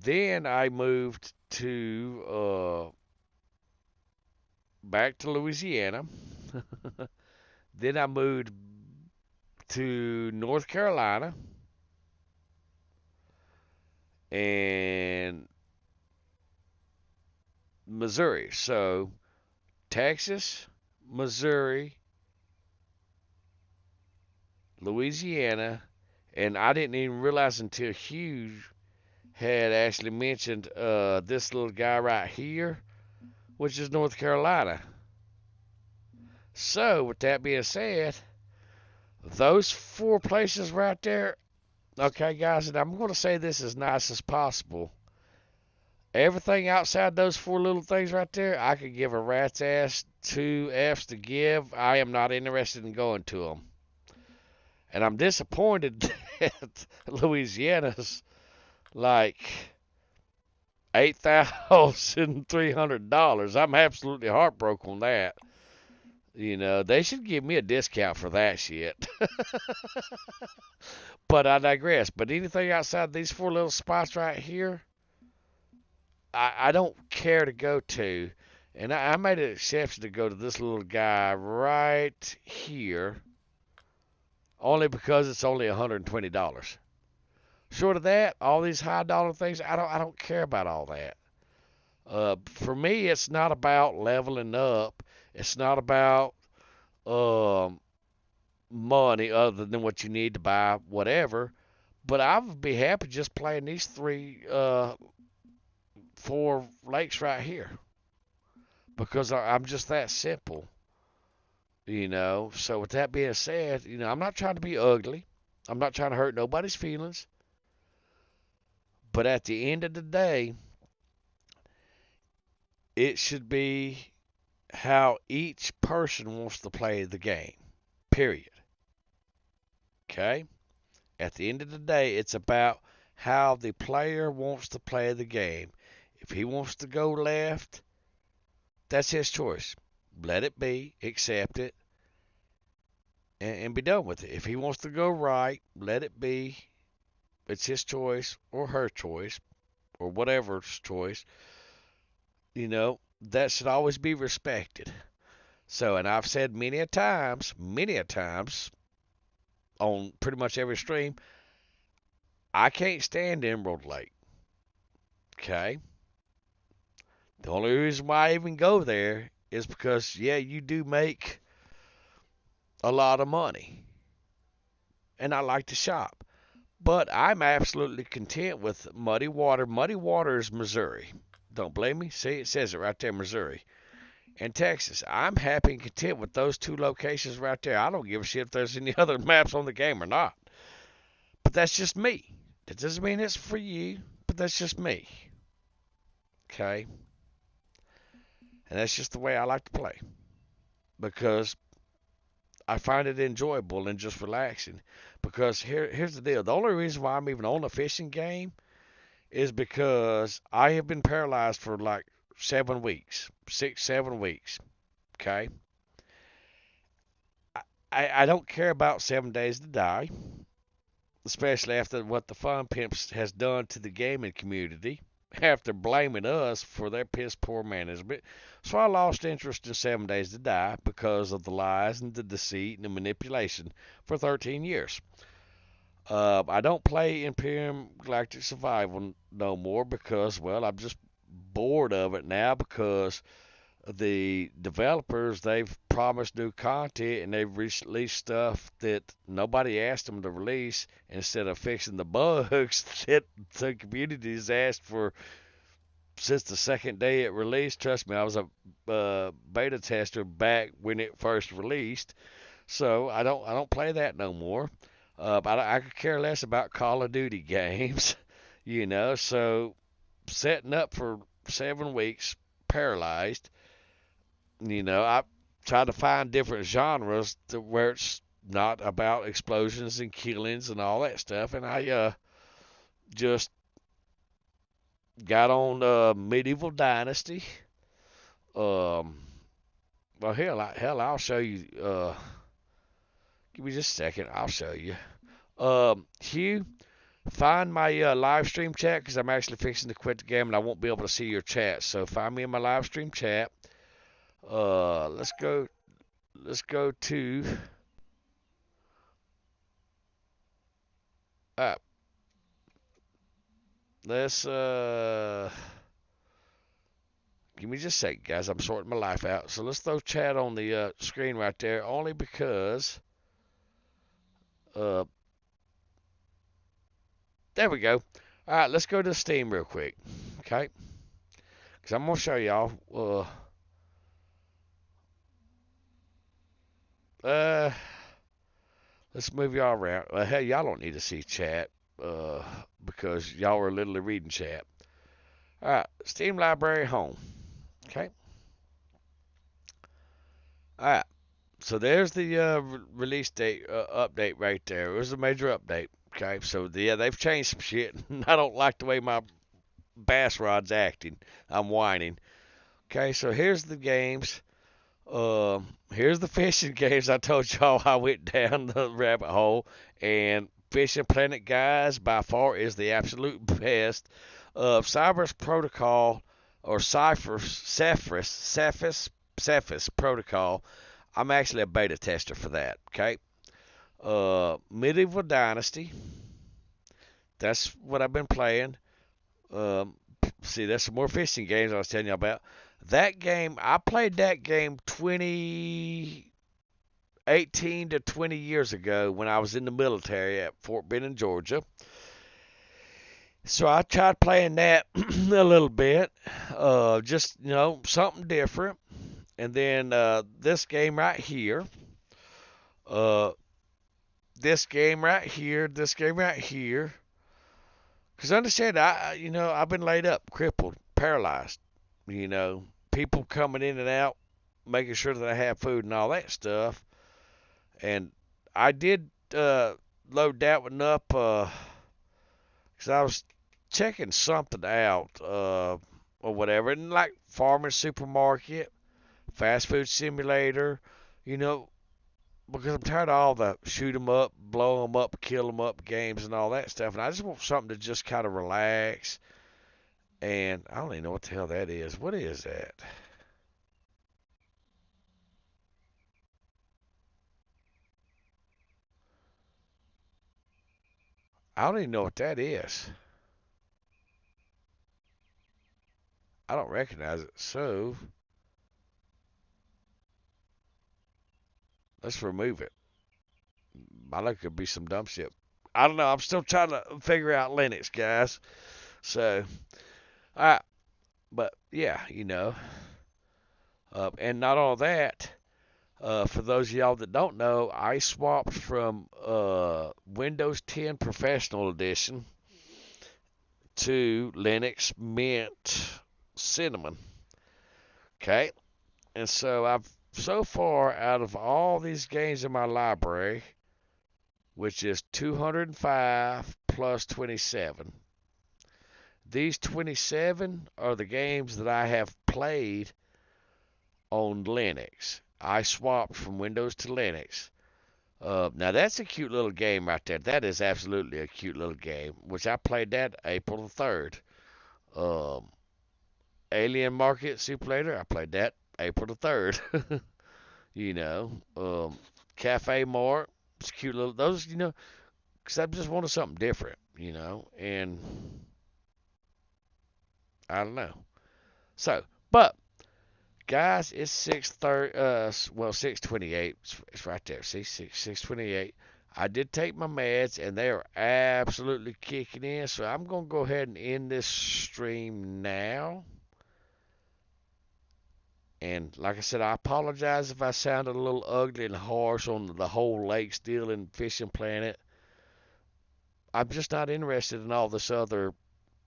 Then I moved to back to Louisiana. Then I moved to North Carolina and Missouri. So Texas, Missouri, Louisiana, and I didn't even realize until Hugh had actually mentioned this little guy right here, which is North Carolina. So, with that being said, those four places right there, okay, guys, and I'm going to say this as nice as possible. Everything outside those four little things right there, I could give a rat's ass 2 F's to give. I am not interested in going to them. And I'm disappointed that Louisiana's like $8,300. I'm absolutely heartbroken on that. You know, they should give me a discount for that shit. But I digress. But anything outside these four little spots right here, I don't care to go to. And I made an exception to go to this little guy right here, only because it's only $120. Short of that, all these high dollar things, I don't care about all that. For me, it's not about leveling up. It's not about um, money other than what you need to buy whatever. But I would be happy just playing these four lakes right here because I'm just that simple, you know. So with that being said, you know, I'm not trying to be ugly. I'm not trying to hurt nobody's feelings. But at the end of the day, it should be how each person wants to play the game. Period. Okay? At the end of the day, it's about how the player wants to play the game. If he wants to go left, that's his choice. Let it be, accept it. and be done with it. If he wants to go right, let it be. It's his choice or her choice or whatever's choice. That should always be respected. So, and I've said many a times on pretty much every stream, I can't stand Emerald Lake. Okay? The only reason why I even go there is because, yeah, you do make a lot of money. And I like to shop. But I'm absolutely content with Muddy Water. Muddy Water is Missouri. Don't blame me. See, it says it right there, Missouri. And Texas. I'm happy and content with those two locations right there. I don't give a shit if there's any other maps on the game or not. But that's just me. That doesn't mean it's for you, but that's just me. Okay? And that's just the way I like to play. Because I find it enjoyable and just relaxing. Because here's the deal. The only reason why I'm even on a fishing game is because I have been paralyzed for like 7 weeks. 6, 7 weeks. Okay? I don't care about 7 Days to Die, especially after what the Fun Pimps has done to the gaming community, after blaming us for their piss poor management. So I lost interest in 7 Days to Die because of the lies and the deceit and the manipulation for 13 years. I don't play Imperium Galactic Survival no more because, well, I'm just bored of it now because the developers, they've promised new content and they've released stuff that nobody asked them to release instead of fixing the bugs that the community's asked for since the second day it released. Trust me, I was a beta tester back when it first released, so I don't play that no more. I could care less about Call of Duty games, So setting up for 7 weeks, paralyzed. I try to find different genres where it's not about explosions and killings and all that stuff, and I just got on Medieval Dynasty. Well, I'll show you. Give me just a second. I'll show you. Hugh, find my live stream chat because I'm actually fixing to quit the game and I won't be able to see your chat. So find me in my live stream chat. Let's go to. Uh, let's give me just a second, guys. I'm sorting my life out. So let's throw chat on the screen right there, only because. There we go. All right, let's go to Steam real quick, okay? Because I'm gonna show y'all. Let's move y'all around. Hell, y'all don't need to see chat because y'all are literally reading chat. All right, Steam Library Home. Okay. All right. So there's the release date update right there. It was a major update. Okay. So they've changed some shit. I don't like the way my bass rod's acting. I'm whining. Okay. So here's the games. Here's the fishing games. I told y'all I went down the rabbit hole, and Fishing Planet Guys by far is the absolute best. Cypress Protocol or Cephas Protocol. I'm actually a beta tester for that. Okay. Medieval Dynasty. That's what I've been playing. See, there's some more fishing games I was telling you about. That game, I played that game 18 to 20 years ago when I was in the military at Fort Benning, Georgia. So I tried playing that a little bit, just, something different. And then this game right here, this game right here. Because understand, I've been laid up, crippled, paralyzed. People coming in and out, making sure that I have food and all that stuff. And I did load that one up because I was checking something out or whatever. And like Farming Supermarket, Fast Food Simulator, because I'm tired of all the shoot 'em up, blow 'em up, kill 'em up games and all that stuff, and I just want something to just kind of relax. And I don't even know what the hell that is. What is that? I don't even know what that is. I don't recognize it. So let's remove it. I think it could be some dumb shit. I don't know. I'm still trying to figure out Linux, guys. So, all right. But yeah, and not all that. For those of y'all that don't know, I swapped from Windows 10 Professional Edition to Linux Mint Cinnamon. Okay, and so I've so far out of all these games in my library, which is 205 plus 27. These 27 are the games that I have played on Linux. I swapped from Windows to Linux. Now that's a cute little game right there. That is absolutely a cute little game, which I played that April the 3rd. Um, Alien Market Simulator, I played that April the 3rd. you know, Cafe Mart, it's cute little, those, because I just wanted something different, and I don't know. So, but guys, it's 6:30. 6:28. It's right there. See, 6:28. I did take my meds, and they are absolutely kicking in. So I'm gonna go ahead and end this stream now. And like I said, I apologize if I sounded a little ugly and harsh on the whole lake stealing fishing planet. I'm just not interested in all this other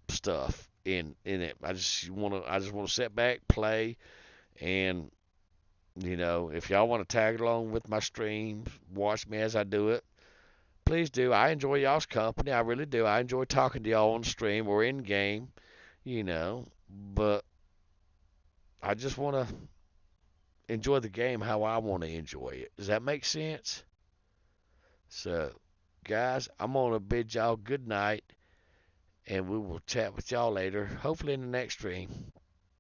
stuff in it. I just want to sit back, play, and if y'all want to tag along with my streams, watch me as I do it, please do. I enjoy y'all's company. I really do. I enjoy talking to y'all on stream or in game, but I just want to enjoy the game how I want to enjoy it. Does that make sense? So, guys, I'm going to bid y'all good night, and we will chat with y'all later, hopefully in the next stream.